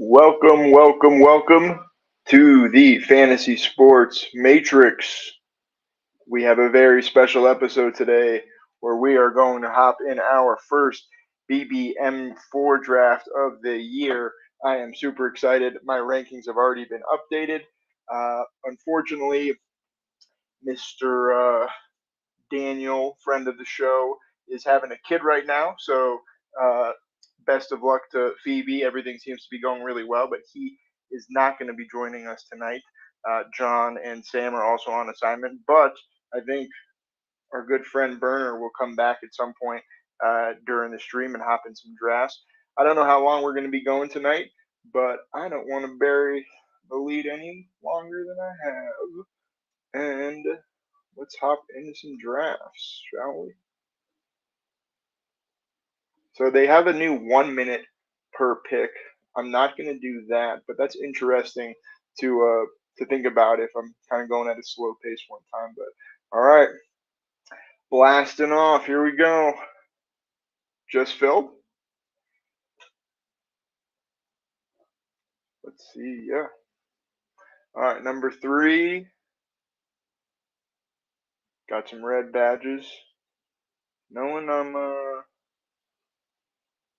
Welcome, welcome, welcome to the Fantasy Sports Matrix. We have a very special episode today where we are going to hop in our first BBM4 draft of the year. I am super excited. My rankings have already been updated. Unfortunately, Mr. Daniel, friend of the show, is having a kid right now. So, uh, best of luck to Phoebe. Everything seems to be going really well, but he is not going to be joining us tonight. John and Sam are also on assignment, but I think our good friend Burner will come back at some point during the stream and hop in some drafts. I don't know how long we're going to be going tonight, but I don't want to bury the lead any longer than I have. And let's hop into some drafts, shall we? So they have a new 1 minute per pick. I'm not going to do that, but that's interesting to think about if I'm kind of going at a slow pace one time. But all right, blasting off. Here we go. Just filled. Let's see. Yeah. All right, number 3. Got some red badges. No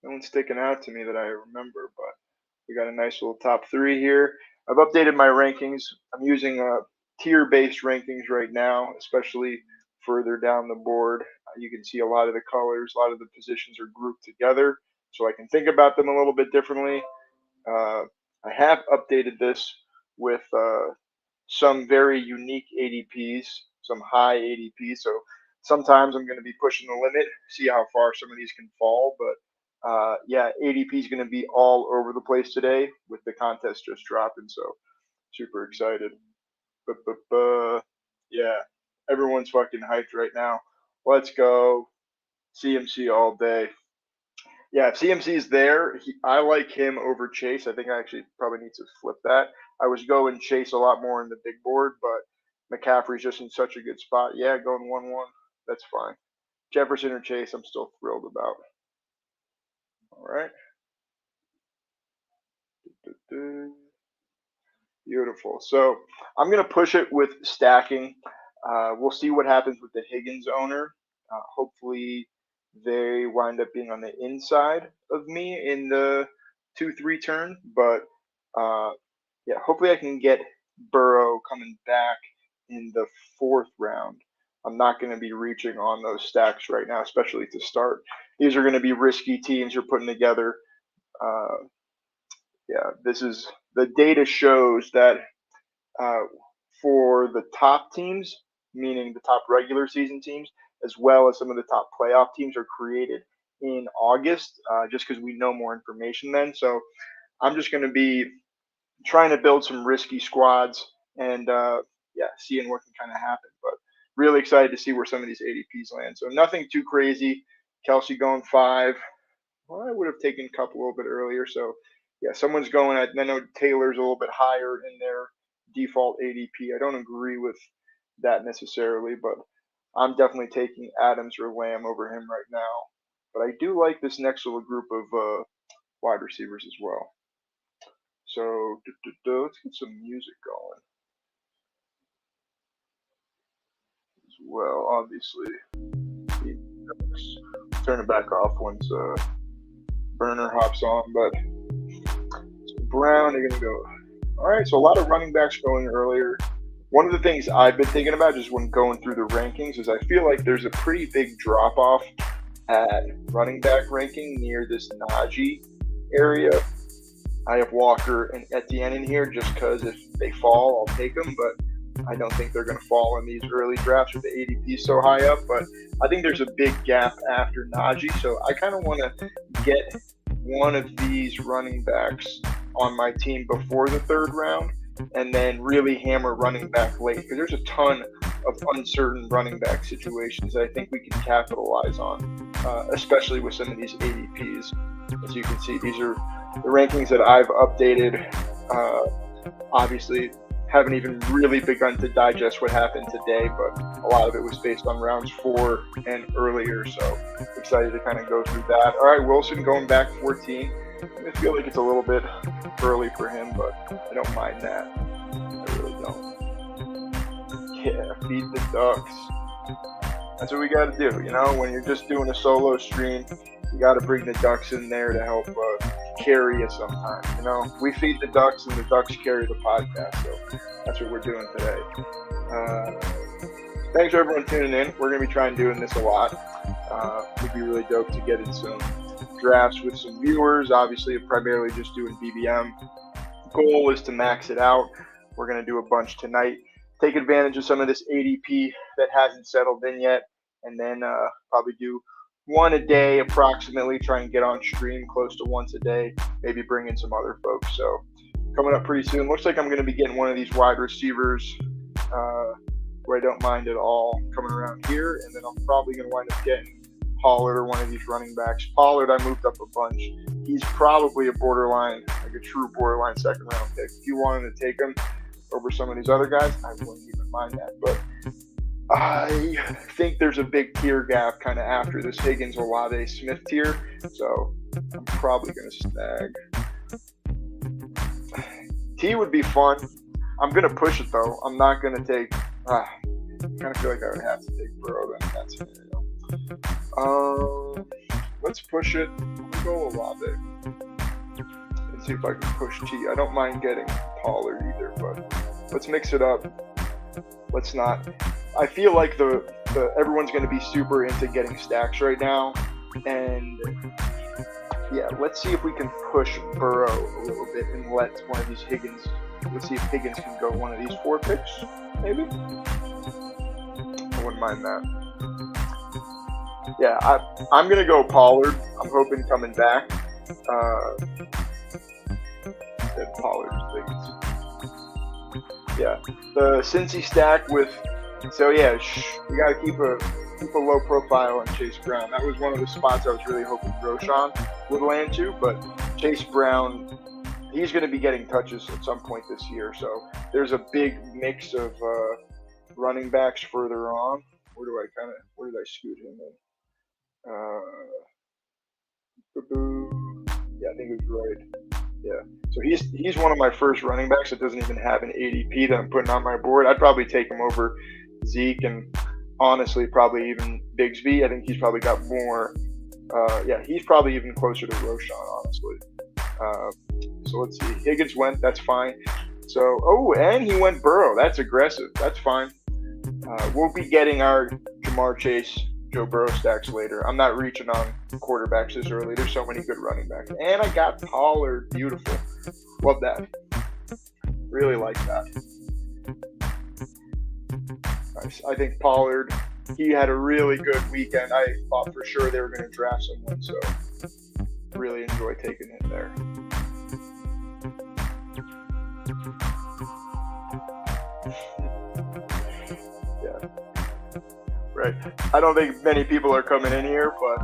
one's sticking out to me that I remember, but we got a nice little top 3 here. I've updated my rankings. I'm using tier-based rankings right now, especially further down the board. You can see a lot of the colors, a lot of the positions are grouped together, so I can think about them a little bit differently. I have updated this with some very unique ADPs, some high ADPs. So sometimes I'm going to be pushing the limit, see how far some of these can fall. But yeah, ADP is going to be all over the place today with the contest just dropping. So super excited. Yeah, everyone's fucking hyped right now. Let's go. CMC all day. Yeah, if CMC's there, I like him over Chase. I think I actually probably need to flip that. I was going Chase a lot more in the big board, but McCaffrey's just in such a good spot. Yeah, going 1-1. That's fine. Jefferson or Chase, I'm still thrilled about. All right. Beautiful. So I'm going to push it with stacking. We'll see what happens with the Higgins owner. Hopefully, they wind up being on the inside of me in the 2-3 turn. But yeah, hopefully I can get Burrow coming back in the 4th round. I'm not going to be reaching on those stacks right now, especially to start. These are going to be risky teams you're putting together. Yeah, this is the data shows that uh, for the top teams, meaning the top regular season teams, as well as some of the top playoff teams, are created in August, just because we know more information then. So I'm just going to be trying to build some risky squads and yeah, seeing what can kind of happen. But really excited to see where some of these ADPs land. So nothing too crazy. Kelsey going 5. Well, I would have taken Cup a little bit earlier. So yeah, someone's going. I know Taylor's a little bit higher in their default ADP. I don't agree with that necessarily, but I'm definitely taking Adams or Lamb over him right now. But I do like this next little group of wide receivers as well. So let's get some music going as well. Obviously, turn it back off once Burner hops on. But so Brown, they're gonna go. All right, so a lot of running backs going earlier. One of the things I've been thinking about just when going through the rankings is I feel like there's a pretty big drop off at running back ranking near this Najee area. I have Walker and Etienne in here just because if they fall, I'll take them, but I don't think they're going to fall in these early drafts with the ADP so high up. But I think there's a big gap after Najee, so I kind of want to get one of these running backs on my team before the 3rd round and then really hammer running back late because there's a ton of uncertain running back situations that I think we can capitalize on, especially with some of these ADPs. As you can see, these are the rankings that I've updated. Obviously, haven't even really begun to digest what happened today, but a lot of it was based on rounds 4 and earlier, so excited to kind of go through that. All right, Wilson going back 14. I feel like it's a little bit early for him, but I don't mind that. I really don't. Yeah, feed the ducks. That's what we got to do, you know? When you're just doing a solo stream, you got to bring the ducks in there to help carry you sometimes, you know? We feed the ducks and the ducks carry the podcast, so that's what we're doing today. Thanks for everyone tuning in. We're going to be trying doing this a lot. It'd be really dope to get in some drafts with some viewers. Obviously, primarily just doing BBM. The goal is to max it out. We're going to do a bunch tonight. Take advantage of some of this ADP that hasn't settled in yet, and then probably do one a day approximately. Try and get on stream close to once a day. Maybe bring in some other folks. So coming up pretty soon. Looks like I'm going to be getting one of these wide receivers who I don't mind at all coming around here, and then I'm probably going to wind up getting Pollard or one of these running backs. Pollard, I moved up a bunch. He's probably a borderline, like a true borderline second round pick. If you wanted to take him over some of these other guys, I wouldn't even mind that. But I think there's a big tier gap kind of after this Higgins, Olave, Smith tier. So I'm probably going to snag. T would be fun. I'm going to push it, though. I'm not going to take I kind of feel like I would have to take Burrow then in that scenario. Let's push it. I'm going to go Olave and see if I can push T. I don't mind getting Pollard either, but let's mix it up. Let's not. I feel like the everyone's going to be super into getting stacks right now, and yeah, let's see if we can push Burrow a little bit and let one of these Higgins. Let's see if Higgins can go one of these 4 picks, maybe. I wouldn't mind that. Yeah, I'm going to go Pollard. I'm hoping coming back. Instead Pollard Higgins. Yeah, the Cincy stack with. So yeah, you got to keep a low profile on Chase Brown. That was one of the spots I was really hoping Roshan would land to, but Chase Brown. He's going to be getting touches at some point this year, so there's a big mix of running backs further on. Where did I scoot him in? Yeah, I think it was right. Yeah, so he's one of my first running backs that doesn't even have an ADP that I'm putting on my board. I'd probably take him over Zeke and honestly probably even Bigsby. I think he's probably got more. He's probably even closer to Roshan, honestly. So let's see. Higgins went. That's fine. So, and he went Burrow. That's aggressive. That's fine. We'll be getting our Jamar Chase, Joe Burrow stacks later. I'm not reaching on quarterbacks this early. There's so many good running backs. And I got Pollard. Beautiful. Love that. Really like that. Nice. I think Pollard, he had a really good weekend. I thought for sure they were going to draft someone, so really enjoy taking him there. Yeah. Right. I don't think many people are coming in here, but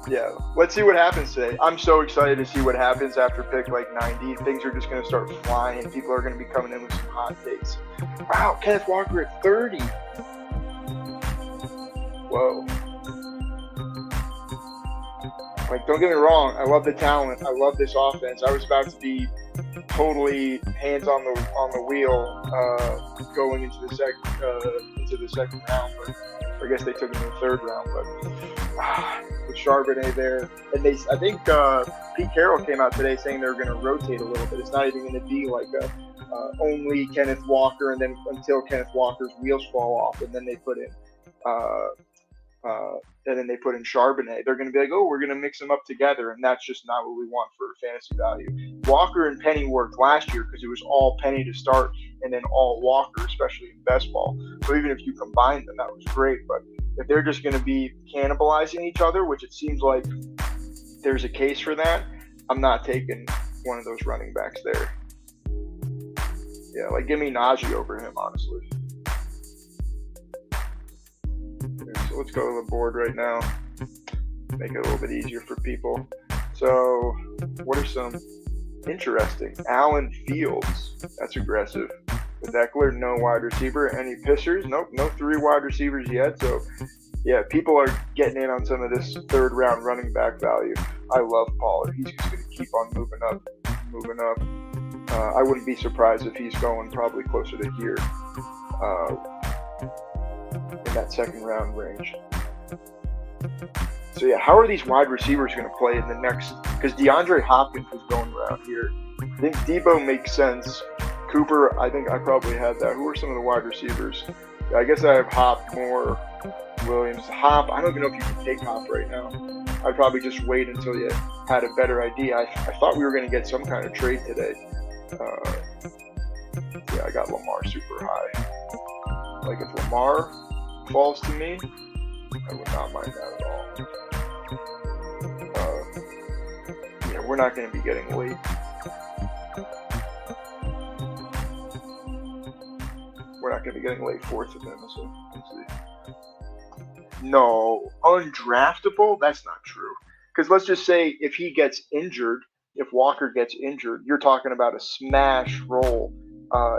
yeah. Let's see what happens today. I'm so excited to see what happens after pick like 90. Things are just going to start flying, and people are going to be coming in with some hot takes. Wow, Kenneth Walker at 30. Whoa. Like, don't get me wrong, I love the talent. I love this offense. I was about to be totally hands on the wheel going into the second round, but I guess they took him in the third round. But with Charbonnet there, and I think Pete Carroll came out today saying they were going to rotate a little bit. It's not even going to be like only Kenneth Walker, and then until Kenneth Walker's wheels fall off, and then they put in. And then they put in Charbonnet. They're going to be like, we're going to mix them up together, and that's just not what we want for fantasy value. Walker and Penny worked last year because it was all Penny to start and then all Walker, especially in best ball. So even if you combine them, that was great. But if they're just going to be cannibalizing each other, which it seems like there's a case for that, I'm not taking one of those running backs there. Yeah, like give me Najee over him, honestly. So let's go to the board right now. Make it a little bit easier for people. So what are some interesting? Allen Fields. That's aggressive. With Eckler, no wide receiver. Any pissers? Nope, no 3 wide receivers yet. So Yeah, people are getting in on some of this third round running back value. I love Pollard. He's just going to keep on moving up. I wouldn't be surprised if he's going probably closer to here in that second round range. So yeah, how are these wide receivers going to play in the next? Because DeAndre Hopkins was going around here. I think Debo makes sense. Cooper, I think I probably had that. Who are some of the wide receivers? Yeah, I guess I have Hop, Moore, Williams. Hop, I don't even know if you can take Hop right now. I'd probably just wait until you had a better idea. I thought we were going to get some kind of trade today. Yeah, I got Lamar super high. Like if Lamar falls to me, I would not mind that at all. Yeah, we're not going to be getting late. We're not going to be getting late fourth of him. So let's see. No, undraftable? That's not true. Because let's just say if he gets injured, if Walker gets injured, you're talking about a smash role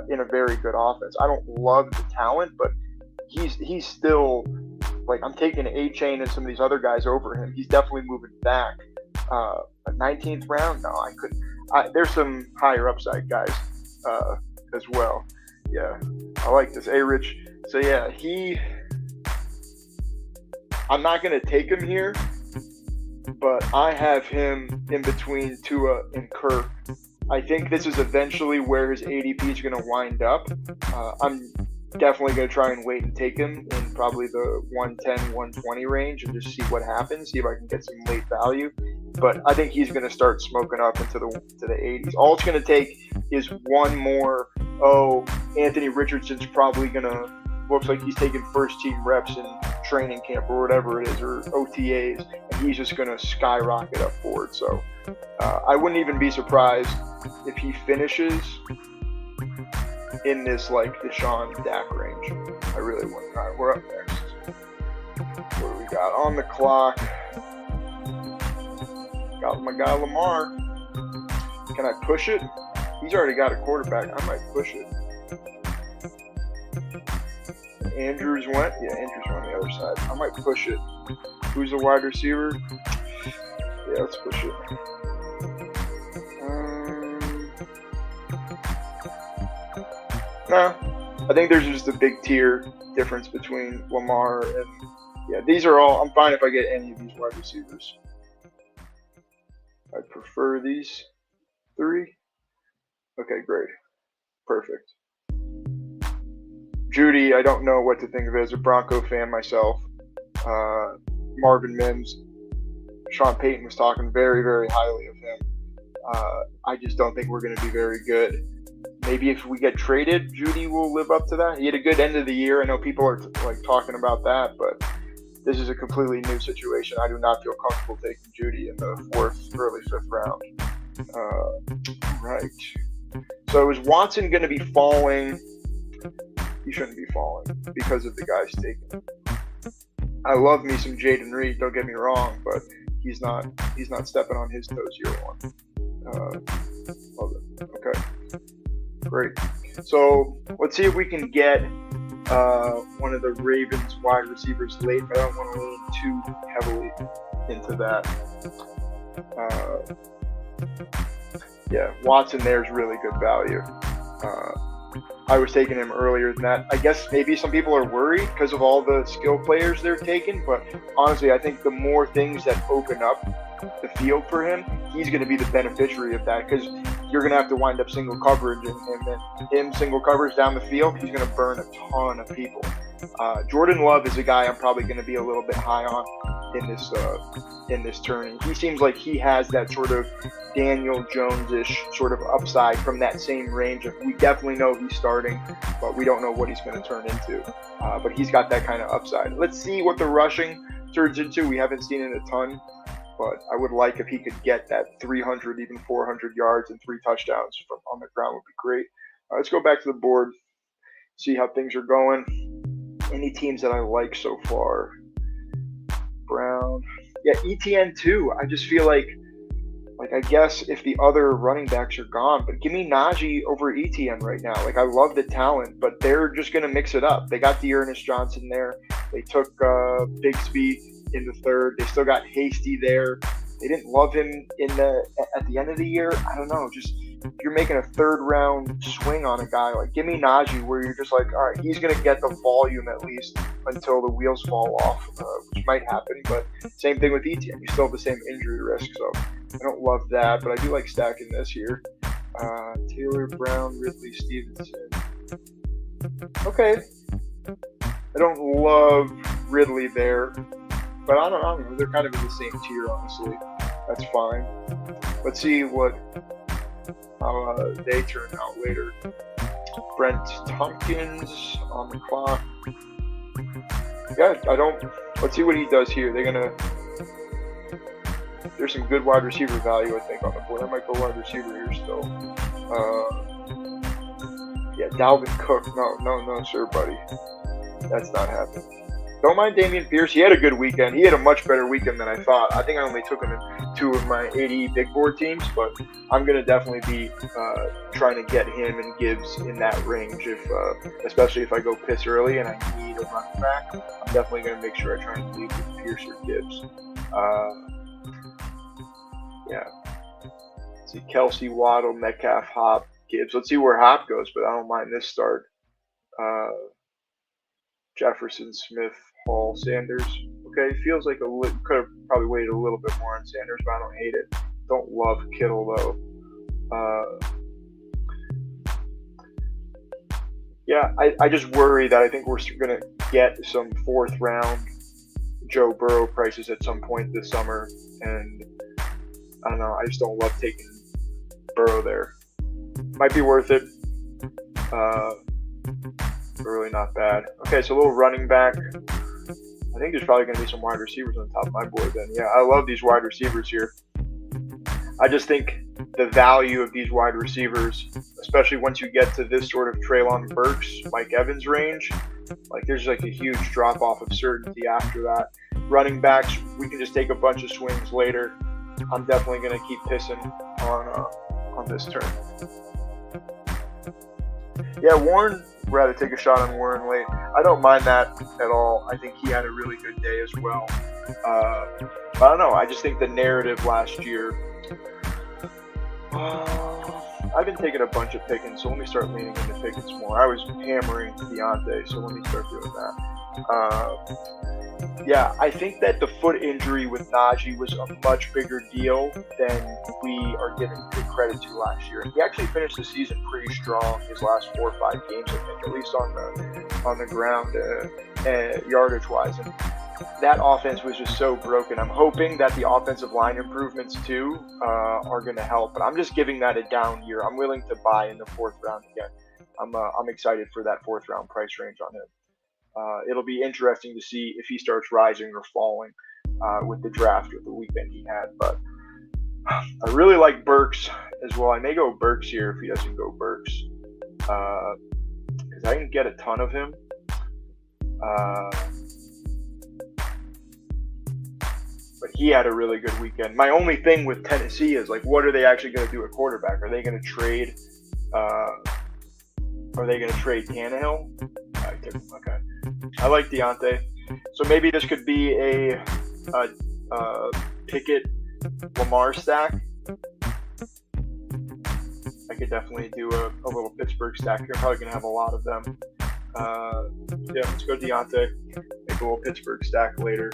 in a very good offense. I don't love the talent, but he's still, like, I'm taking A-Chain and some of these other guys over him. He's definitely moving back. A 19th round? No, I couldn't. There's some higher upside guys as well. Yeah, I like this. A-Rich. So yeah, I'm not going to take him here, but I have him in between Tua and Kirk. I think this is eventually where his ADP is going to wind up. I'm definitely going to try and wait and take him in probably the 110, 120 range and just see what happens, see if I can get some late value. But I think he's going to start smoking up into the 80s. All it's going to take is one more, Anthony Richardson's probably going to, looks like he's taking first team reps in training camp or whatever it is, or OTAs, and he's just going to skyrocket up forward. So I wouldn't even be surprised if he finishes in this like Deshaun Dak range. I really wouldn't. All right, we're up next. What do we got on the clock? Got my guy Lamar. Can I push it? He's already got a quarterback. I might push it. Andrews went. Yeah, Andrews went on the other side. I might push it. Who's the wide receiver? Yeah, let's push it. Nah, I think there's just a big tier difference between Lamar and, yeah, these are all, I'm fine if I get any of these wide receivers. I prefer these three. Okay, great. Perfect. Judy, I don't know what to think of it as a Bronco fan myself. Marvin Mims, Sean Payton was talking very, very highly of him. I just don't think we're going to be very good. Maybe if we get traded, Judy will live up to that. He had a good end of the year. I know people are talking about that, but this is a completely new situation. I do not feel comfortable taking Judy in the fourth, early fifth round. Right. So is Watson going to be falling? He shouldn't be falling because of the guys taken. I love me some Jaden Reed, don't get me wrong, but he's not stepping on his toes year one. Love it. Okay. Great. So let's see if we can get one of the Ravens wide receivers late, but I don't want to lean too heavily into that. Yeah, Watson there is really good value. I was taking him earlier than that. I guess maybe some people are worried because of all the skill players they're taking, but honestly, I think the more things that open up the field for him, he's going to be the beneficiary of that, because you're going to have to wind up single coverage, and him single coverage down the field, he's going to burn a ton of people. Jordan Love is a guy I'm probably going to be a little bit high on in this tourney. He seems like he has that sort of Daniel Jones-ish sort of upside from that same range. We definitely know he's starting, but we don't know what he's going to turn into. But he's got that kind of upside. Let's see what the rushing turns into. We haven't seen it a ton, but I would like if he could get that 300, even 400 yards and 3 touchdowns from on the ground would be great. Let's go back to the board, see how things are going. Any teams that I like so far? Brown. Yeah, ETN too. I just feel like I guess if the other running backs are gone, but give me Najee over ETN right now. I love the talent, but they're just going to mix it up. They got Dearness Johnson there. They took Bigsby in the third. They still got Hasty there. They didn't love him at the end of the year. I don't know. Just you're making a third round swing on a guy. Like, give me Najee, where you're just like, all right, he's gonna get the volume at least until the wheels fall off, which might happen. But same thing with ETN. You still have the same injury risk, so I don't love that. But I do like stacking this here. Taylor, Brown, Ridley, Stevenson. Okay. I don't love Ridley there, but I don't know. They're kind of in the same tier, honestly. That's fine. Let's see how they turn out later. Brent Tompkins on the clock. Yeah, let's see what he does here. There's some good wide receiver value, I think, on the board. I might go wide receiver here still. Yeah, Dalvin Cook. No, sir, buddy. That's not happening. Don't mind Dameon Pierce. He had a good weekend. He had a much better weekend than I thought. I think I only took him in 2 of my 80 big board teams, but I'm going to definitely be trying to get him and Gibbs in that range, especially if I go piss early and I need a running back. I'm definitely going to make sure I try and leave with Pierce or Gibbs. Yeah. Let's see, Kelsey, Waddle, Metcalf, Hop, Gibbs. Let's see where Hop goes, but I don't mind this start. Jefferson, Smith, Hall, Sanders. Okay, feels like could have probably waited a little bit more on Sanders, but I don't hate it. Don't love Kittle though. Yeah, I just worry that I think we're gonna get some 4th round Joe Burrow prices at some point this summer, and I don't know. I just don't love taking Burrow there. Might be worth it. Really not bad. Okay, so a little running back. I think there's probably going to be some wide receivers on the top of my board then. Yeah, I love these wide receivers here. I just think the value of these wide receivers, especially once you get to this sort of Treylon Burks, Mike Evans range, like there's like a huge drop off of certainty after that. Running backs, we can just take a bunch of swings later. I'm definitely going to keep pissing on this turn. Yeah, Warren, rather take a shot on Warren late. I don't mind that at all. I think he had a really good day as well. I don't know. I just think the narrative last year. I've been taking a bunch of Pickens, so let me start leaning into Pickens more. I was hammering Deontay, so let me start doing that. Yeah, I think that the foot injury with Najee was a much bigger deal than we are giving good credit to last year. And he actually finished the season pretty strong his last 4 or 5 games, I think, at least on the ground, yardage-wise. And that offense was just so broken. I'm hoping that the offensive line improvements too are going to help, but I'm just giving that a down year. I'm willing to buy in the 4th round again. I'm excited for that 4th round price range on him. It'll be interesting to see if he starts rising or falling with the draft or the weekend he had. But I really like Burks as well. I may go Burks here if he doesn't go Burks, because I can get a ton of him. But he had a really good weekend. My only thing with Tennessee is, like, what are they actually going to do at quarterback? Are they going to trade? Are they going to trade Tannehill? Okay. I like Deontay. So maybe this could be a Pickett Lamar stack. I could definitely do a little Pittsburgh stack here. I'm probably going to have a lot of them. Yeah, let's go Deontay. Make a little Pittsburgh stack later.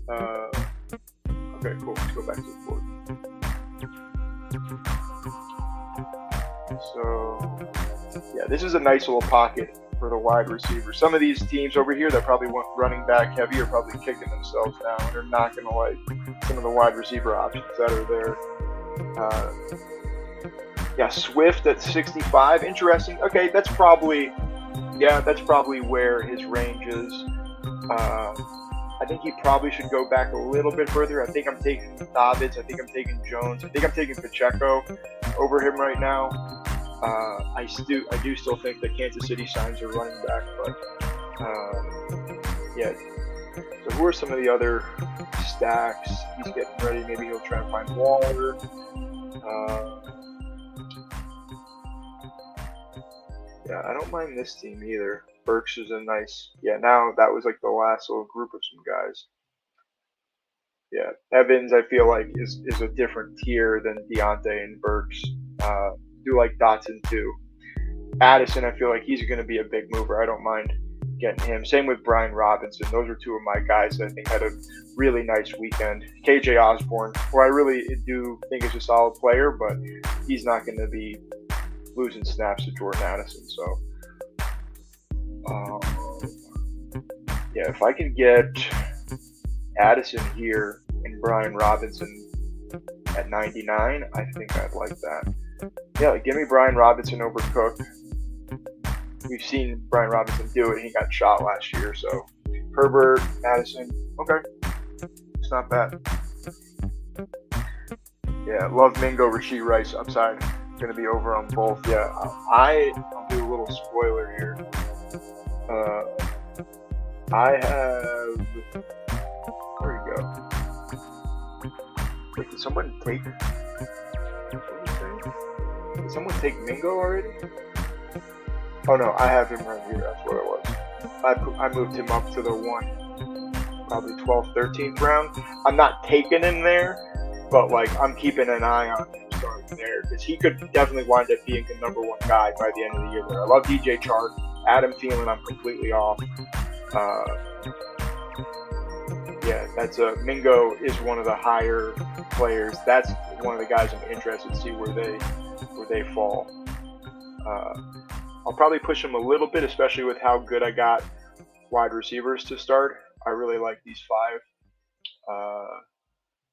Okay, cool. Let's go back to the board. So, yeah, this is a nice little pocket for the wide receiver. Some of these teams over here that probably want running back heavy are probably kicking themselves now, and they're not going to like some of the wide receiver options that are there. Yeah, Swift at 65. Interesting. Okay, that's probably where his range is. I think he probably should go back a little bit further. I think I'm taking Dobbins. I think I'm taking Jones. I think I'm taking Pacheco over him right now. I do still think that Kansas City signs a running back, but yeah. So who are some of the other stacks? He's getting ready. Maybe he'll try and find Waller. Yeah, I don't mind this team either. Burks is a nice. Yeah, now that was like the last little group of some guys. Yeah, Evans I feel like is a different tier than Deontay and Burks. Do like Dotson too. Addison, I feel like he's going to be a big mover. I don't mind getting him. Same with Brian Robinson. Those are two of my guys that I think had a really nice weekend. KJ Osborne, who I really do think is a solid player, but he's not going to be losing snaps to Jordan Addison. So, yeah, if I can get Addison here and Brian Robinson at 99, I think I'd like that. Yeah, give me Brian Robinson over Cook. We've seen Brian Robinson do it. He got shot last year, so Herbert, Addison, okay, it's not bad. Yeah, love Mingo, Rashee Rice upside. Going to be over on both. Yeah, I'll do a little spoiler here. I have. Where you go? Wait, did someone take? Did someone take Mingo already? Oh no, I have him right here. That's what it was. I moved him up to the probably 12th, 13th round. I'm not taking him there, but like I'm keeping an eye on him starting there because he could definitely wind up being the number one guy by the end of the year. There, I love DJ Chark. Adam Thielen, I'm completely off. Yeah, that's Mingo is one of the higher players. That's one of the guys I'm interested to see where they fall. I'll probably push him a little bit, especially with how good I got wide receivers to start. I really like these 5.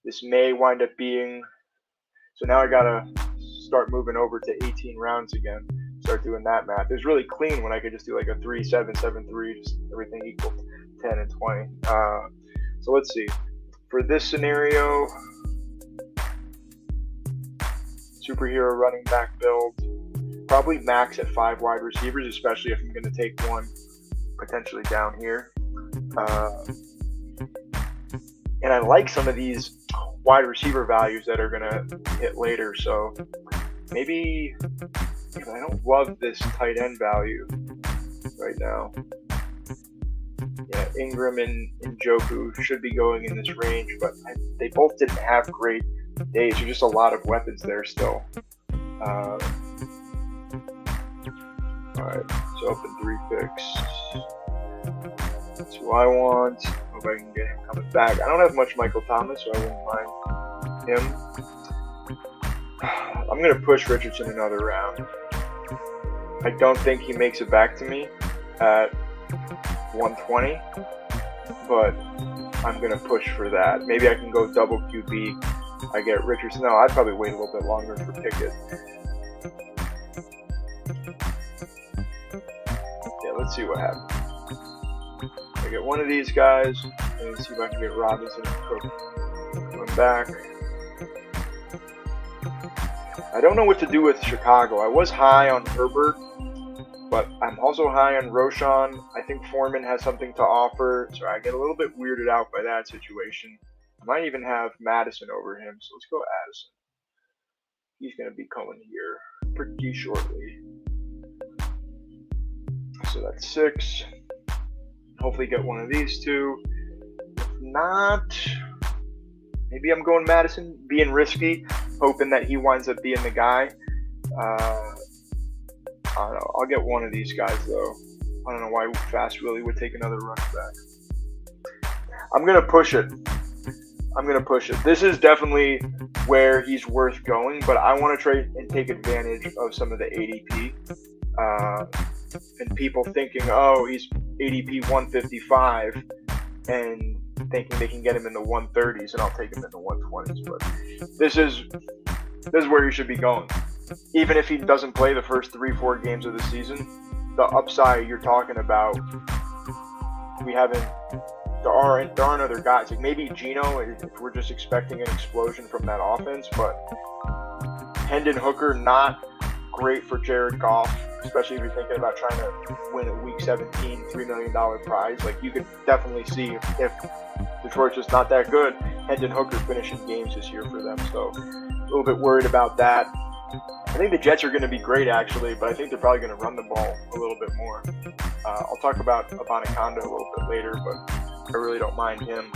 This may wind up being so now I gotta start moving over to 18 rounds again. Start doing that math. It was really clean when I could just do like a 3-7, 7-3, just everything equal 10 and 20. So let's see. For this scenario, superhero running back build, probably max at 5 wide receivers, especially if I'm going to take one potentially down here. And I like some of these wide receiver values that are going to hit later. So maybe I don't love this tight end value right now. Yeah, Ingram and Njoku should be going in this range, but they both didn't have great days. There's just a lot of weapons there still. Alright, so open 3 picks. That's who I want. Hope I can get him coming back. I don't have much Michael Thomas, so I wouldn't mind him. I'm going to push Richardson another round. I don't think he makes it back to me at 120, but I'm going to push for that. Maybe I can go double QB. I get Richardson. No, I'd probably wait a little bit longer for Pickett. Yeah, let's see what happens. I get one of these guys, and see if I can get Robinson and Cook coming back. I don't know what to do with Chicago. I was high on Herbert, but I'm also high on Roschon. I think Foreman has something to offer, so I get a little bit weirded out by that situation. I might even have Madison over him, so let's go Addison. He's going to be coming here pretty shortly. So that's 6. Hopefully get one of these 2. If not, maybe I'm going Madison, being risky, hoping that he winds up being the guy. I don't know. I'll get one of these guys, though. I don't know why Fast Willie would take another running back. I'm going to push it. This is definitely where he's worth going, but I want to try and take advantage of some of the ADP. And people thinking, oh, he's ADP 155, and thinking they can get him in the 130s, and I'll take him in the 120s. But this is where he should be going. Even if he doesn't play the first 3-4 games of the season, the upside you're talking about, there aren't other guys. Like maybe Geno, if we're just expecting an explosion from that offense, but Hendon Hooker, not great for Jared Goff, especially if you're thinking about trying to win a Week 17 $3 million prize. Like you could definitely see if Detroit's just not that good, Hendon Hooker finishing games this year for them. So a little bit worried about that. I think the Jets are going to be great, actually, but I think they're probably going to run the ball a little bit more. I'll talk about Abanikanda a little bit later, but I really don't mind him.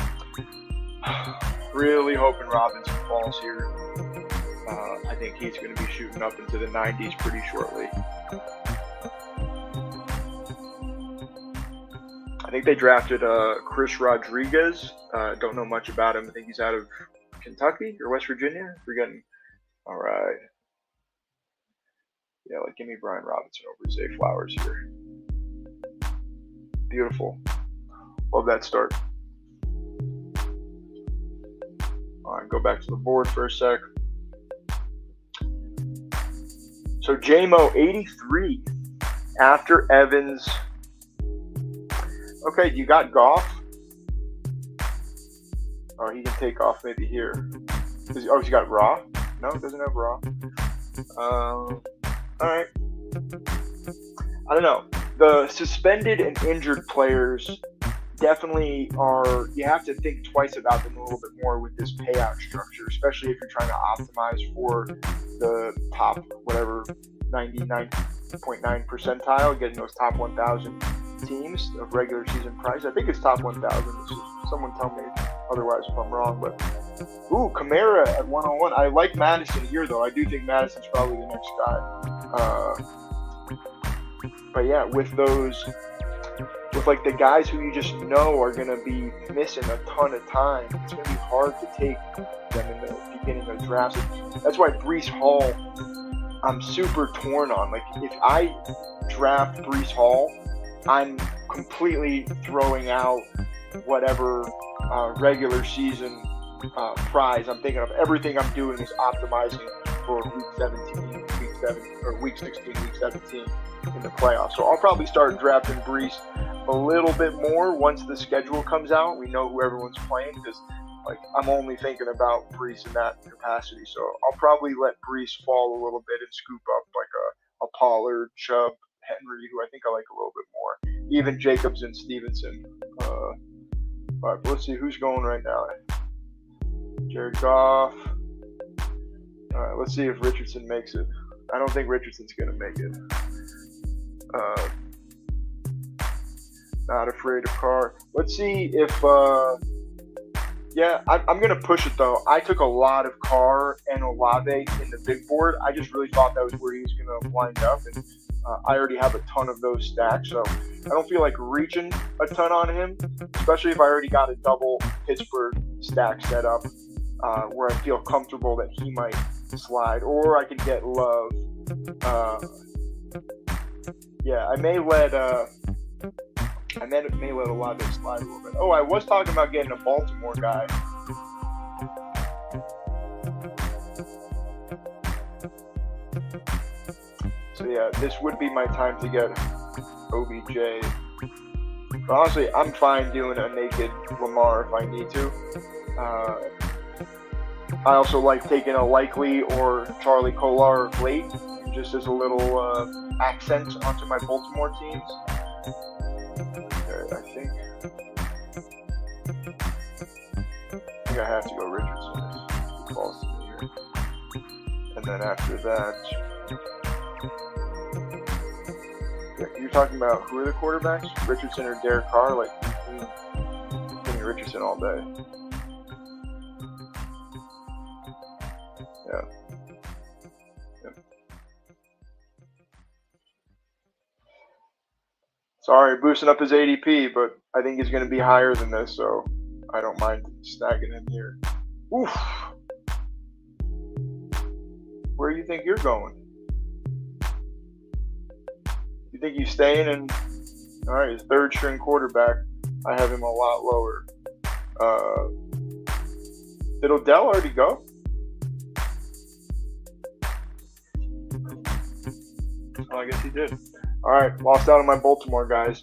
Really hoping Robinson falls here. I think he's going to be shooting up into the 90s pretty shortly. I think they drafted Chris Rodriguez. Don't know much about him. I think he's out of Kentucky or West Virginia. Forgetting. All right. Yeah, like give me Brian Robinson over Zay Flowers here. Beautiful. Love that start. All right, go back to the board for a sec. So JMO 83 after Evans. Okay, you got Goff. Oh, he can take off maybe here. Oh, he's got Raw. No, it doesn't have Raw. All right. I don't know. The suspended and injured players definitely are, you have to think twice about them a little bit more with this payout structure, especially if you're trying to optimize for the top, whatever, 99.9 percentile, getting those top 1,000 teams of regular season price. I think it's top 1,000. Someone tell me otherwise if I'm wrong. But, ooh, Kamara at 101. I like Madison here, though. I do think Madison's probably the next guy. But, yeah, with like the guys who you just know are going to be missing a ton of time, it's going to be hard to take them in the beginning of drafts. That's why Breece Hall, I'm super torn on. Like, if I draft Breece Hall, I'm completely throwing out whatever regular season prize I'm thinking of. Everything I'm doing is optimizing for week 16, week 17 in the playoffs. So I'll probably start drafting Breece a little bit more once the schedule comes out. We know who everyone's playing because, like, I'm only thinking about Breece in that capacity. So I'll probably let Breece fall a little bit and scoop up like a Pollard, Chubb, Henry, who I think I like a little bit more. Even Jacobs and Stevenson. All right, but let's see who's going right now. Jared Goff. All right, let's see if Richardson makes it. I don't think Richardson's going to make it. Not afraid of Carr. Let's see if, I'm going to push it, though. I took a lot of Carr and Olave in the big board. I just really thought that was where he was going to wind up, and I already have a ton of those stacks, so I don't feel like reaching a ton on him, especially if I already got a double Pittsburgh stack set up where I feel comfortable that he might slide, or I could get Love. I may let Olave slide a little bit. Oh, I was talking about getting a Baltimore guy. So yeah, this would be my time to get OBJ. But honestly, I'm fine doing a naked Lamar if I need to. I also like taking a Likely or Charlie Kolar late, just as a little accent onto my Baltimore teams. Okay, I think I have to go Richardson if he falls to me here. And then after that, you're talking about who are the quarterbacks? Richardson or Derek Carr? Like, give me Richardson all day. Yeah. Sorry, boosting up his ADP, but I think he's going to be higher than this, so I don't mind snagging him here. Oof. Where do you think you're going? You think he's staying in? All right, his third string quarterback. I have him a lot lower. Did Odell already go? Oh, I guess he did. All right, lost out on my Baltimore guys.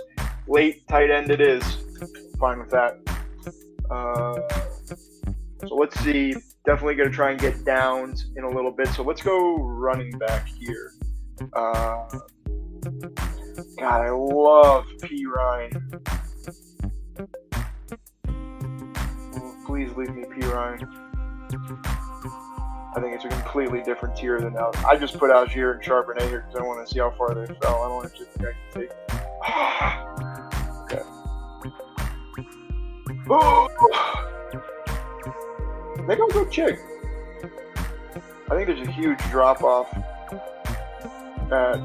Late tight end it is. Fine with that. So let's see. Definitely going to try and get downs in a little bit. So let's go running back here. God, I love P. Ryan. Please leave me P. Ryan. I think it's a completely different tier than Algier. I just put Algier and Charbonnet here because I want to see how far they fell. I don't actually think I can take. Okay. Oh. I think I'll go Chig. I think there's a huge drop off at.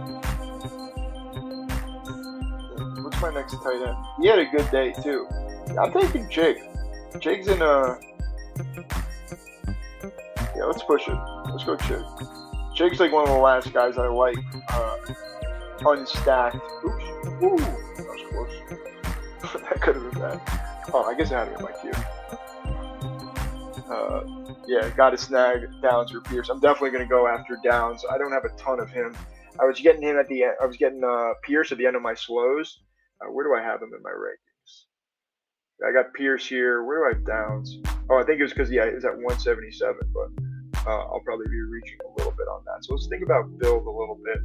What's my next tight end? He had a good day too. I'm taking Chig. Chig's in a. Yeah, let's push it. Let's go Chig. Chig's like one of the last guys I like. Unstacked. Oops. Ooh, that was close. That could have been bad. Oh, I guess I had it in my queue. Yeah, got to snag Downs or Pierce. I'm definitely going to go after Downs. I don't have a ton of him. I was getting him at the end. I was getting Pierce at the end of my slows. Where do I have him in my rankings? I got Pierce here. Where do I have Downs? Oh, I think it was because, yeah, it was at 177, but I'll probably be reaching a little bit on that. So let's think about build a little bit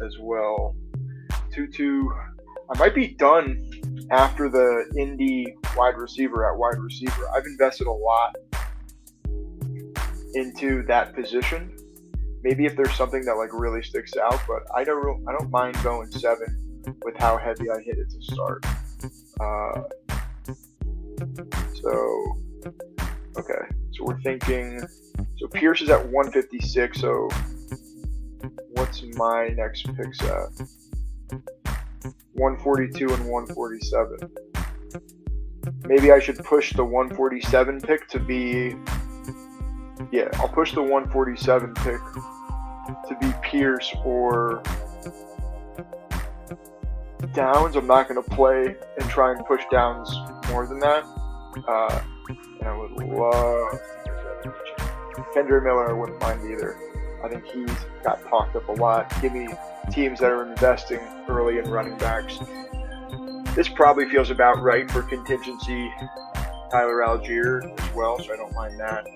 as well. Tutu. I might be done after the Indy wide receiver at wide receiver. I've invested a lot into that position. Maybe if there's something that like really sticks out, but I don't mind going 7 with how heavy I hit it to start. Okay, so we're thinking. So Pierce is at 156. So what's my next picks at? 142 and 147. Maybe I should push the 147 pick to be. Yeah, I'll push the 147 pick to be Pierce or Downs. I'm not going to play and try and push Downs more than that. And I would love Kendra Miller. I wouldn't mind either. I think he's got talked up a lot. Give me teams that are investing early in running backs. This probably feels about right for contingency Tyler Algier as well, so I don't mind that.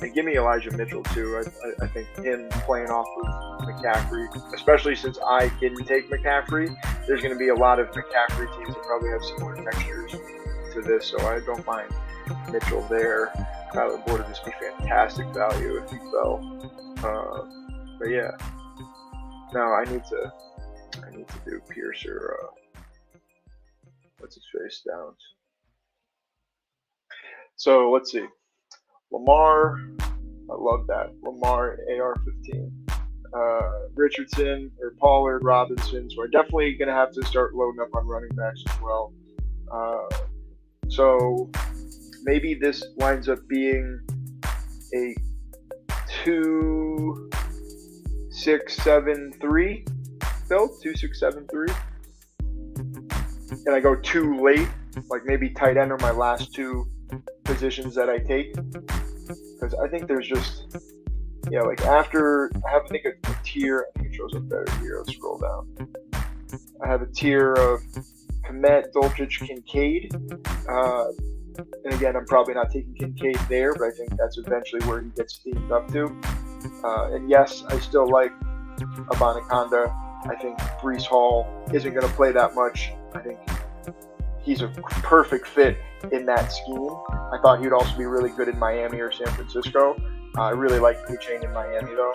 And give me Elijah Mitchell too. I think him playing off of McCaffrey, especially since I didn't take McCaffrey, there's going to be a lot of McCaffrey teams that probably have similar textures to this, so I don't mind Mitchell there. Tyler Boyd would just be fantastic value if he fell. But yeah, no, I need to do Pierce or what's his face, Downs. So let's see. Lamar, I love that. Lamar, AR-15. Richardson or Pollard, Robinson. So we're definitely going to have to start loading up on running backs as well. So maybe this winds up being a 2-6-7-3 build. 2-6-7-3. And I go too late, like maybe tight end are my last two positions that I take, because I think there's just, like after I have, I think a tier. I think it shows up better here. Let's scroll down. I have a tier of Komet, Dulcich, Kincaid, and again, I'm probably not taking Kincaid there, but I think that's eventually where he gets teamed up to. And yes, I still like Abanaconda. I think Breece Hall isn't going to play that much. I think he's a perfect fit in that scheme. I thought he'd also be really good in Miami or San Francisco. I really like Chain in Miami though.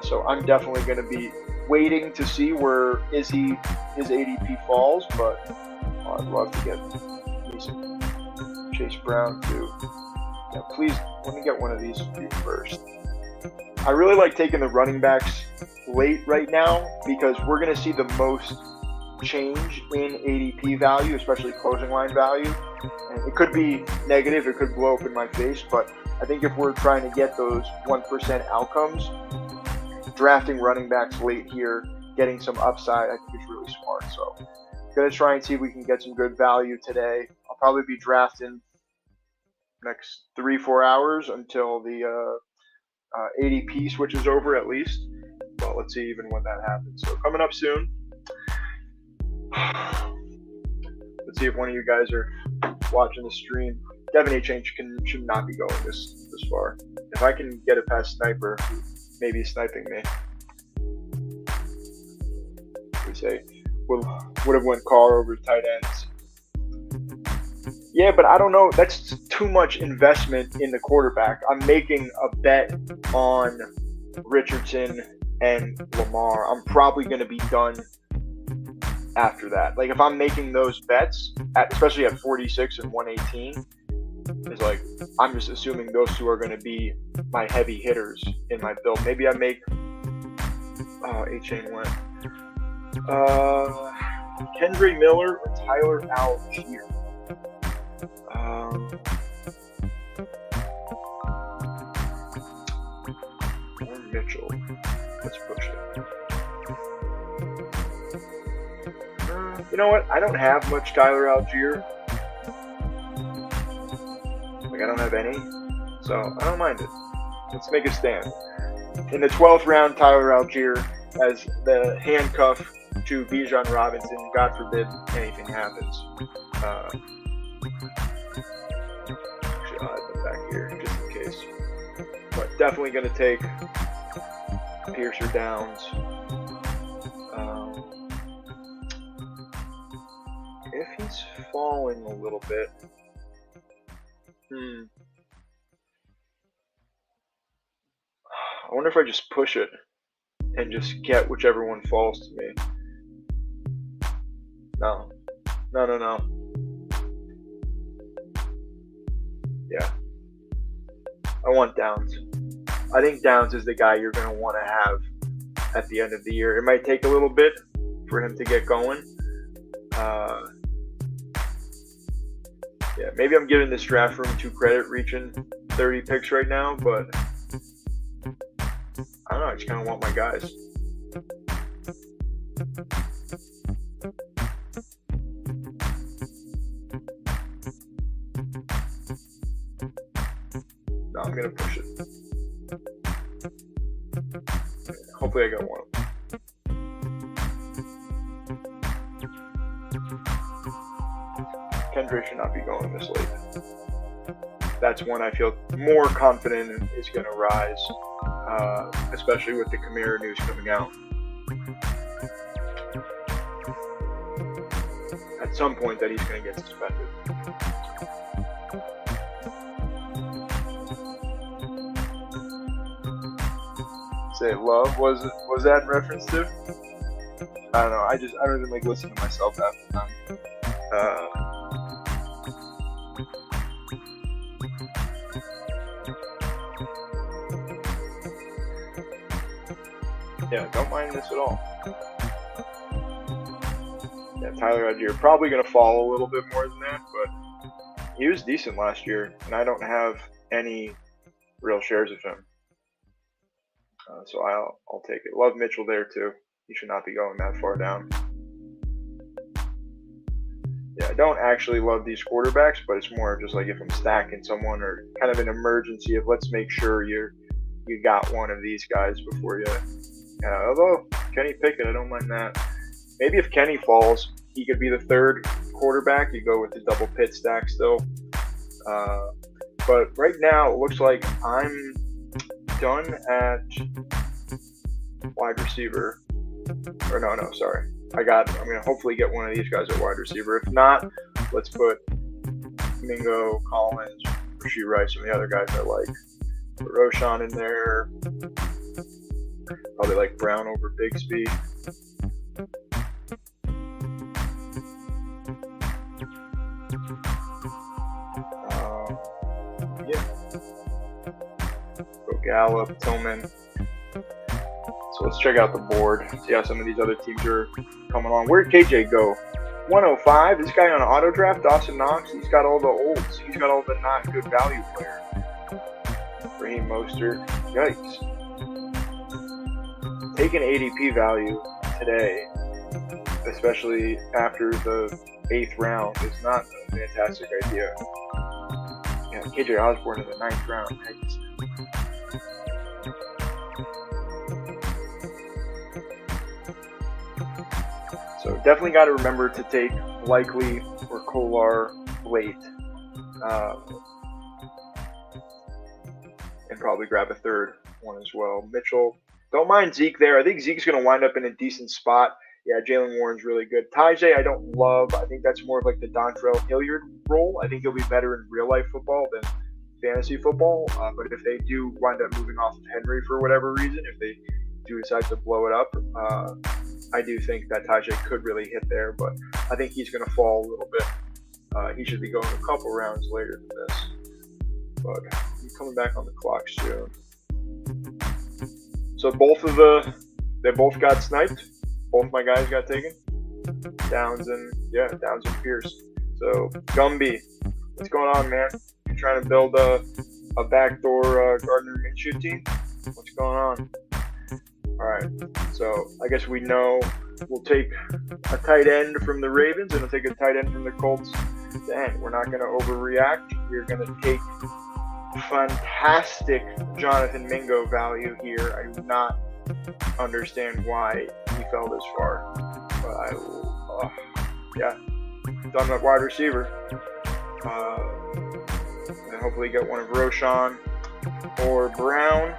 So I'm definitely going to be waiting to see where his ADP falls, but I'd love to get me some Chase Brown too. Yeah, please, let me get one of these for you first. I really like taking the running backs late right now because we're going to see the most change in ADP value, especially closing line value. And it could be negative, it could blow up in my face, but I think if we're trying to get those 1% outcomes, drafting running backs late here, getting some upside, I think is really smart. So I'm going to try and see if we can get some good value today. I'll probably be drafting next 3-4 hours until the ADP switches over at least. Well, let's see even when that happens. So coming up soon. Let's see if one of you guys are watching the stream. Devin A. Chain should not be going this far. If I can get it past Sniper, maybe sniping me. We say would have went Carr over tight ends. Yeah, but I don't know. That's too much investment in the quarterback. I'm making a bet on Richardson and Lamar. I'm probably going to be done after that. Like if I'm making those bets, especially at 46 and 118, it's like I'm just assuming those two are going to be my heavy hitters in my build. Maybe I make A-Chain went. Kendra Miller or Tyler Algier? Or Mitchell. Let's push it. You know what? I don't have much Tyler Algier. Like, I don't have any. So, I don't mind it. Let's make a stand. In the 12th round, Tyler Algier as the handcuff to Bijan Robinson. God forbid anything happens. Actually, I'll add them back here just in case. But definitely going to take Pierce or Downs. If he's falling a little bit, I wonder if I just push it and just get whichever one falls to me. No. Yeah. I want Downs. I think Downs is the guy you're going to want to have at the end of the year. It might take a little bit for him to get going. Yeah, maybe I'm giving this draft room too credit reaching 30 picks right now, but I don't know. I just kind of want my guys. No, I'm going to push it. Hopefully I got one. Kendra should not be going this late. That's one I feel more confident in is going to rise, especially with the Kamara news coming out. At some point that he's going to get suspended. Say love was that in reference to? I don't know. I don't even like listening to myself half the time. Yeah, don't mind this at all. Yeah, Tyler Algier probably going to fall a little bit more than that, but he was decent last year, and I don't have any real shares of him. So I'll take it. Love Mitchell there too. He should not be going that far down. Yeah, I don't actually love these quarterbacks, but it's more just like if I'm stacking someone or kind of an emergency of let's make sure you got one of these guys before you. Although Kenny Pickett, I don't mind that. Maybe if Kenny falls, he could be the third quarterback. You go with the double pit stack still. But right now, it looks like I'm done at wide receiver. Or no, sorry. I'm going to hopefully get one of these guys at wide receiver. If not, let's put Mingo, Collins, Rashee Rice, some of the other guys I like. Put Roshan in there. Probably like Brown over Bigsby. Yeah. Go Gallup, Tillman. So let's check out the board. See how some of these other teams are coming on. Where'd KJ go? 105. This guy on auto draft, Dawson Knox. He's got all the olds. He's got all the not good value players. Raheem Mostert. Yikes. Taking ADP value today, especially after the 8th round, is not a fantastic idea. Yeah, KJ Osborne in the 9th round. So definitely got to remember to take Likely or Kolar late. And probably grab a third one as well. Mitchell. Don't mind Zeke there. I think Zeke's going to wind up in a decent spot. Yeah, Jalen Warren's really good. Tajay, I don't love. I think that's more of like the Dontrell Hilliard role. I think he'll be better in real-life football than fantasy football. But if they do wind up moving off of Henry for whatever reason, if they do decide to blow it up, I do think that Tajay could really hit there, but I think he's going to fall a little bit. He should be going a couple rounds later than this. But I'm coming back on the clock soon. So they both got sniped. Both my guys got taken. Downs and Pierce. So Gumby, what's going on, man? You trying to build a backdoor Gardner Minshew team? What's going on? All right. So I guess we know we'll take a tight end from the Ravens and we'll take a tight end from the Colts. Then we're not going to overreact. We're going to take fantastic Jonathan Mingo value here. I do not understand why he fell this far, but I will, done at wide receiver, and hopefully get one of Roschon or Brown.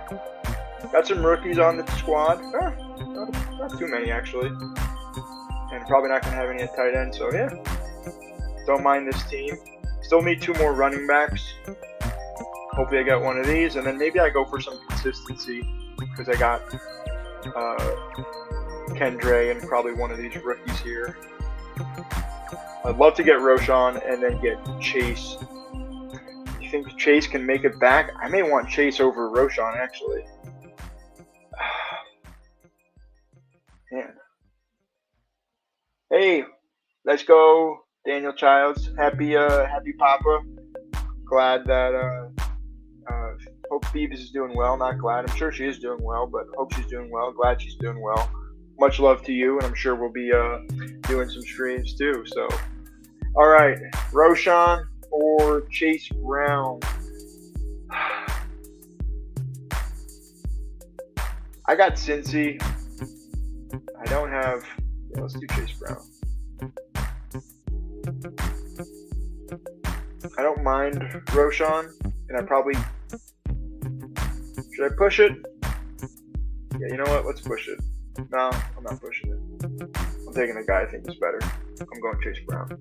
Got some rookies on the squad, not too many actually, and probably not going to have any at tight end, so yeah, don't mind this team. Still need 2 more running backs. Hopefully I get one of these, and then maybe I go for some consistency because I got Kendre and probably one of these rookies here. I'd love to get Roschon and then get Chase. You think Chase can make it back? I may want Chase over Roschon actually. Man. Hey, let's go, Daniel Childs. Happy Papa. Glad that hope Phoebus is doing well. Not glad. I'm sure she is doing well, but hope she's doing well. Glad she's doing well. Much love to you, and I'm sure we'll be doing some streams too. So, all right, Roschon or Chase Brown. I got Cincy. I don't have. Yeah, let's do Chase Brown. I don't mind Roschon, and I probably. Should I push it? Yeah, you know what? Let's push it. No, I'm not pushing it. I'm taking a guy I think is better. I'm going Chase Brown.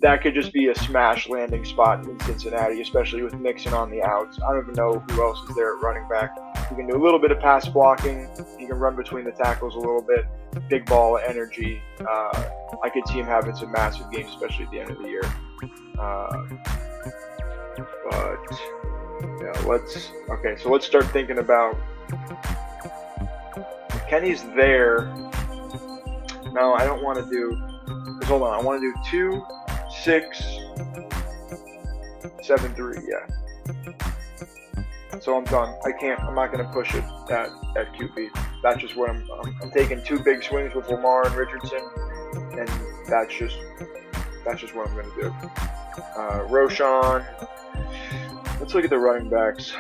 That could just be a smash landing spot in Cincinnati, especially with Mixon on the outs. I don't even know who else is there at running back. He can do a little bit of pass blocking. He can run between the tackles a little bit. Big ball energy. I could see him having some massive games, especially at the end of the year. But yeah, so let's start thinking about Kenny's there. No, I don't want to do, because hold on, I want to do 2, 6, 7, 3, yeah. So I'm done. I'm not going to push it at QB. That's just what I'm taking 2 big swings with Lamar and Richardson, and that's just what I'm going to do. Roschon. Let's look at the running backs.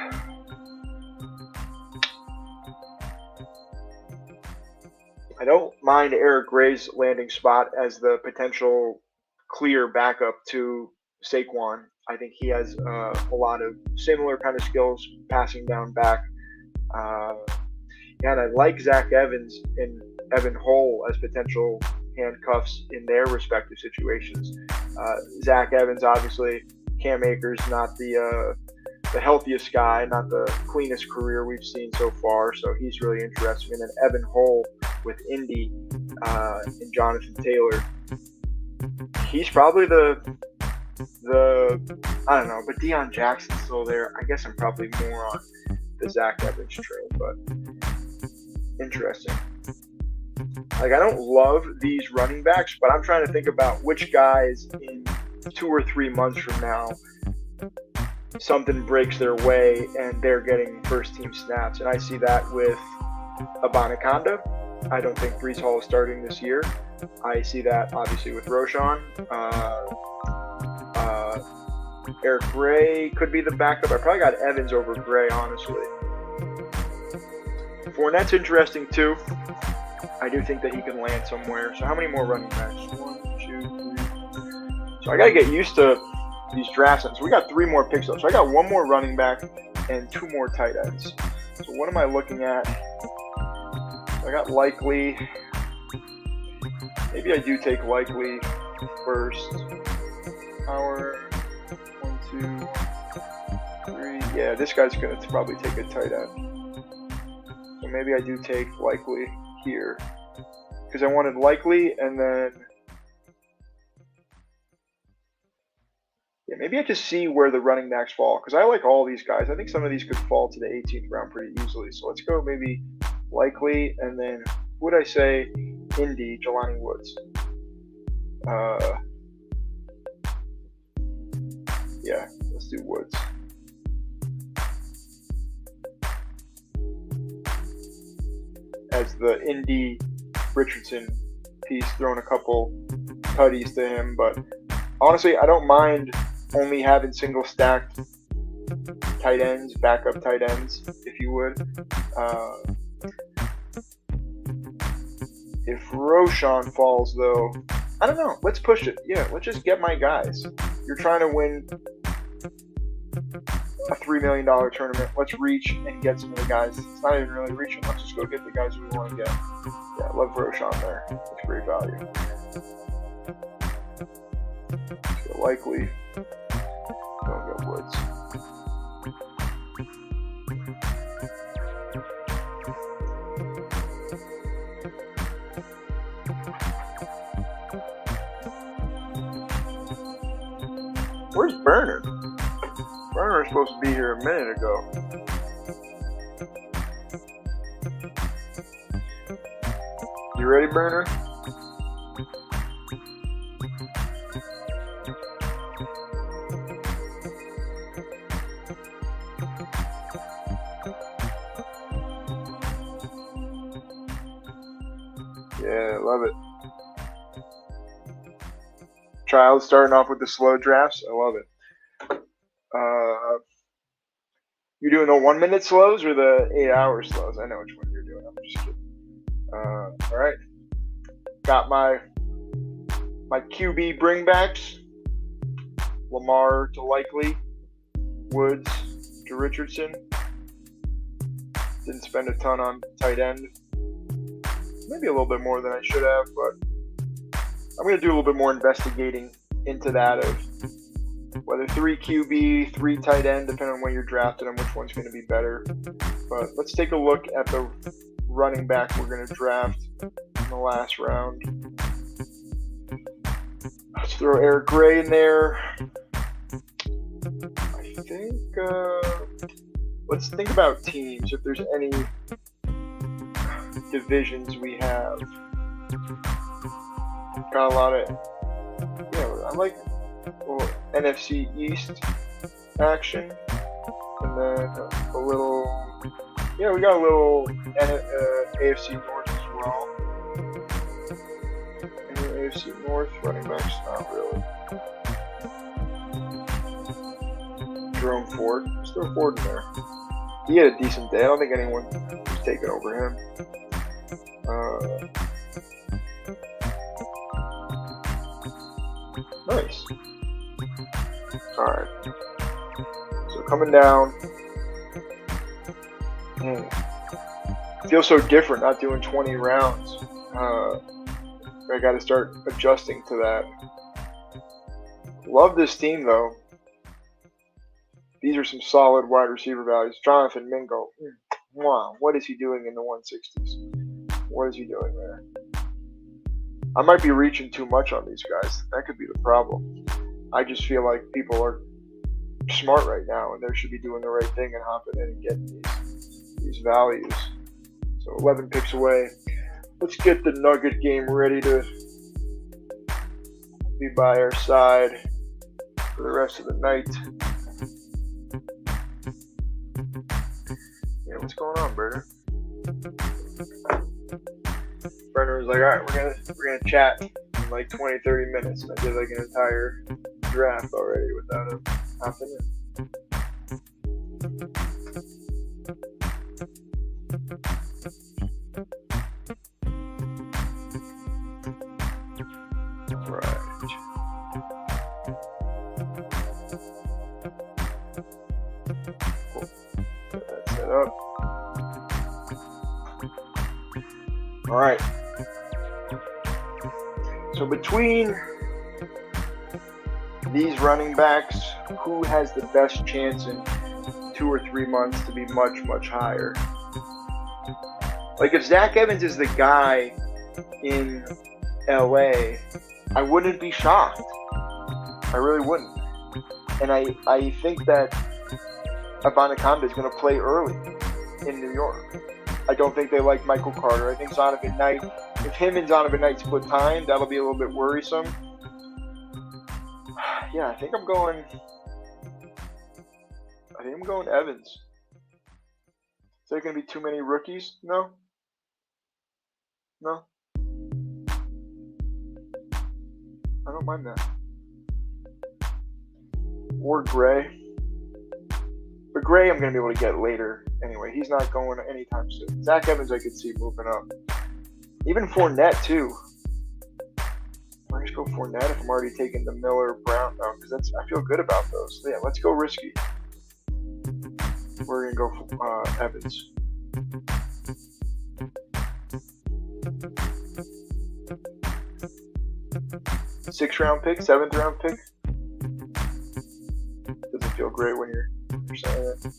I don't mind Eric Gray's landing spot as the potential clear backup to Saquon. I think he has a lot of similar kind of skills passing down back. And I like Zach Evans and Evan Hull as potential handcuffs in their respective situations. Zach Evans, obviously, Cam Akers, not the healthiest guy, not the cleanest career we've seen so far, so he's really interesting. And then Evan Hull with Indy and Jonathan Taylor. He's probably the I don't know, but Deion Jackson's still there. I guess I'm probably more on the Zach Evans train, but interesting. Like, I don't love these running backs, but I'm trying to think about which guys in 2 or 3 months from now something breaks their way and they're getting first team snaps. And I see that with Abanikanda. I don't think Breece Hall is starting this year. I see that obviously with Roschon. Eric Gray could be the backup. I probably got Evans over Gray, honestly. Fournette's interesting too. I do think that he can land somewhere. So how many more running backs? 1, 2, 3. So I gotta get used to these drafts. So we got 3 more picks up. So I got 1 more running back and 2 more tight ends. So what am I looking at? I got Likely. Maybe I do take Likely first. Power. 1, 2, 3. Yeah, this guy's gonna probably take a tight end. So maybe I do take Likely here. because I wanted Likely, and then maybe I just see where the running backs fall, because I like all these guys. I think some of these could fall to the 18th round pretty easily. So let's go maybe Likely, and then would I say Indy, Jelani Woods. Yeah, let's do Woods. As the Indy Richardson piece, throwing a couple tutties to him, but honestly, I don't mind only having single stacked tight ends, backup tight ends, if you would. If Roschon falls, though, I don't know. Let's push it. Yeah, let's just get my guys. You're trying to win a $3 million tournament. Let's reach and get some of the guys. It's not even really reaching. Let's just go get the guys we want to get. Yeah, I love Roschon there. That's great value. So Likely, don't get Woods. Where's Burner? Burner was supposed to be here a minute ago. You ready, Burner? Yeah, love it. Child starting off with the slow drafts. I love it. You doing the 1 minute slows or the 8 hour slows? I know which one you're doing. I'm just kidding. All right. Got my QB bringbacks. Lamar to Likely. Woods to Richardson. Didn't spend a ton on tight end. Maybe a little bit more than I should have, but I'm going to do a little bit more investigating into that of whether 3 QB, 3 tight end, depending on when you're drafting them, which one's going to be better. But let's take a look at the running back we're going to draft in the last round. Let's throw Eric Gray in there. I think, let's think about teams, if there's any divisions we have. Got a lot of, I like NFC East action, and then a little, we got a little AFC North as well. And AFC North running backs, not really. Jerome Ford, let's throw Ford in there. He had a decent day. I don't think anyone was taking over him. Nice. Alright. So coming down. Feels so different not doing 20 rounds. I got to start adjusting to that. Love this team, though. These are some solid wide receiver values. Jonathan Mingo. Wow. What is he doing in the 160s? What is he doing there? I might be reaching too much on these guys. That could be the problem. I just feel like people are smart right now, and they should be doing the right thing and hopping in and getting these values. So 11 picks away. Let's get the Nugget game ready to be by our side for the rest of the night. Yeah, what's going on, Burner? Burner was like, all right, we're gonna chat in like 20-30 minutes, and I did like an entire draft already without him hopping in. All right. Cool. Get that set up. All right. So between these running backs, who has the best chance in 2 or 3 months to be much, much higher? Like if Zach Evans is the guy in LA, I wouldn't be shocked. I really wouldn't. And I think that Abanikanda is going to play early in New York. I don't think they like Michael Carter. I think Zonovan Knight, if him and Zonovan Knight split time, that'll be a little bit worrisome. Yeah, I think I'm going Evans. Is there going to be too many rookies? No. I don't mind that. Or Gray. But Gray I'm going to be able to get later anyway. He's not going anytime soon. Zach Evans I could see moving up. Even Fournette too. I'm just go Fournette if I'm already taking the Miller Brown though, because I feel good about those. So yeah, let's go risky. We're gonna go Evans. Sixth round pick, 7th round pick. Doesn't feel great when you're saying that.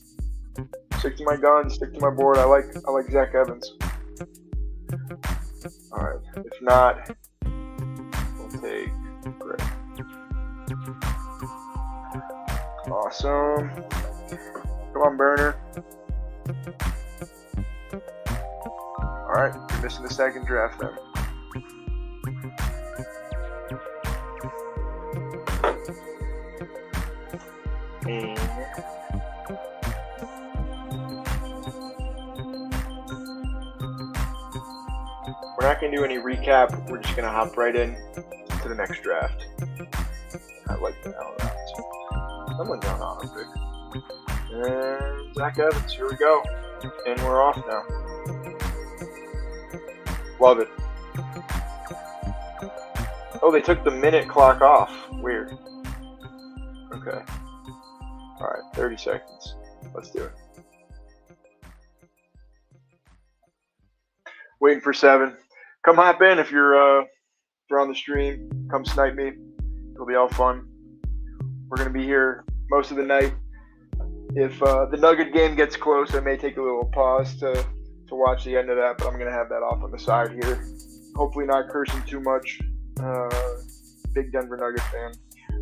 Stick to my guns, stick to my board. I like Zach Evans. Alright. If not, we'll take Gray. Awesome. Come on, Burner. Alright, you're missing the second draft then. We're not going to do any recap. We're just going to hop right in to the next draft. I like the Allen rounds. Someone down on a pick. And Zach Evans, here we go. And we're off now. Love it. Oh, they took the minute clock off. Weird. Okay. Alright, 30 seconds. Let's do it. Waiting for 7. Come hop in if you're on the stream. Come snipe me. It'll be all fun. We're going to be here most of the night. If the Nugget game gets close, I may take a little pause to watch the end of that, but I'm going to have that off on the side here. Hopefully not cursing too much. Big Denver Nugget fan.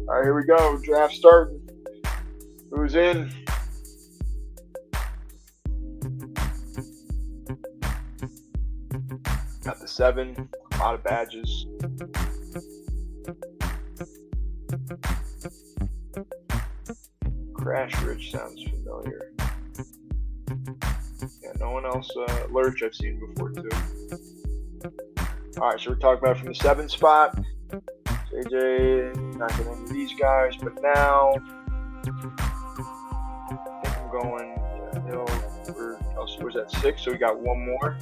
All right, here we go. Draft starting. Who's in? Got the 7. A lot of badges. Crash Rich sounds familiar. Yeah, no one else. Lurch I've seen before too. Alright, so we're talking about from the 7 spot. JJ, not getting into these guys, but now I think I'm going where's that 6? So we got one more.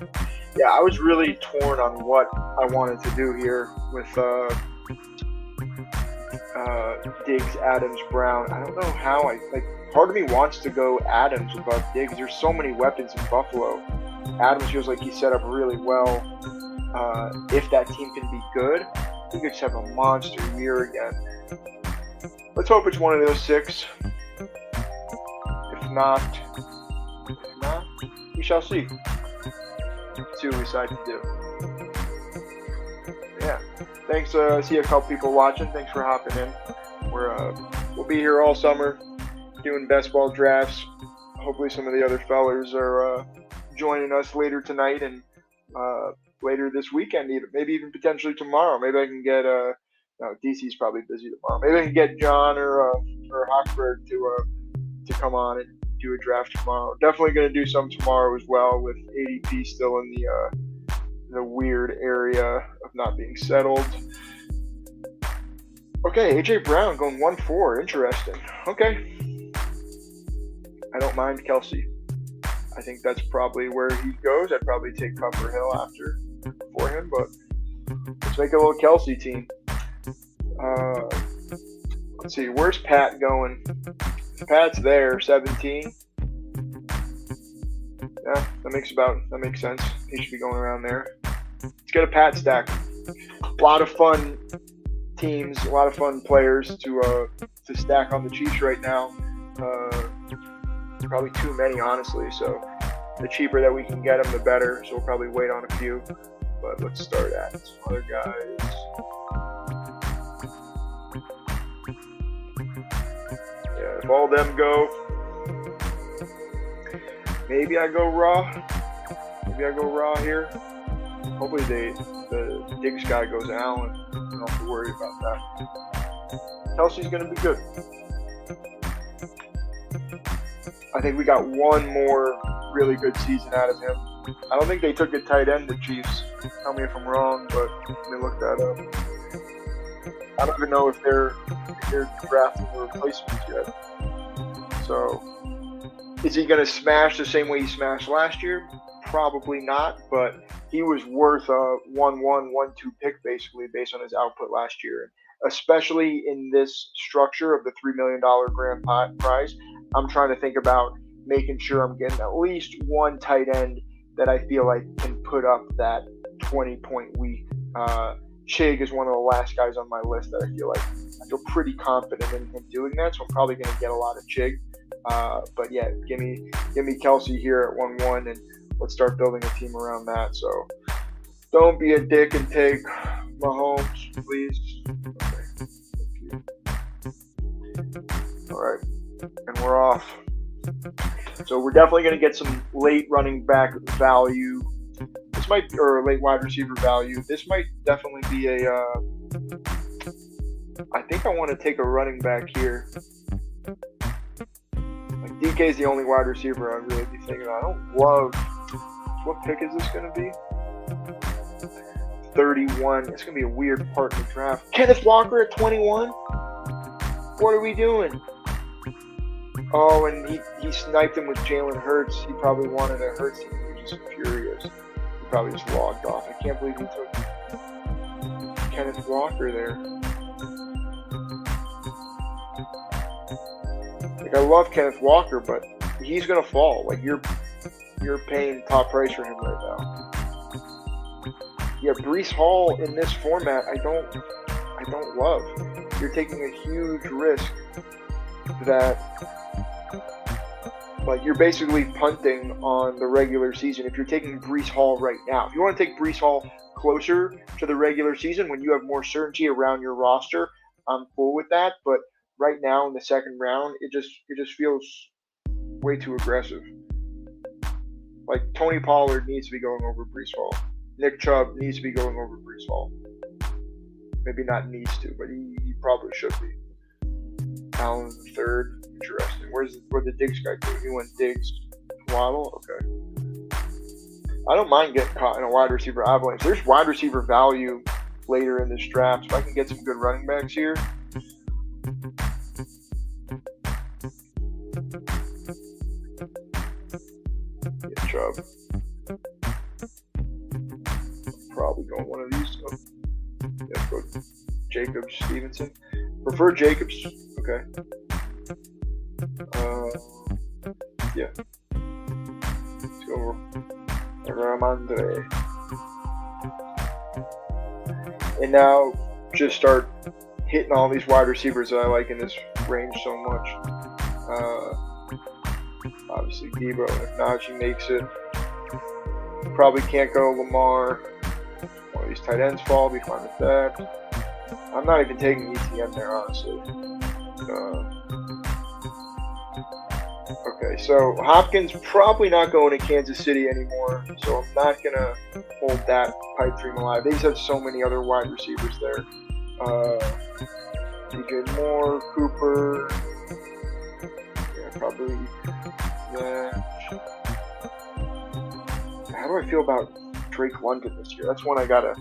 Yeah, I was really torn on what I wanted to do here with Diggs, Adams, Brown. I don't know how part of me wants to go Adams above Diggs. There's so many weapons in Buffalo. Adams feels like he's set up really well. If that team can be good, he could just have a monster year again. Let's hope it's one of those 6. If not, we shall see. Let's see what we decide to do. Yeah. Thanks. See a couple people watching. Thanks for hopping in. We'll be here all summer doing best ball drafts. Hopefully some of the other fellers are joining us later tonight and later this weekend, maybe even potentially tomorrow. Maybe I can get DC's probably busy tomorrow. Maybe I can get John or Hochberg to come on and do a draft tomorrow. Definitely going to do some tomorrow as well with ADP still in the weird area of not being settled. Okay, AJ Brown going 1-4. Interesting. Okay. I don't mind Kelsey. I think that's probably where he goes. I'd probably take Cumber Hill for him, but let's make a little Kelsey team. Let's see, where's Pat going? Pat's there, 17. Yeah, that makes sense. He should be going around there. Let's get a Pat stack. A lot of fun teams, a lot of fun players to stack on the Chiefs right now. Probably too many, honestly. So the cheaper that we can get them, the better. So we'll probably wait on a few. but let's start adding some other guys. Yeah, if all of them go, maybe I go raw. Maybe I go raw here. Hopefully the Diggs guy goes Allen. I don't have to worry about that. Kelsey's going to be good. I think we got one more really good season out of him. I don't think they took a tight end, the Chiefs. Tell me if I'm wrong, but let me look that up. I don't even know if they're drafting replacements yet. So, is he going to smash the same way he smashed last year? Probably not, but he was worth a 1-1, 1-2 pick basically based on his output last year. Especially in this structure of the $3 million grand prize, I'm trying to think about making sure I'm getting at least one tight end that I feel like can put up that 20-point week. Chig is one of the last guys on my list that I feel pretty confident in him doing that, so I'm probably going to get a lot of Chig. But yeah, give me Kelsey here at 1-1, and let's start building a team around that. So don't be a dick and take Mahomes, please. Okay. Thank you. All right, and we're off. So we're definitely going to get some late running back value. Or late wide receiver value. This might definitely be a. I think I want to take a running back here. Like DK is the only wide receiver I'd really be thinking. I don't love. What pick is this going to be? 31. It's going to be a weird part in the draft. Kenneth Walker at 21. What are we doing? Oh, and he sniped him with Jalen Hurts. He probably wanted a Hurts. He was just furious. He probably just logged off. I can't believe he took Kenneth Walker there. Like, I love Kenneth Walker, but he's gonna fall. Like, you're paying top price for him right now. Yeah, Breece Hall in this format, I don't love. You're taking a huge risk that, like, you're basically punting on the regular season if you're taking Breece Hall right now. If you want to take Breece Hall closer to the regular season when you have more certainty around your roster, I'm cool with that. But right now in the second round, it just feels way too aggressive. Like, Tony Pollard needs to be going over Breece Hall. Nick Chubb needs to be going over Breece Hall. Maybe not needs to, but he probably should be. Allen the third. Interesting. Where'd the Diggs guy go? He went Diggs. Waddle? Okay. I don't mind getting caught in a wide receiver avalanche. There's wide receiver value later in this draft. If I can get some good running backs here. Get Chubb. Probably going one of these. Yeah, go Jacobs, Stevenson. Prefer Jacobs. Okay. Yeah. Let's go Ramondre. And now just start hitting all these wide receivers that I like in this range so much. Obviously Debo, if Najee makes it. Probably can't go Lamar. One of these tight ends fall, be fine with that. I'm not even taking ETN there, honestly. Okay, so Hopkins probably not going to Kansas City anymore, so I'm not going to hold that pipe dream alive. They just have so many other wide receivers there. DJ Moore, Cooper, yeah, probably that. How do I feel about Drake London this year? That's one I got to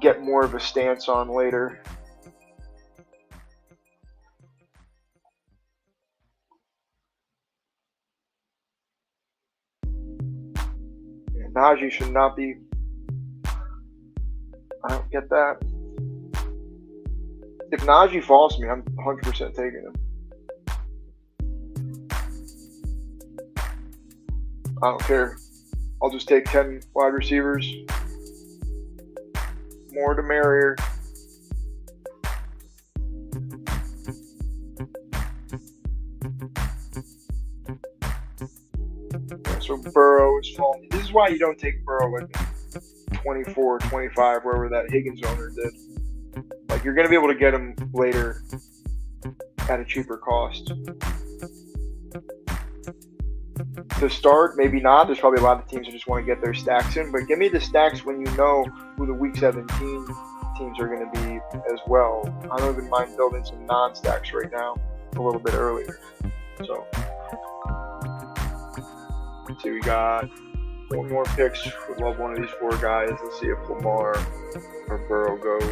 get more of a stance on later. Najee should not be. I don't get that. If Najee falls to me, I'm 100% taking him. I don't care. I'll just take 10 wide receivers. More to merrier. So Burrow is falling. This is why you don't take Burrow at 24, 25, wherever that Higgins owner did. Like, you're going to be able to get him later at a cheaper cost. To start, maybe not. There's probably a lot of teams who just want to get their stacks in, but give me the stacks when you know who the Week 17 teams are going to be as well. I don't even mind building some non-stacks right now a little bit earlier. So, let's see, we got 4 more picks. Would love one of these 4 guys. Let's see if Lamar or Burrow goes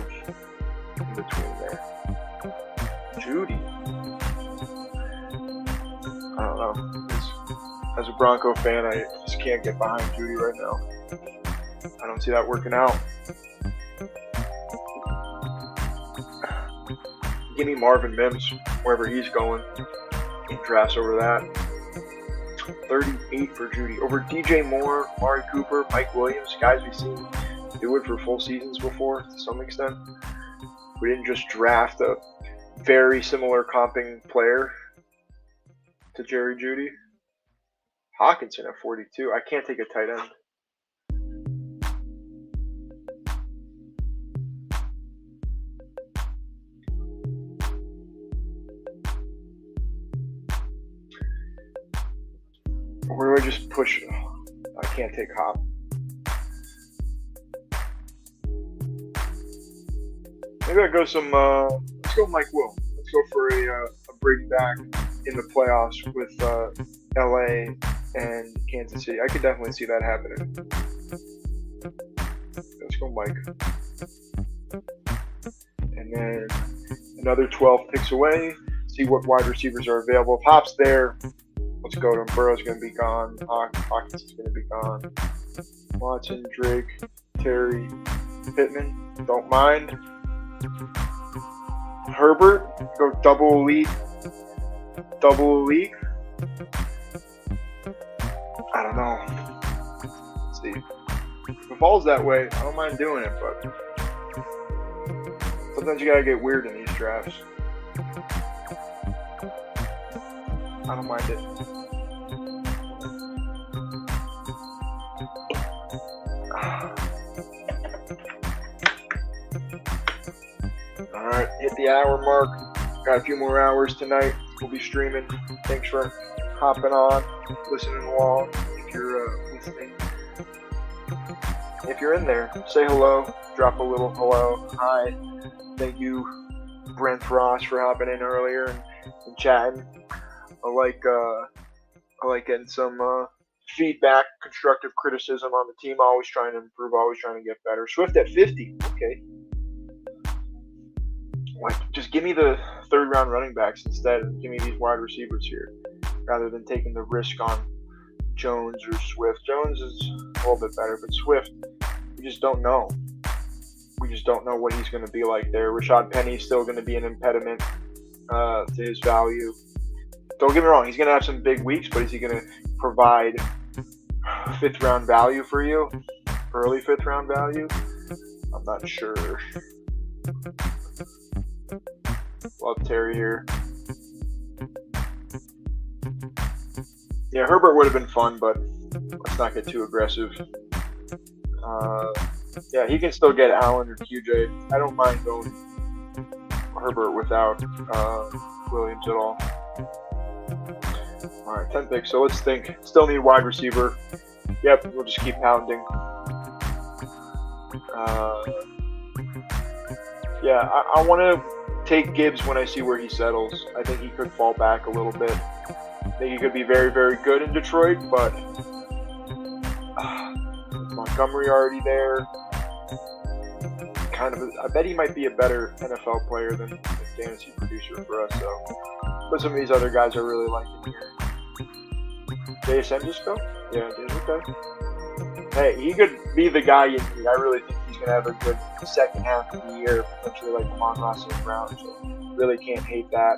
in between there. Judy. I don't know. As a Bronco fan, I just can't get behind Judy right now. I don't see that working out. Give me Marvin Mims, wherever he's going. He drafts over that. 38 for Judy. Over DJ Moore, Amari Cooper, Mike Williams, guys we've seen do it for full seasons before to some extent. We didn't just draft a very similar comping player to Jerry Judy. Hawkinson at 42. I can't take a tight end. Or do I just push? I can't take Hop. Maybe I go some. Let's go Mike Will. Let's go for a bring back in the playoffs with LA and Kansas City. I could definitely see that happening. Let's go Mike. And then another 12 picks away. See what wide receivers are available. If Hop's there, let's go to him. Burrow's going to be gone. Hawkins is going to be gone. Watson, Drake, Terry, Pittman. Don't mind. Herbert, go double elite. Double elite. I don't know. Let's see. If it falls that way, I don't mind doing it, but sometimes you gotta get weird in these drafts. I don't mind it. Alright, hit the hour mark. Got a few more hours tonight. We'll be streaming. Thanks for hopping on, listening along. If you're listening, if you're in there, say hello. Drop a little hello. Hi. Thank you, Brent Ross, for hopping in earlier and chatting. I like getting some feedback, constructive criticism on the team. Always trying to improve, always trying to get better. Swift at 50. Okay. Just give me the third-round running backs instead, and give me these wide receivers here, rather than taking the risk on Jones or Swift. Jones is a little bit better, but Swift, we just don't know. We just don't know what he's going to be like there. Rashad Penny's still going to be an impediment to his value. Don't get me wrong, he's going to have some big weeks, but is he going to provide fifth-round value for you? Early fifth-round value? I'm not sure. Love Terry here. Yeah, Herbert would have been fun, but let's not get too aggressive. Yeah, he can still get Allen or QJ. I don't mind going Herbert without Williams at all. All right, 10 picks. So let's think. Still need wide receiver. Yep, we'll just keep pounding. Yeah, I want to take Gibbs when I see where he settles. I think he could fall back a little bit. I think he could be very, very good in Detroit, but with Montgomery already there, I bet he might be a better NFL player than a fantasy producer for us. So, but some of these other guys I really like in here. JSN just go? Yeah, okay. Hey, he could be the guy you need. I really think he's going to have a good second half of the year, potentially like Amon-Ra St. Brown. So really can't hate that.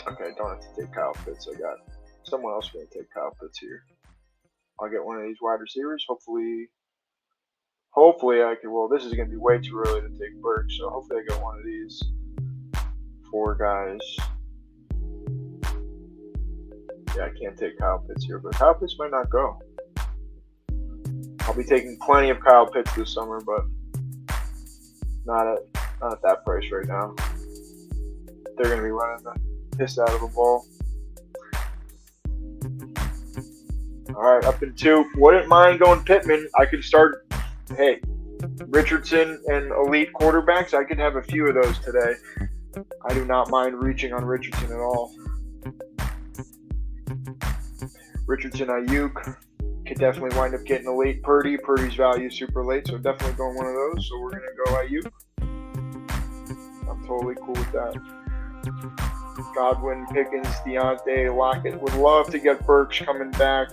Okay, don't have to take Kyle Pitts. I got someone else going to take Kyle Pitts here. I'll get one of these wide receivers. Hopefully I can. Well, this is going to be way too early to take Burke, so hopefully I get one of these 4 guys. Yeah, I can't take Kyle Pitts here, but Kyle Pitts might not go. I'll be taking plenty of Kyle Pitts this summer, but not at that price right now. They're going to be running the piss out of the ball. All right, up in 2. Wouldn't mind going Pittman. I could start, hey, Richardson and elite quarterbacks. I could have a few of those today. I do not mind reaching on Richardson at all. Richardson, Ayuk could definitely wind up getting a late Purdy. Purdy's value super late, so definitely going one of those. So we're going to go Ayuk. I'm totally cool with that. Godwin, Pickens, Deontay, Lockett. Would love to get Burks coming back.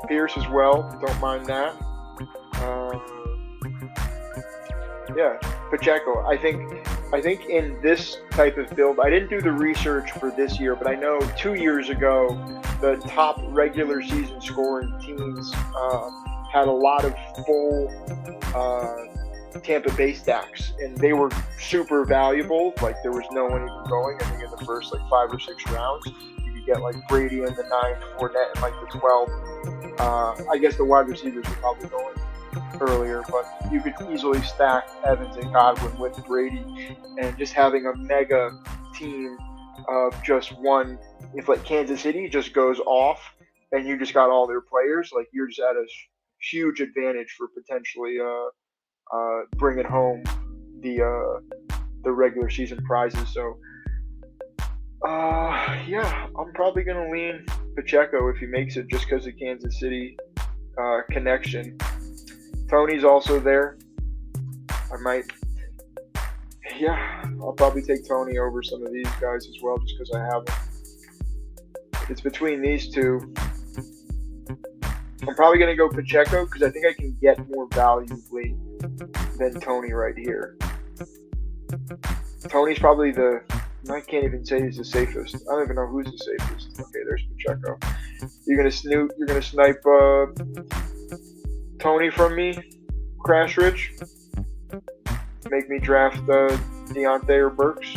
Pierce as well. Don't mind that. Yeah, Pacheco. I think in this type of build, I didn't do the research for this year, but I know 2 years ago, the top regular season scoring teams had a lot of full Tampa Bay stacks, and they were super valuable. Like, there was no one even going. I think in the first 5 or 6 rounds, you could get Brady in the 9th, Fournette in the 12th. I guess the wide receivers were probably going earlier, but you could easily stack Evans and Godwin with Brady, and just having a mega team of just one. If Kansas City just goes off and you just got all their players, you're just at a huge advantage for potentially bringing home the regular season prizes. So yeah, I'm probably gonna lean Pacheco if he makes it, just because of Kansas City connection. Tony's also there. I'll probably take Tony over some of these guys as well, just because I have them. It's between these two. I'm probably going to go Pacheco, because I think I can get more value late than Tony right here. Tony's probably I can't even say he's the safest. I don't even know who's the safest. Okay, there's Pacheco. You're going to snipe Tony from me, Crash Rich. Make me draft Deontay or Burks.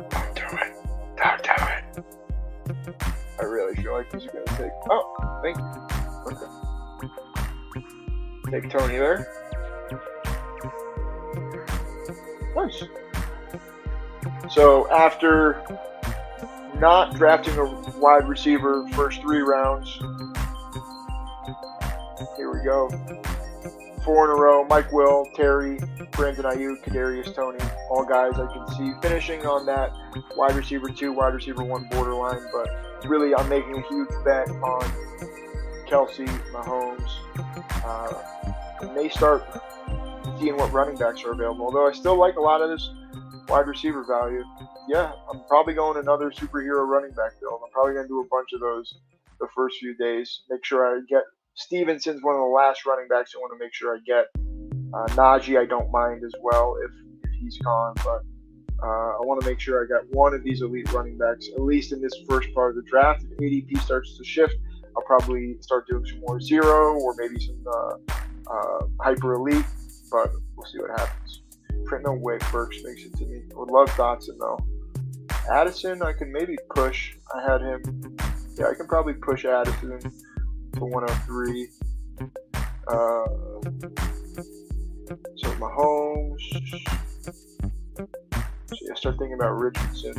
Don't do it. I really feel like he's going to take... Oh, thank you. Okay. Take Tony there. Nice. So after not drafting a wide receiver first 3 rounds, here we go. 4 in a row. Mike Will, Terry, Brandon Ayuk, Kadarius Toney, all guys I can see finishing on that wide receiver 2, wide receiver 1 borderline. But really, I'm making a huge bet on Kelsey, Mahomes. May start seeing what running backs are available. Although I still like a lot of this wide receiver value. Yeah, I'm probably going another superhero running back build. I'm probably going to do a bunch of those the first few days. Make sure I get Stevenson's one of the last running backs I want to make sure I get. Najee I don't mind as well if he's gone, but I want to make sure I got one of these elite running backs, at least in this first part of the draft. If ADP starts to shift, I'll probably start doing some more zero or maybe some hyper elite, but we'll see what happens. Print no way Burks makes it to me. I would love Dotson though. Addison, I can maybe push. I had him. Yeah, I can probably push Addison to 103. So Mahomes. So yeah, start thinking about Richardson.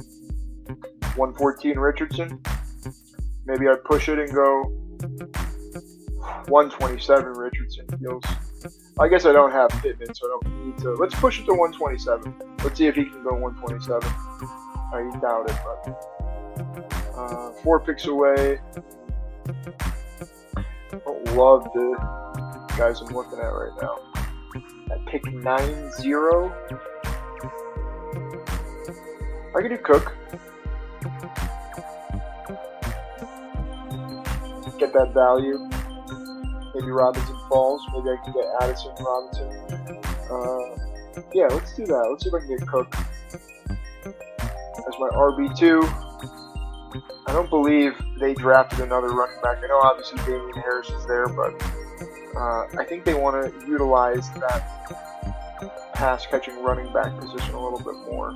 114 Richardson. Maybe I push it and go 127 Richardson. Feels. I guess I don't have Pittman, so I don't need to. Let's push it to 127. Let's see if he can go 127. I doubt it, but 4 picks away. I don't love the guys I'm looking at right now. At pick 9-0, I could do Cook. Get that value. Maybe Robinson falls. Maybe I can get Addison, Robinson. Yeah, let's do that. Let's see if I can get Cook as my RB2. I don't believe they drafted another running back. I know obviously Damian Harris is there, but I think they want to utilize that pass-catching running back position a little bit more.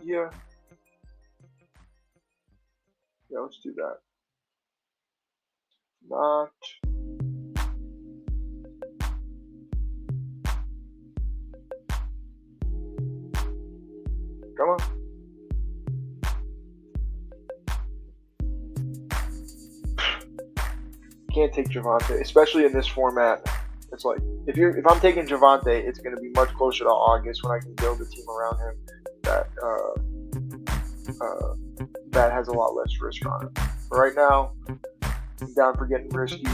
Yeah. Yeah, let's do that. Not. Come on. Can't take Javonte, especially in this format. It's like if I'm taking Javonte, it's going to be much closer to August when I can build a team around him that has a lot less risk on it. But right now, I'm down for getting risky.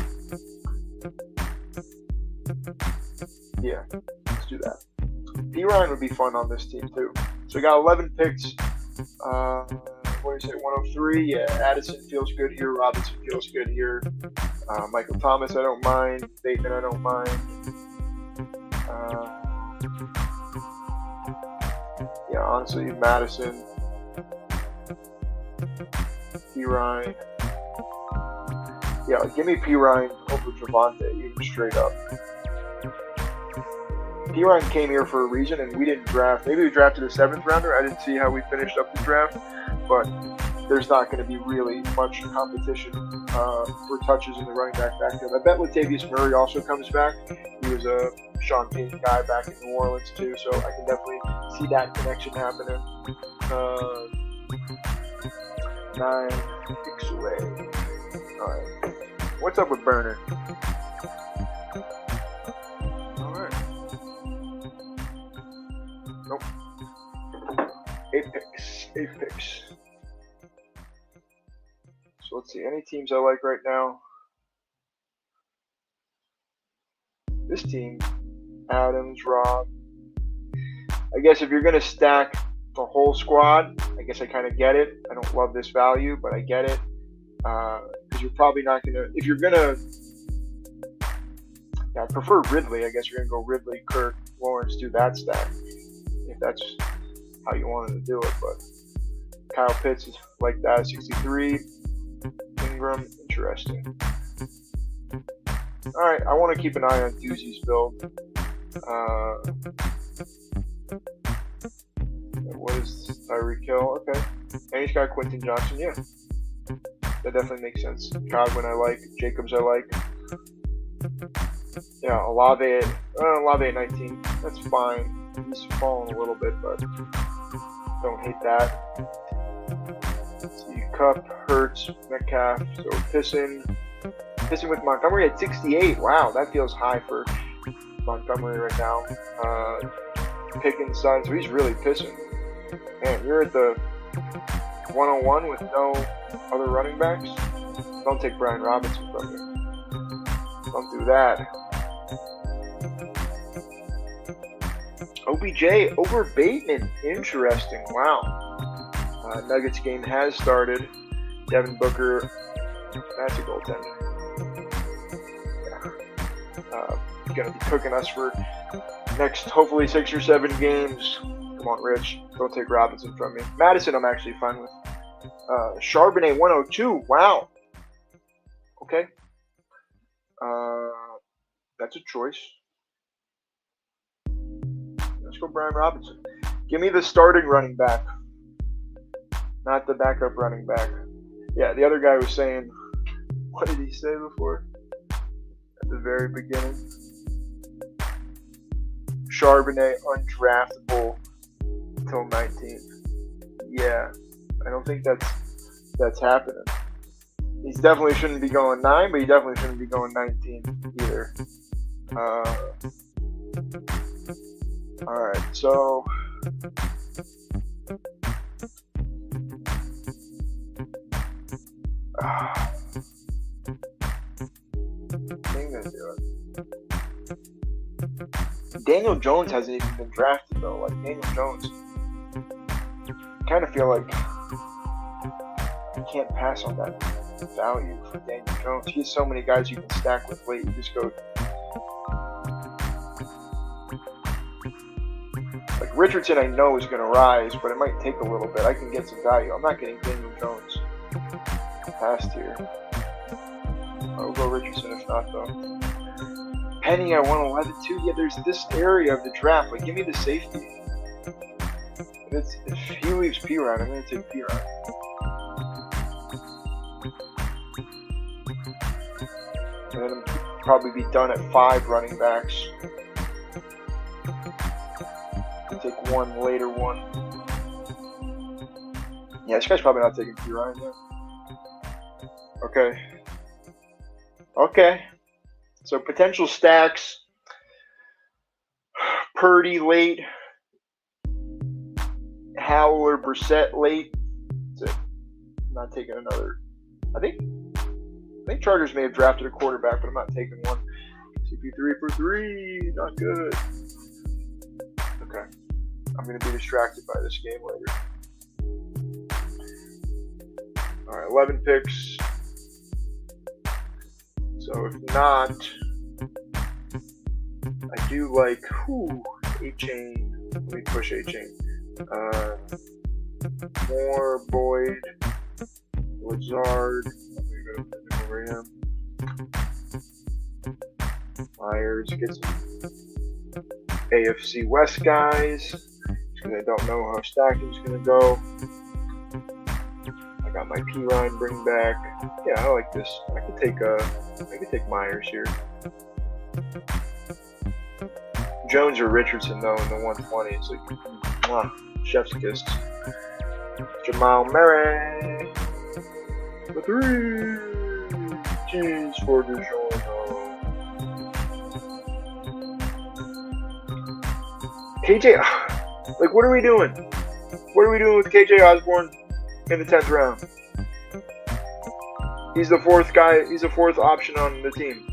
Yeah, let's do that. P. Ryan would be fun on this team too. So we got 11 picks. What do you say? 103. Yeah, Addison feels good here. Robinson feels good here. Michael Thomas, I don't mind. Bateman, I don't mind. Yeah, honestly, Madison, P. Ryan. Yeah, give me P. Ryan over Javonte, even straight up. P. Ryan came here for a reason, and we didn't draft. Maybe we drafted a 7th rounder. I didn't see how we finished up the draft, but there's not going to be really much competition for touches in the running back backfield. I bet Latavius Murray also comes back. He was a Sean Payton guy back in New Orleans too, so I can definitely see that connection happening. 9 picks away. All right. What's up with Burner? All right. Nope. 8 picks. 8 picks. So let's see. Any teams I like right now? This team. Adams, Rob. I guess if you're going to stack the whole squad, I guess I kind of get it. I don't love this value, but I get it. Because you're probably not going to, if you're going to, I prefer Ridley. I guess you're going to go Ridley, Kirk, Lawrence, do that stack. If that's how you wanted to do it. But Kyle Pitts is like that, 63. Ingram, interesting. All right, I want to keep an eye on Doozy's build. What is Tyreek Hill? Okay. And he's got Quentin Johnson. Yeah. That definitely makes sense. Godwin I like. Jacobs I like. Yeah, Olave at 19. That's fine. He's fallen a little bit, but don't hate that. Let's see. Cup, Hurts, Metcalf. So pissing with Montgomery at 68. Wow, that feels high for Montgomery right now. Pickens side, so he's really pissing. Man, you're at the 101 with no other running backs. Don't take Brian Robinson from me. Don't do that. OBJ over Bateman. Interesting. Wow. Nuggets game has started. Devin Booker. That's a goaltender. Yeah. Going to be cooking us for next, hopefully, 6 or 7 games. Come on, Rich. Don't take Robinson from me. Madison, I'm actually fine with. Charbonnet 102. Wow. Okay. That's a choice. Let's go Brian Robinson. Give me the starting running back, not the backup running back. Yeah, the other guy was saying, what did he say before? At the very beginning. Charbonnet undraftable until 19th. Yeah, I don't think that's happening. He definitely shouldn't be going 9, but he definitely shouldn't be going 19 either. Alright, so Daniel Jones hasn't even been drafted though. Like Daniel Jones, I kind of feel like you can't pass on that value for Daniel Jones. He has so many guys you can stack with late. You just go like Richardson. I know is going to rise, but it might take a little bit. I can get some value. I'm not getting Daniel Jones past here. I'll go Richardson if not though. Penny, I want 11 too. Yeah, there's this area of the draft. Like, give me the safety. If he leaves P-Ryan, I'm going to take P-Ryan. And then I'll probably be done at 5 running backs. I'll take one later one. Yeah, this guy's probably not taking P-Ryan yet. Okay. Okay. So potential stacks. Purdy late. Howell or Brissett late. That's it. I'm not taking another. I think Chargers may have drafted a quarterback, but I'm not taking one. CP3 for 3. Not good. Okay. I'm going to be distracted by this game later. All right, 11 picks. So if not, I do like A-Chain. Let me push A-Chain. Moore, Boyd, Lazard. I'm gonna go over him. Myers, get some AFC West guys. Because I don't know how stacking's gonna go. I got my P-Ryan bring back. Yeah, I like this. I could take Myers here. Jones or Richardson though in the 120. It's like, mwah, chef's kiss. Jamal Murray for 3. Cheese for DeJourno. KJ, like, what are we doing? What are we doing with KJ Osborne in the 10th round? He's the 4th guy. He's the 4th option on the team.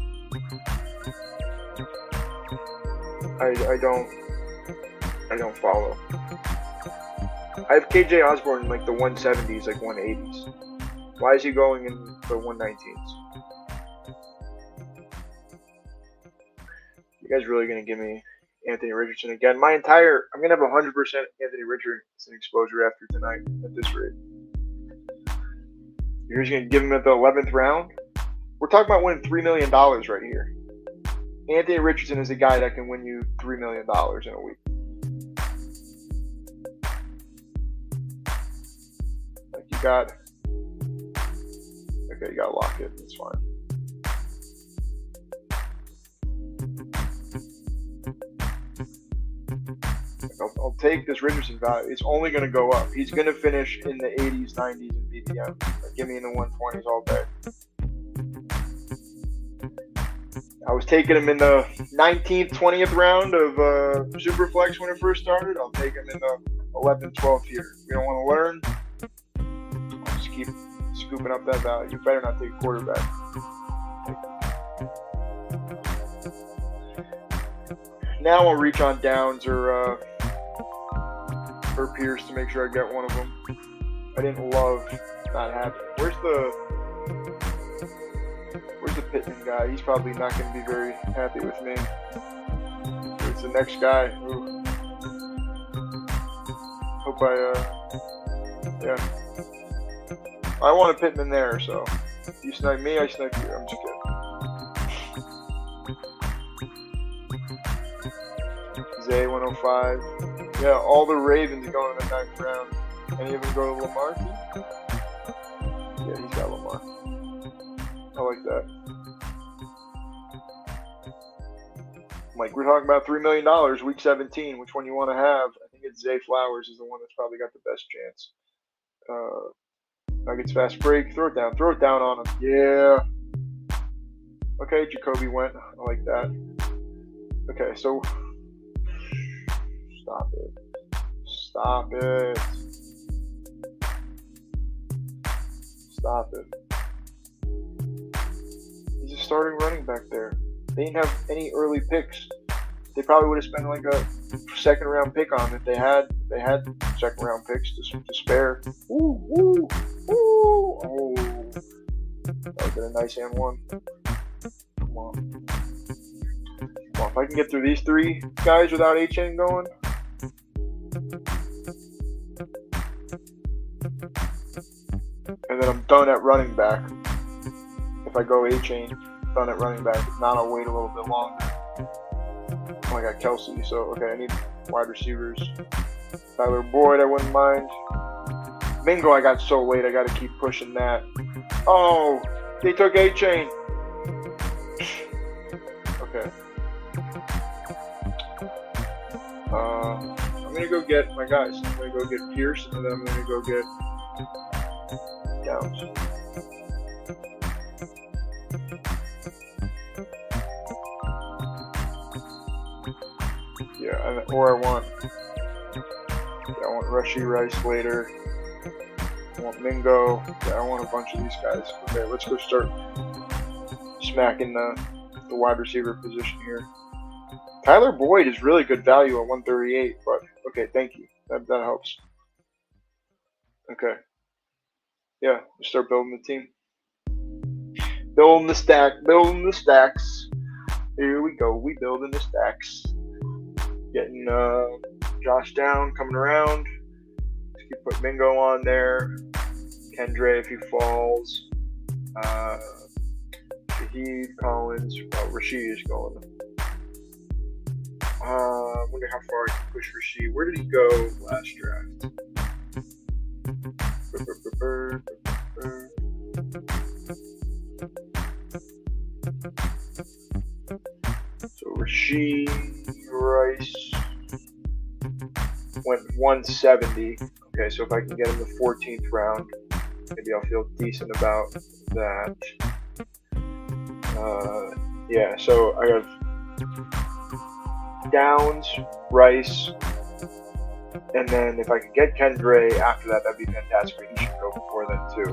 I don't follow. I have KJ Osborne in like the 170s, like 180s. Why is he going in the 119s? You guys really gonna give me Anthony Richardson again? I'm gonna have 100% Anthony Richardson exposure after tonight at this rate. You're just gonna give him at the 11th round? We're talking about winning $3 million right here. Anthony Richardson is a guy that can win you $3 million in a week. Like you got Lockett. That's fine. I'll take this Richardson value. It's only going to go up. He's going to finish in the 80s, 90s, and BBM. Like, give me in the 120s all day. I was taking him in the 19th, 20th round of Superflex when it first started. I'll take him in the 11th, 12th here. If you don't want to learn, I'll just keep scooping up that value. You better not take a quarterback. Now I'll reach on Downs or Pierce to make sure I get one of them. I didn't love not having. Where's the Pittman guy? He's probably not going to be very happy with me. It's the next guy. Ooh. Hope yeah. I want a Pittman there, so you snipe me, I snipe you. I'm just kidding. Zay 105. Yeah, all the Ravens going in the 9th round. Any of them go to Lamar? Yeah, he's got Lamar. I like that. Like, we're talking about $3 million, week 17. Which one you want to have? I think it's Zay Flowers is the one that's probably got the best chance. Nuggets fast break. Throw it down on him. Yeah. Okay, Jacoby went. I like that. Okay, so Stop it. He's a starting running back there. They didn't have any early picks. They probably would have spent like a 2nd round pick on it. They had 2nd round picks to spare. Ooh. Oh. That would have been a nice and one. Come on. If I can get through these 3 guys without A-Chain going. And then I'm done at running back. If I go A-Chain, done at running back. If not, I'll wait a little bit longer. Oh, I got Kelsey, so okay, I need wide receivers. Tyler Boyd, I wouldn't mind. Mingo, I got so late. I got to keep pushing that. Oh, they took A-Chain. Okay. I'm going to go get my guys. I'm going to go get Pierce, and then I'm going to go get Downs. Yeah, or I want Rushy Rice later. I want Mingo. Yeah, I want a bunch of these guys. Okay, let's go start smacking the wide receiver position here. Tyler Boyd is really good value at 138, but okay, thank you. That helps. Okay. Yeah, let's start building the team. Building the stacks. Here we go. We building the stacks. Getting Josh down, coming around. Let's keep put Mingo on there. Kendre if he falls. Shaheed, Collins. Well, Rashid is going. I wonder how far I can push Rashid. Where did he go last draft? So Rashid Rice went 170. Okay, so if I can get him the 14th round, maybe I'll feel decent about that. Yeah, so I have Downs, Rice, and then if I can get Kendre after that, that'd be fantastic. But he should go before then too.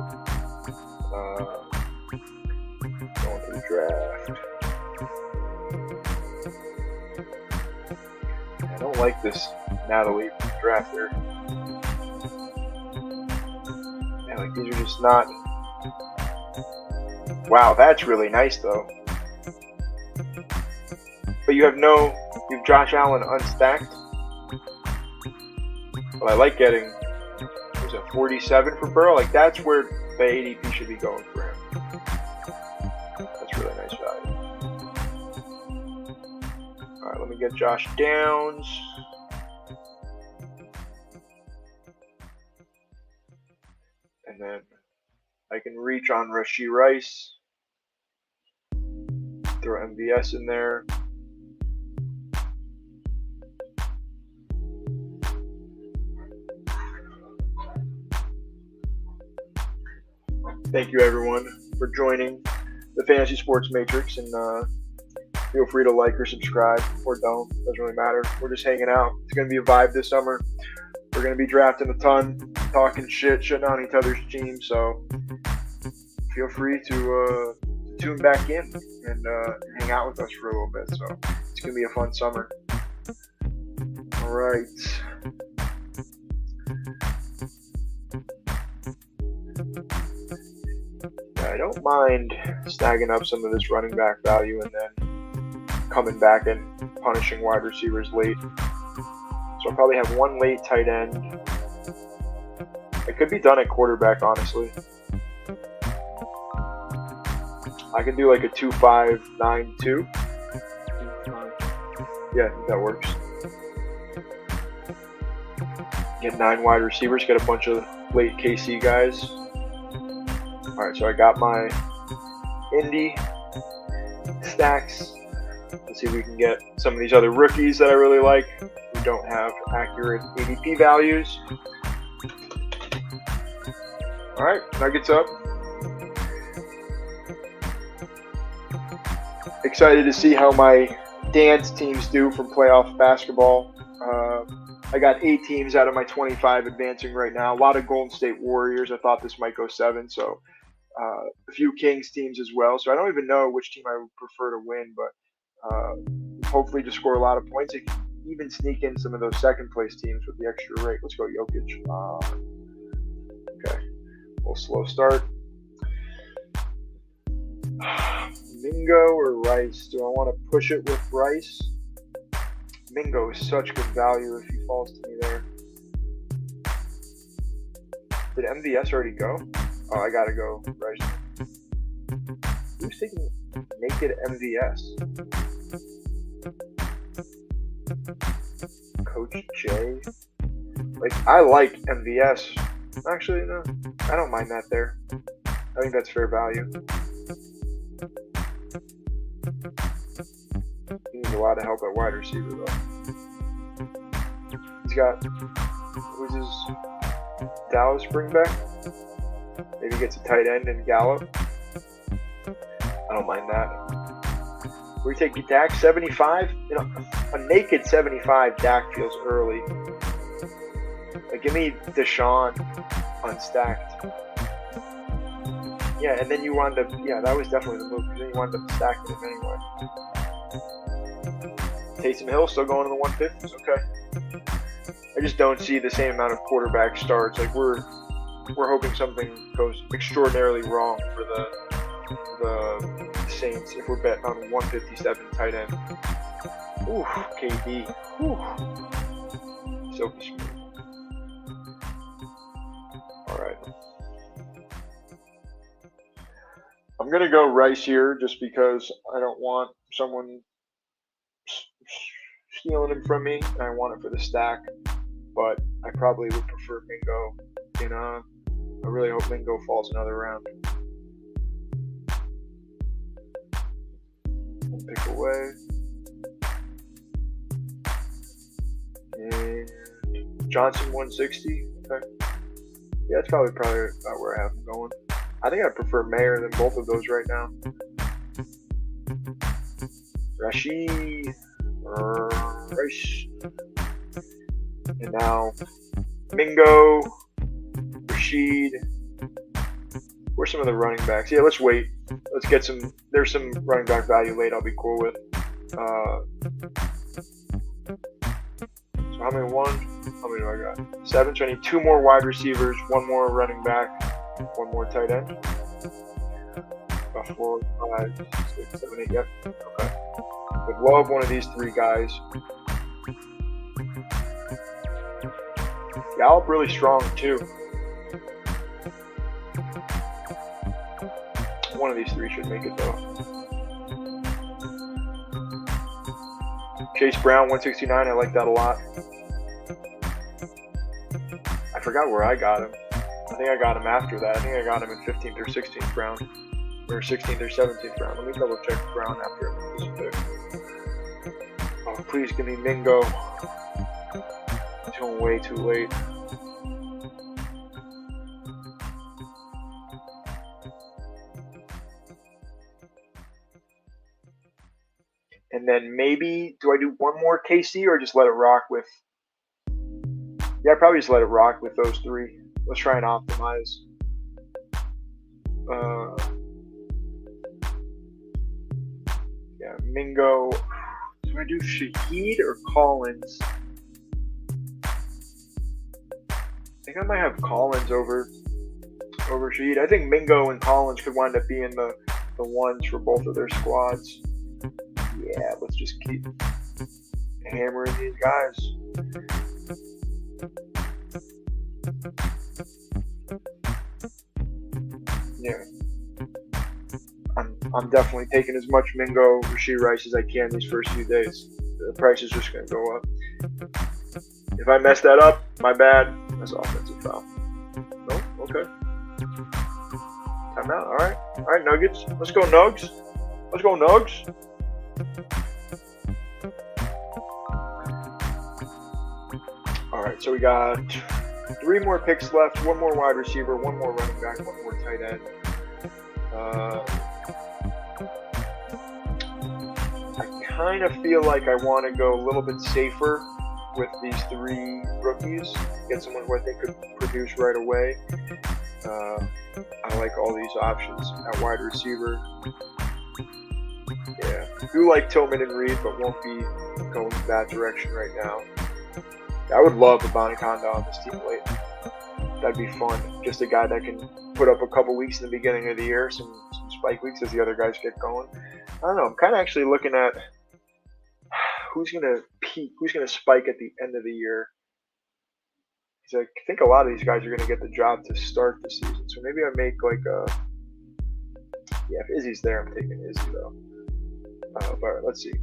Going to the draft. I don't like this Natalie drafter. Man, like these are just not. Wow, that's really nice though. But you have Josh Allen unstacked. Well, I like getting, what was it, 47 for Burrow? Like, that's where the ADP should be going for him. That's really nice value. Alright, let me get Josh Downs. And then I can reach on Rashid Rice. Throw MVS in there. Thank you, everyone, for joining the Fantasy Sports Matrix, and feel free to like or subscribe, or don't. Doesn't really matter. We're just hanging out. It's going to be a vibe this summer. We're going to be drafting a ton, talking shit, shitting on each other's teams, so feel free to tune back in and hang out with us for a little bit. So it's going to be a fun summer. All right. I don't mind snagging up some of this running back value and then coming back and punishing wide receivers late. So I'll probably have one late tight end. It could be done at quarterback, honestly. I could do like a 2-5-9-2. Yeah, I think that works. Get 9 wide receivers, get a bunch of late KC guys. Alright, so I got my Indy stacks. Let's see if we can get some of these other rookies that I really like who don't have accurate ADP values. Alright, Nuggets up. Excited to see how my dance teams do from playoff basketball. I got 8 teams out of my 25 advancing right now. A lot of Golden State Warriors. I thought this might go 7, so a few Kings teams as well. So I don't even know which team I would prefer to win, but hopefully to score a lot of points. It can even sneak in some of those second place teams with the extra rate. Let's go Jokic. Okay, a little slow start. Mingo or Rice? Do I want to push it with Rice? Mingo is such good value if he falls to me there. Did MVS already go? Oh, I gotta go Rice. Who's taking naked MVS? Coach J? Like, I like MVS. Actually, no, I don't mind that there. I think that's fair value. He needs a lot of help at wide receiver, though. He's got, who's his Dallas bring back? Maybe he gets a tight end and Gallup. I don't mind that. We take Dak 75. You know, a naked 75 Dak feels early. Like, give me Deshaun unstacked. Yeah, and then you wound up. Yeah, that was definitely the move because then you wound up stacking him anyway. Taysom Hill still going in the 150s. Okay. I just don't see the same amount of quarterback starts. Like, we're hoping something goes extraordinarily wrong for the Saints if we're betting on 157 tight end. Ooh, KD. Ooh. Silky smooth. All right. I'm going to go Rice here just because I don't want someone stealing him from me. I want it for the stack, but I probably would prefer Mingo. I really hope Mingo falls another round. One pick away. And Johnson 160. Okay. Yeah, that's probably about where I have him going. I think I prefer Mayer than both of those right now. Rashid. Rice. And now Mingo. Rashid. Where's some of the running backs? Yeah, let's wait. Let's get some. There's some running back value late I'll be cool with. So how many do I got? 7. So I need 2 more wide receivers, 1 more running back, 1 more tight end. 4, 5, 6, 7, 8. Yep. Okay. Would love one of these 3 guys. Gallup really strong too. One of these 3 should make it though. Chase Brown 169. I like that a lot. I forgot where I got him. I think I got him after that. I think I got him in 15th or 16th round. Or 16th or 17th round. Let me double check Brown after I make this pick. Oh, please give me Mingo. It's going way too late. And then maybe, do I do 1 more KC or just let it rock with? Yeah, probably just let it rock with those 3. Let's try and optimize. Yeah, Mingo. Do I do Shaheed or Collins? I think I might have Collins over Shaheed. I think Mingo and Collins could wind up being the ones for both of their squads. Yeah, let's just keep hammering these guys. Yeah. I'm definitely taking as much Mingo, Rashid Rice as I can these first few days. The price is just going to go up. If I mess that up, my bad. That's offensive foul. No? Okay. Timeout. All right. All right, Nuggets. Let's go, Nugs. Let's go, Nugs. All right, so we got 3 more picks left, 1 more wide receiver, 1 more running back, 1 more tight end. I kind of feel like I want to go a little bit safer with these 3 rookies. Get someone who I think could produce right away. I like all these options at wide receiver. Yeah, I do like Tillman and Reed, but won't be going that direction right now. I would love a Bonaconda on this team late. That'd be fun. Just a guy that can put up a couple weeks in the beginning of the year, some spike weeks as the other guys get going. I don't know. I'm kind of actually looking at who's going to peak, who's going to spike at the end of the year. Because I think a lot of these guys are going to get the job to start the season. So maybe I make like a... Yeah, if Izzy's there, I'm taking Izzy though. But let's see.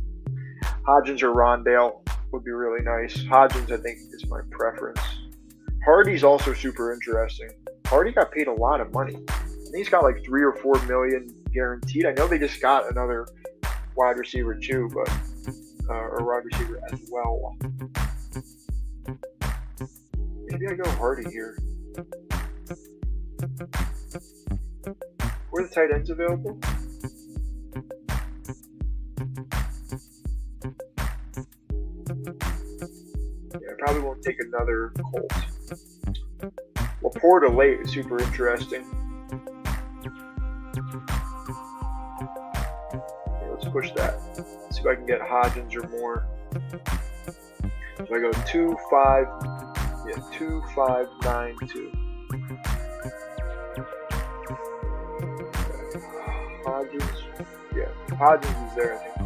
Hodgins or Rondale would be really nice. Hodgins, I think, is my preference. Hardy's also super interesting. Hardy got paid a lot of money. And he's got like 3 or 4 million guaranteed. I know they just got another wide receiver too, but or wide receiver as well. Maybe I go Hardy here. Were the tight ends available? Yeah, I probably won't take another Colt. Laporta late is super interesting. Okay, let's push that. Let's see if I can get Hodgins or more. So I go 2, 5, 2, 5, 9, 2. Hodgins, Hodgins is there, I think.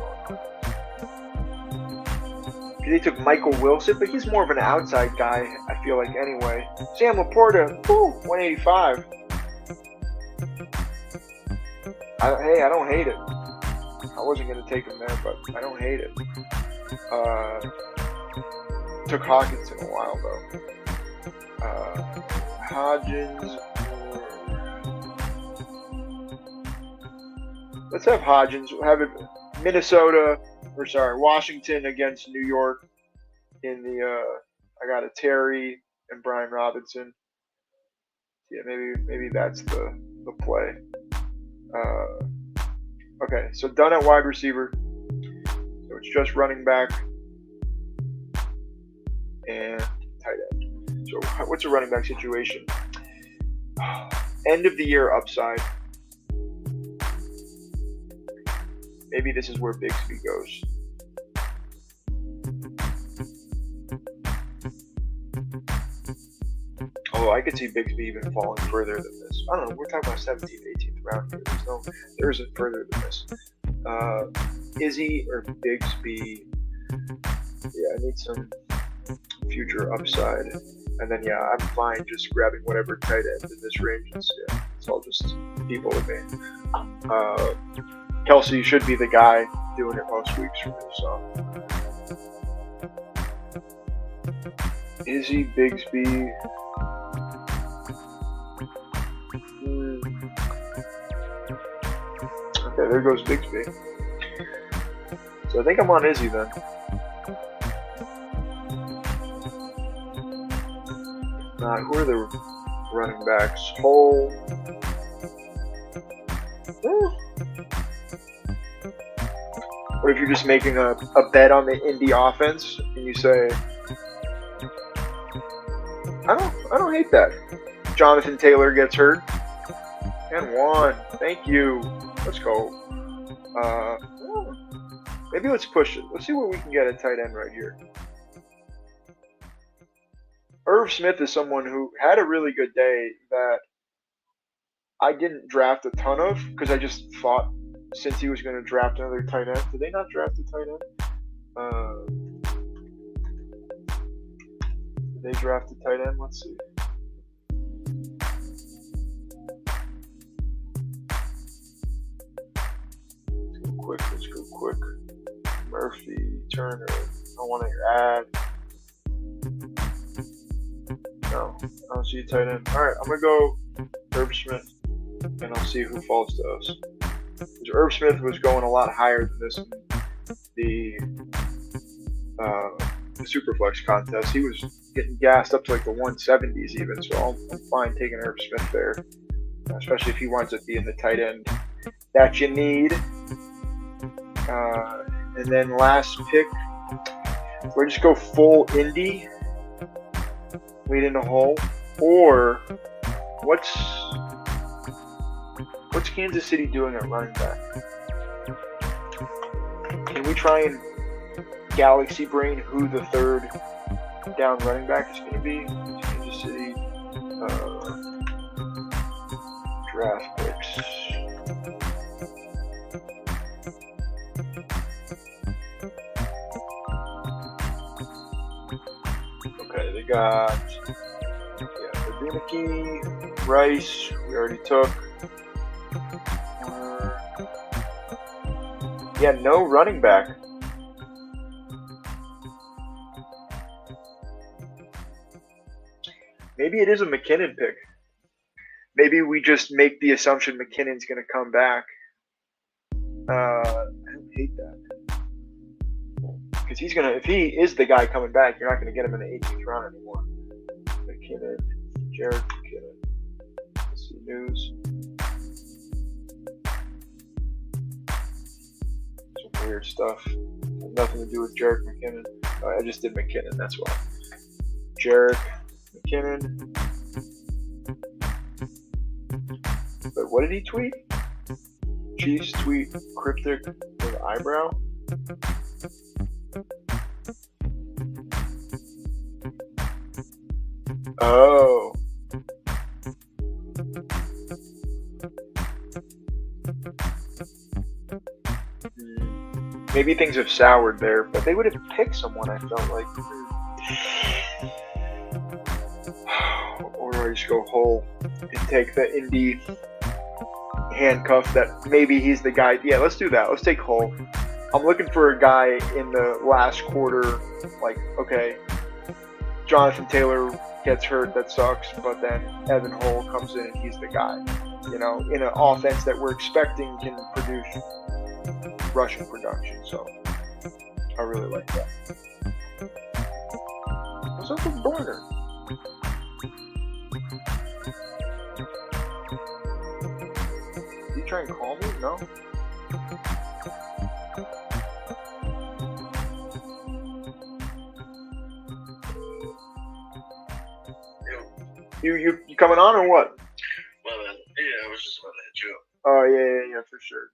They took Michael Wilson, but he's more of an outside guy, I feel like, anyway. Sam Laporta, 185. Hey, I don't hate it. I wasn't going to take him there, but I don't hate it. Took Hawkinson a while, though. Hodgins. Let's have Hodgins. We'll have it Washington against New York in the, I got a Terry and Brian Robinson. Yeah, maybe that's the play. Okay, so done at wide receiver. So it's just running back and tight end. So what's a running back situation? End of the year upside. Maybe this is where Bigsby goes. Although I could see Bigsby even falling further than this. I don't know. We're talking about 17th, 18th round here. There isn't further than this. Izzy or Bigsby? Yeah, I need some future upside. And then, I'm fine just grabbing whatever tight end in this range. It's all just people with me. Kelsey should be the guy doing it most weeks for me, so. Izzy, Bigsby. Okay, there goes Bigsby. So I think I'm on Izzy then. Who are the running backs? Hole. What if you're just making a bet on the Indy offense and you say, I don't hate that. Jonathan Taylor gets hurt. And 1. Thank you. Let's go. Maybe let's push it. Let's see what we can get at tight end right here. Irv Smith is someone who had a really good day that I didn't draft a ton of because I just thought since he was going to draft another tight end. Did they not draft a tight end? Did they draft a tight end? Let's see. Let's go quick. Murphy, Turner. I want to add. No, I don't see a tight end. Alright, I'm going to go Irv Smith, and I'll see who falls to us. Because Irv Smith was going a lot higher than this in the Superflex contest. He was getting gassed up to like the 170s even, so I'm fine taking Irv Smith there. Especially if he winds up being the tight end that you need. And then last pick, we'll just go full Indy, lead into Hull, or what's Kansas City doing at running back? Can we try and galaxy brain who the third down running back is going to be? Kansas City draft picks. Okay, they got Baduniki, Rice, we already took. No running back. Maybe it is a McKinnon pick. Maybe we just make the assumption McKinnon's going to come back. I don't hate that. Because if he is the guy coming back, you're not going to get him in the 18th round anymore. McKinnon, Jared McKinnon. Let's see, news. Some weird stuff. Nothing to do with Jared McKinnon. I just did McKinnon, that's why. Jared McKinnon. But what did he tweet? Chiefs tweet cryptic with eyebrow. Oh. Maybe things have soured there, but they would have picked someone, I felt like. Or do I just go whole and take the Indy handcuff that maybe he's the guy? Yeah, let's do that. Let's take Hull. I'm looking for a guy in the last quarter, like, okay, Jonathan Taylor gets hurt, that sucks, but then Evan Hull comes in and he's the guy, you know, in an offense that we're expecting can produce rushing production. So I really like that. What's up with Burner? You trying to call me? No. You coming on or what? Well, yeah, I was just about to hit you up. Oh yeah, for sure.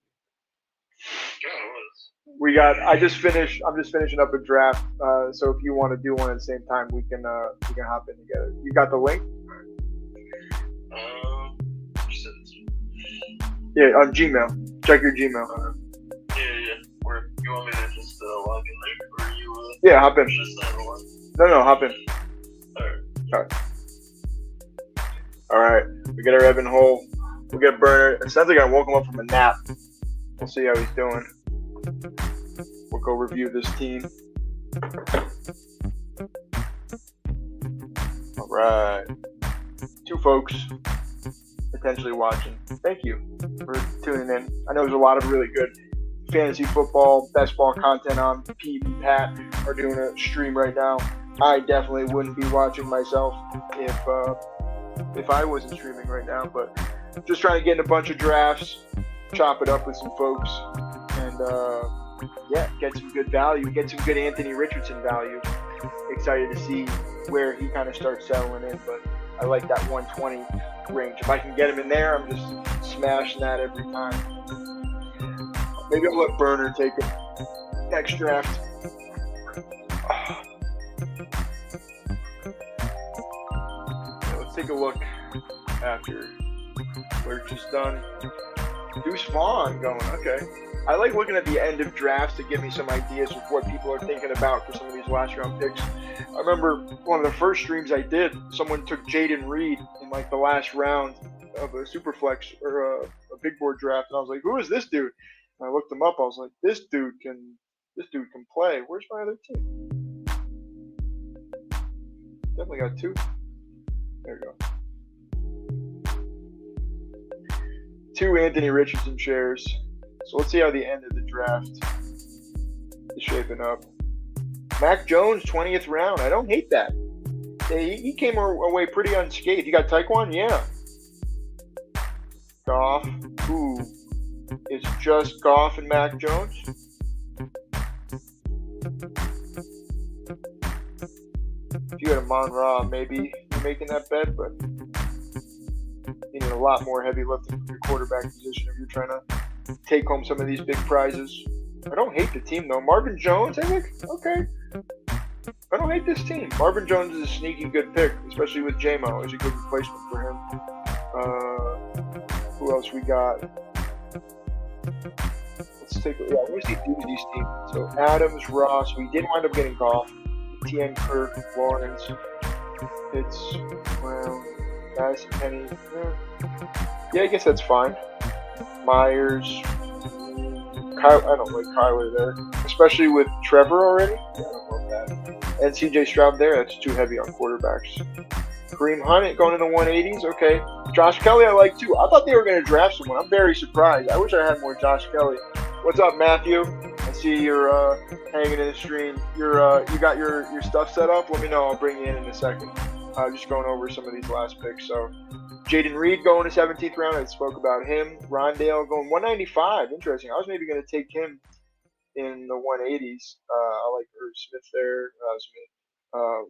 I'm just finishing up a draft. So if you want to do one at the same time, we can hop in together. You got the link? Yeah, on Gmail. Check your Gmail. Yeah. Where you want me to just log in later, or you? Yeah, hop in. Just No, hop in. All right. We get our Evan Hull. We'll get Burner. It sounds like I woke him up from a nap. We'll see how he's doing. We'll go review this team. All right. 2 folks potentially watching. Thank you for tuning in. I know there's a lot of really good fantasy football, best ball content on. Pete and Pat are doing a stream right now. I definitely wouldn't be watching myself if I wasn't streaming right now, but just trying to get in a bunch of drafts, chop it up with some folks, and get some good value, get some good Anthony Richardson value. Excited to see where he kind of starts settling in, but I like that 120 range. If I can get him in there, I'm just smashing that every time. Maybe I'll let Burner take it next draft. Let's take a look after Lurch is done. Deuce Vaughn going, okay. I like looking at the end of drafts to give me some ideas of what people are thinking about for some of these last round picks. I remember one of the first streams I did, someone took Jaden Reed in like the last round of a super flex or a big board draft, and I was like, who is this dude? And I looked him up. I was like, this dude can play. Where's my other team? Definitely got 2. There we go. 2 Anthony Richardson shares. So let's see how the end of the draft is shaping up. Mac Jones, 20th round. I don't hate that. He came away pretty unscathed. You got Tyquan? Yeah. Goff. Ooh. It's just Goff and Mac Jones? If you had a Mon-Ra, maybe you're making that bet, but you need a lot more heavy lifting from your quarterback position if you're trying to take home some of these big prizes. I don't hate the team, though. Marvin Jones, I think, okay. I don't hate this team. Marvin Jones is a sneaky good pick, especially with J-Mo. It's a good replacement for him. Who else we got? Let's take a look. Where's the Doozy's team? So Adams, Ross. We did wind up getting Goff. Etienne, Kirk, Lawrence. Pitts, Brown, Madison, Penny. Yeah, I guess that's fine. Myers. I don't like Kyler there, especially with Trevor already. Yeah, I don't love that. And CJ Stroud there, that's too heavy on quarterbacks. Kareem Hunt going in the 180s. Okay. Josh Kelly I like too. I thought they were going to draft someone. I'm very surprised. I wish I had more Josh Kelly. What's up, Matthew? I see you're hanging in the stream. You got your stuff set up? Let me know. I'll bring you in a second. Just going over some of these last picks. So Jaden Reed going to 17th round. I spoke about him. Rondale going 195. Interesting. I was maybe going to take him in the 180s. I like Irv Smith there.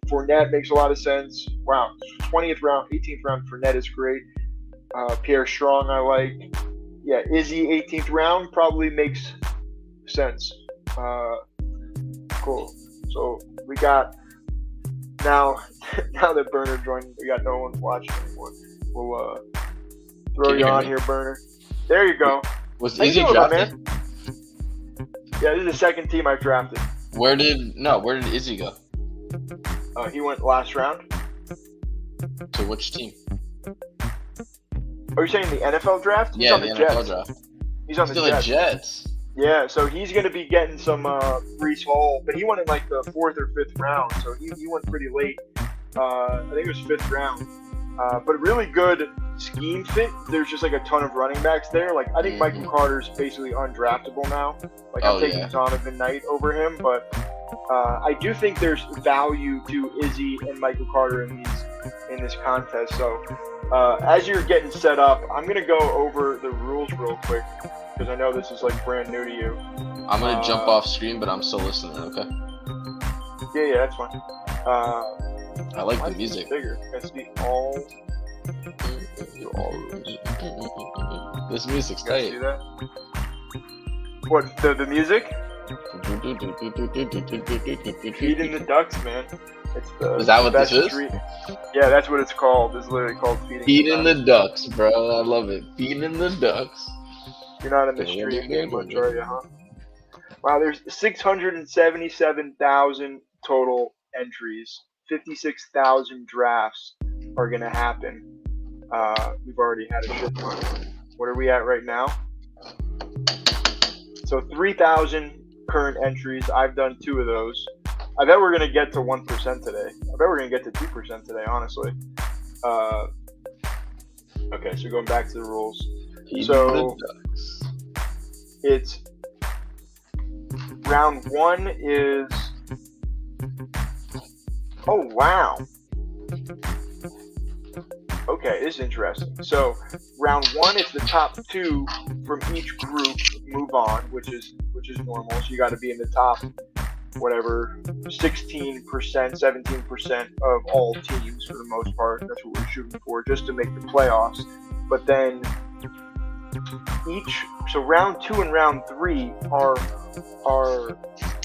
Fournette makes a lot of sense. Wow. 20th round, 18th round. Fournette is great. Pierre Strong I like. Yeah, Izzy 18th round probably makes sense. Cool. So we got now that Burner joined, we got no one watching anymore. We'll throw you on here, Burner. There you go. Was Izzy drafted? Yeah, this is the second team I drafted. Where did Izzy go? He went last round. To which team? Are you saying the NFL draft? He's Yeah, on the Jets. NFL draft. He's on the Jets. Yeah, so he's going to be getting some Brees Hall, but he went in like the 4th or 5th round, so he went pretty late. I think it was 5th round. But really good scheme fit. There's just like a ton of running backs there. Like I think Michael Carter's basically undraftable now. Like I'm taking Donovan Knight over him, but I do think there's value to Izzy and Michael Carter in this contest. So as you're getting set up, I'm gonna go over the rules real quick because I know this is like brand new to you. I'm gonna jump off screen, but I'm still listening. Okay. Yeah, that's fine. I like the music. Bigger. That's the all. This music's great. See that? What the music? Feeding the ducks, man. It's the is that what this is? Yeah, that's what it's called. It's literally called feeding the ducks, bro. I love it. Feeding the ducks. You're not in the stream game much, are you, huh? Wow, there's 677,000 total entries. 56,000 drafts are going to happen. We've already had a shit ton. What are we at right now? So 3,000 current entries. I've done 2 of those. I bet we're going to get to 1% today. I bet we're going to get to 2% today, honestly. Okay, so going back to the rules. So it's round 1 is... Oh, wow. Okay, this is interesting. So, round 1, it's the top 2 from each group move on, which is normal. So you got to be in the top, whatever, 16%, 17% of all teams for the most part. That's what we're shooting for, just to make the playoffs. But then so round 2 and round 3 are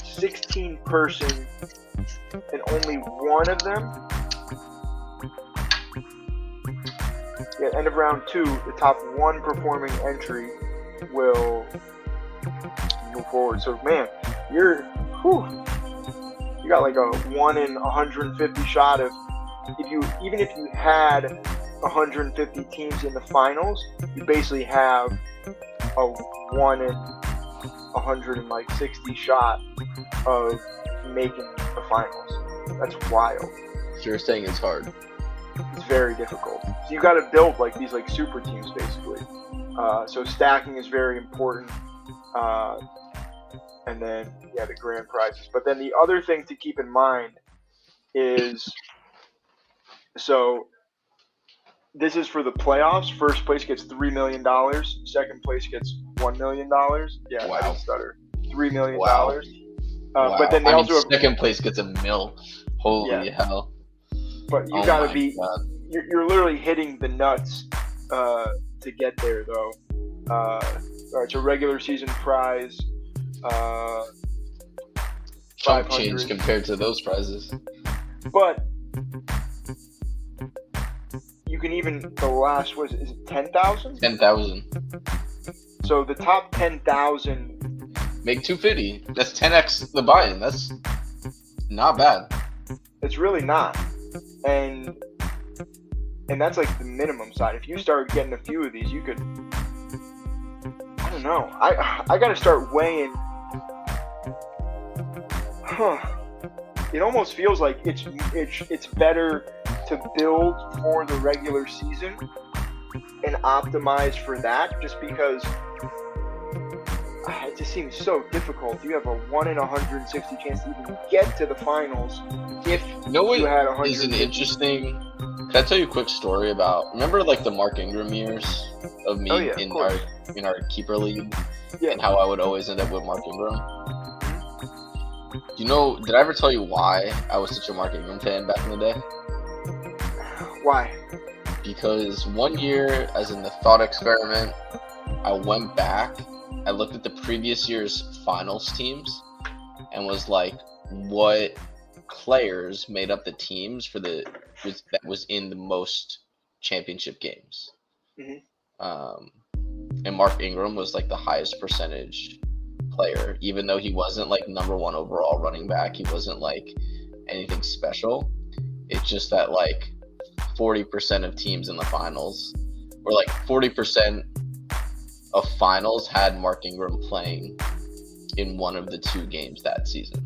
16-person, and only one of them. At the end of round 2, the top 1 performing entry will move forward. So, man, you got like a 1 in 150 shot of even if you had 150 teams in the finals, you basically have a 1 in 160 shot of making the finals. That's wild. So you're saying it's hard. It's very difficult. So you got to build like these like super teams basically. So stacking is very important. And then the grand prizes. But then the other thing to keep in mind is, so this is for the playoffs. First place gets $3 million. Second place gets $1 million. Yeah, wow. I didn't stutter. $3 million. Wow. Wow. But then they also have, second place gets $1 million. Holy hell! But you gotta be. You're literally hitting the nuts to get there, though. All right, so regular season prize. Chunk change compared to those prizes. But you can even the last is it 10,000? 10,000. So the top 10,000 make 250. That's 10x the buy-in. That's not bad. It's really not, and that's like the minimum side. If you start getting a few of these, you could. I don't know. I got to start weighing. it almost feels like it's better to build for the regular season and optimize for that, just because it just seems so difficult. You have a 1 in 160 chance to even get to the finals if you had 100. Is an interesting. Can I tell you a quick story about? Remember, like the Mark Ingram years of me in our keeper league, and how I would always end up with Mark Ingram. Did I ever tell you why I was such a Mark Ingram fan back in the day? Why? Because one year, as in the thought experiment, I went back, I looked at the previous year's finals teams, and was like, what players made up the teams that was in the most championship games. Mm-hmm. And Mark Ingram was like the highest percentage player, even though he wasn't like number 1 overall running back. He wasn't like anything special. It's just that like 40% of teams in the finals, or like 40% of finals, had Mark Ingram playing in one of the 2 games that season.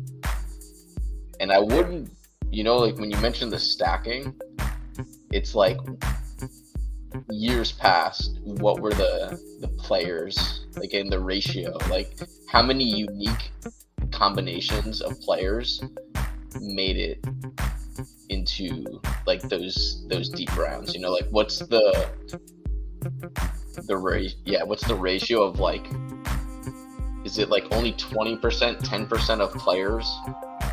And I wouldn't, like when you mentioned the stacking, it's like years past, what were the players, like in the ratio, like how many unique combinations of players made it into like those deep rounds, like what's the ratio of like, is it like only 20%, 10% of players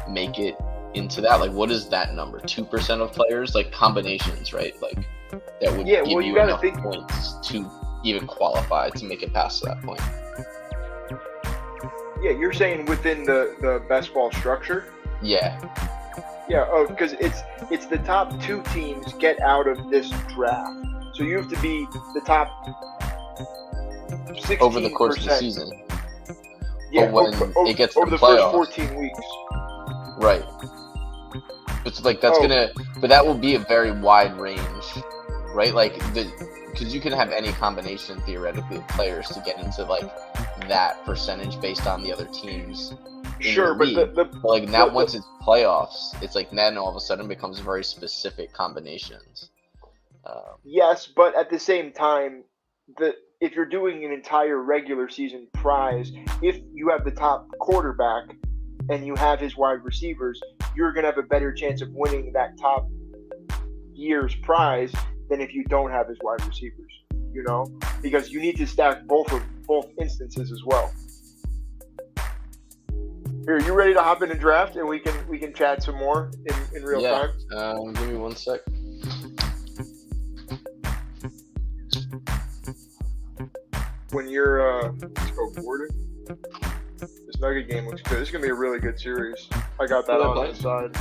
make it into that? Like what is that number? 2% of players, like combinations, right? Like that would give you enough points to even qualify to make it past that point. Yeah, you're saying within the best ball structure? Yeah. Yeah, because it's the top 2 teams get out of this draft. So you have to be the top 16% over the course of the season. Yeah, but when it gets to over the playoffs, first 14 weeks. Right. It's like but that will be a very wide range, right? Like because you can have any combination theoretically of players to get into like that percentage based on the other teams. Sure, but like now once it's playoffs, it's like then all of a sudden becomes very specific combinations. Yes, but at the same time, if you're doing an entire regular season prize, if you have the top quarterback and you have his wide receivers, you're going to have a better chance of winning that top year's prize than if you don't have his wide receivers, because you need to stack both instances as well. Here, you ready to hop in a draft and we can chat some more in real time? Give me 1 sec. When you're let's go Gordon. This Nugget game looks good. This is gonna be a really good series. I got that on the side.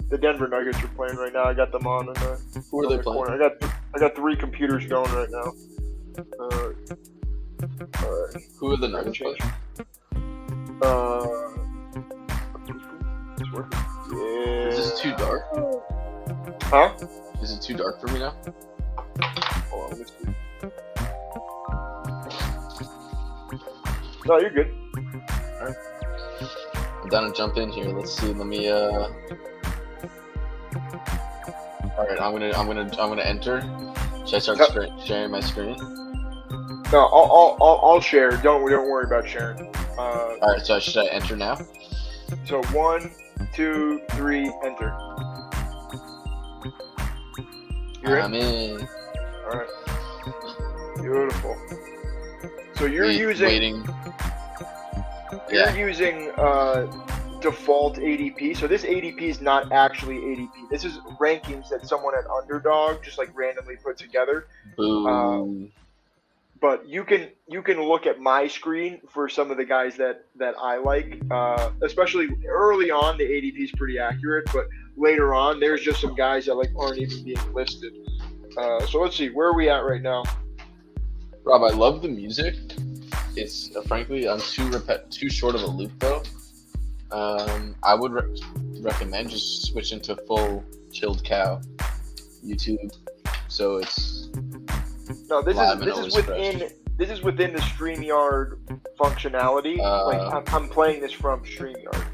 The Denver Nuggets are playing right now. I got them on in the Who are they playing? Corner. I got 3 computers going right now. All right. Who are the Nuggets playing? It's working. Yeah. Is this too dark? Huh? Is it too dark for me now? Hold on, let me see. No, you're good. Alright. I'm down to jump in here. Let's see. Let me Alright, I'm gonna enter. Should I start sharing my screen? No, I'll share. Don't worry about sharing. Alright, so should I enter now? So 1, 2, 3, enter. I'm in. Alright. Beautiful. So you're using default ADP. So this ADP is not actually ADP. This is rankings that someone at Underdog just like randomly put together. Boom. But you can look at my screen for some of the guys that I like. Especially early on, the ADP is pretty accurate, but later on, there's just some guys that like aren't even being listed. So let's see, where are we at right now? Rob, I love the music. It's frankly, I'm too short of a loop though. I would recommend just switching to full chilled cow YouTube. So it's this is within the StreamYard functionality. Like I'm playing this from StreamYard.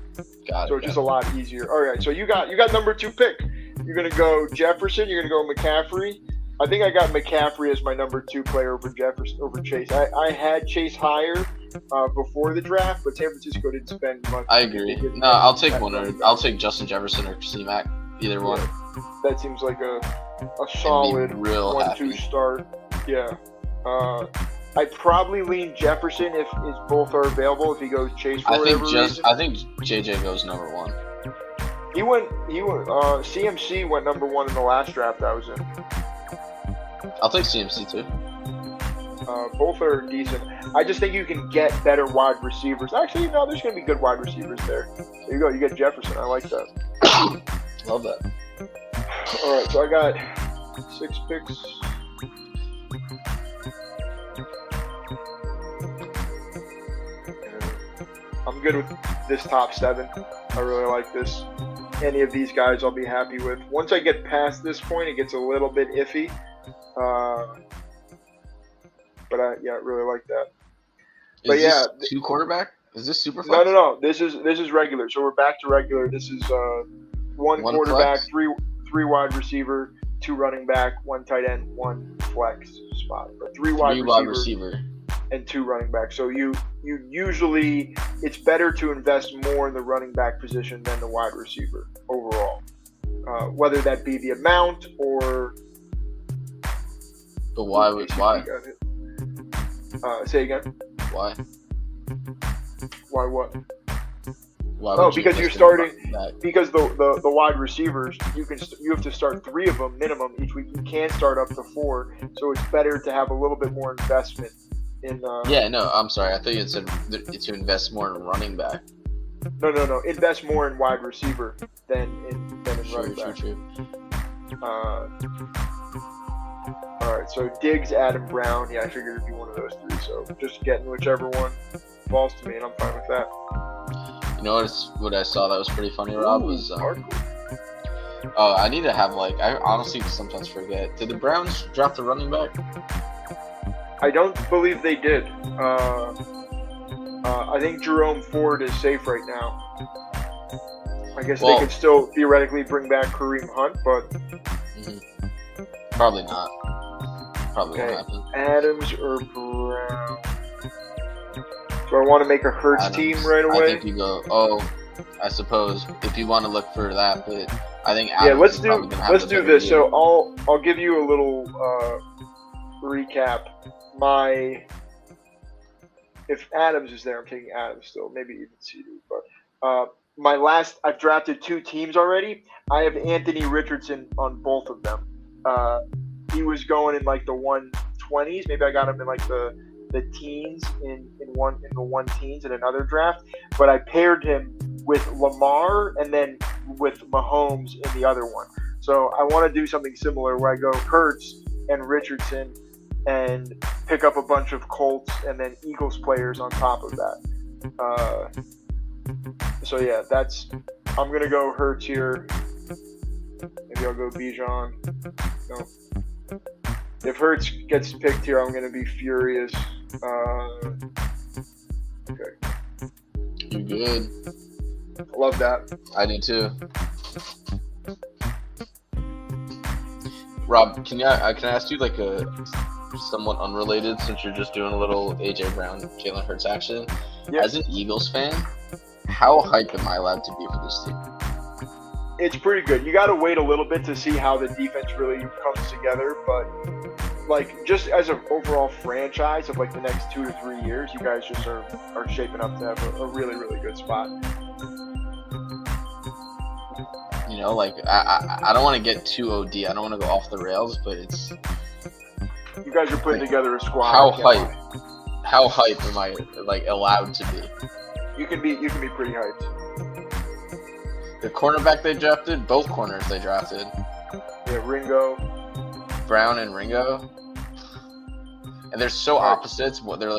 Got So it. it's just a lot easier. All right, so you got number 2 pick. You're gonna go Jefferson. You're gonna go McCaffrey. I think I got McCaffrey as my number 2 player over Jefferson over Chase. I had Chase higher before the draft, but San Francisco didn't spend much. I agree. No, I'll take one. I'll take Justin Jefferson or C-Mac. Either one. That seems like a solid real 1-2 happy. start. Yeah. I'd probably lean Jefferson if both are available. If he goes Chase for whatever reason. I think JJ goes number 1. He went. CMC went number 1 in the last draft I was in. I'll take CMC too. Both are decent. I just think you can get better wide receivers. Actually, no, there's going to be good wide receivers there. There you go. You get Jefferson. I like that. Love that. All right, so I got 6 picks. I'm good with this top 7. I really like this. Any of these guys I'll be happy with. Once I get past this point, it gets a little bit iffy. But I really like that. Is this 2 quarterback? Is this super flex? No. This is regular. So we're back to regular. This is 1 quarterback, flex? 3 wide receiver, 2 running back, 1 tight end, 1 flex spot. Or 3 wide receiver and 2 running back. So you usually, it's better to invest more in the running back position than the wide receiver overall. Whether that be the amount or. But why? Say again. Why? Why what? Why because you're starting. Because the wide receivers, you have to start 3 of them minimum each week. You can't start up to 4, so it's better to have a little bit more investment in. Yeah, no, I'm sorry. I thought you had said to invest more in running back. No. Invest more in wide receiver than in running back. True. All right, so Diggs, Adam, Brown. Yeah, I figured it'd be one of those 3. So just getting whichever one falls to me, and I'm fine with that. You know what I saw that was pretty funny, Rob? Was hardcore. I need to have I honestly sometimes forget. Did the Browns draft the running back? I don't believe they did. I think Jerome Ford is safe right now. I guess they could still theoretically bring back Kareem Hunt, but probably not. Probably won't happen. Adams or Brown? So I want to make a Hurts team right away. I think you go. I suppose if you want to look for that, but I think Adams let's do this. Year. So I'll give you a little recap. If Adams is there, I'm taking Adams still, maybe even CD. But I've drafted 2 teams already. I have Anthony Richardson on both of them. He was going in the 120s. Maybe I got him in the teens in the 1 teens in another draft. But I paired him with Lamar and then with Mahomes in the other one. So I want to do something similar where I go Hurts and Richardson and pick up a bunch of Colts and then Eagles players on top of that. So yeah, I'm gonna go Hurts here. Maybe I'll go Bijan. No. If Hurts gets picked here, I'm gonna be furious. Okay. You good? Love that. I do too. Rob, can I ask you a somewhat unrelated, since you're just doing a little AJ Brown, Jalen Hurts action? Yeah. As an Eagles fan, how hyped am I allowed to be for this team? It's pretty good. You got to wait a little bit to see how the defense really comes together, but just as an overall franchise of the next 2 to 3 years, you guys just are shaping up to have a really, really good spot. You know, I don't want to get too OD. I don't want to go off the rails, but it's. You guys are putting together a squad. How hype am I allowed to be? You can be pretty hyped. The cornerback they drafted, both corners they drafted. Yeah, Ringo. Brown and Ringo. And they're so opposites. What they're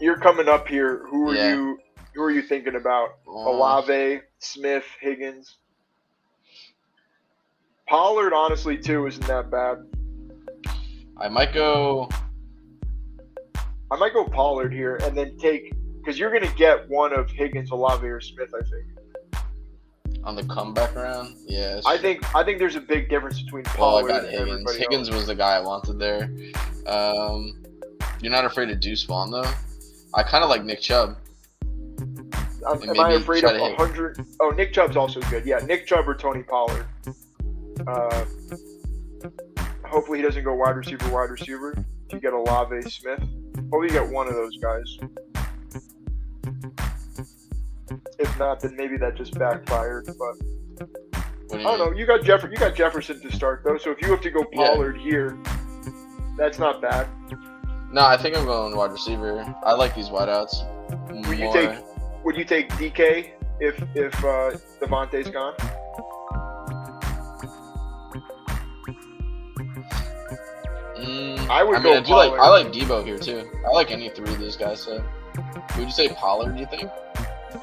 You're coming up here. Who are you thinking about? Olave, Smith, Higgins. Pollard, honestly, too, isn't that bad. I might go Pollard here and then because you're going to get one of Higgins, Olave, or Smith, I think. On the comeback round, yeah. I think there's a big difference between Well, I Pollard got and Higgins. everybody Higgins else. was the guy I wanted there. You're not afraid of Deuce Vaughn though. I kind of like Nick Chubb. Am I afraid of try to hit. 100? Oh, Nick Chubb's also good. Yeah, Nick Chubb or Tony Pollard. Hopefully he doesn't go wide receiver. If you get Olave Smith, hopefully you get one of those guys. If not, then maybe that just backfired. But What do I don't know. You got Jefferson to start though. So if you have to go Pollard here, that's not bad. No, I think I'm going wide receiver. I like these wideouts. Would you take DK if Devontae's gone? I would go Pollard. I like Debo here too. I like any three of these guys. So, would you say Pollard? Do you think?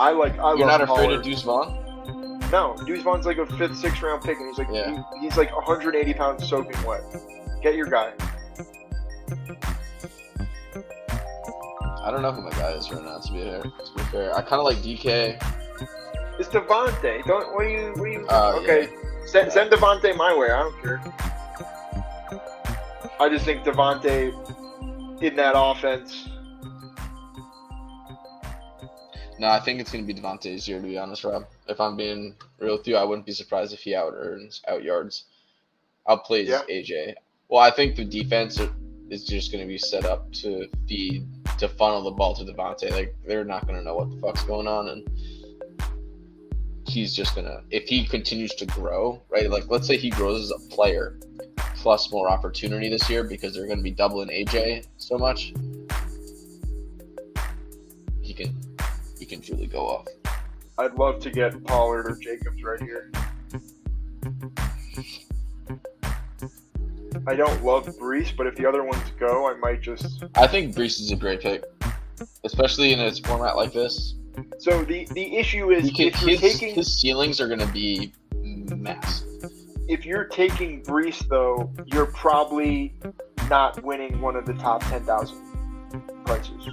You're You're not afraid Pollard. of Deuce Vaughn? No, Deuce Vaughn's like a 5th, 6th round pick, and he's like 180 pounds soaking wet. Get your guy. I don't know who my guy is right now. To be fair, I kind of like DK. It's Devontae. What do you? Okay. Yeah. Send Devontae my way. I don't care. I just think Devontae in that offense. No, I think it's going to be Devontae's year, to be honest, Rob. If I'm being real with you, I wouldn't be surprised if he out yards. Outplays AJ. Well, I think the defense is just going to be set up to funnel the ball to Devontae. Like, they're not going to know what the fuck's going on, and he's just going to, if he continues to grow, right? Like, let's say he grows as a player, plus more opportunity this year because they're going to be doubling AJ so much. He can truly go off. I'd love to get Pollard or Jacobs right here. I don't love Brees, but if the other ones go, I might just. I think Brees is a great pick, especially in its format like this. So the issue is his ceilings are going to be massive. If you're taking Brees, though, you're probably not winning one of the top 10,000 prices.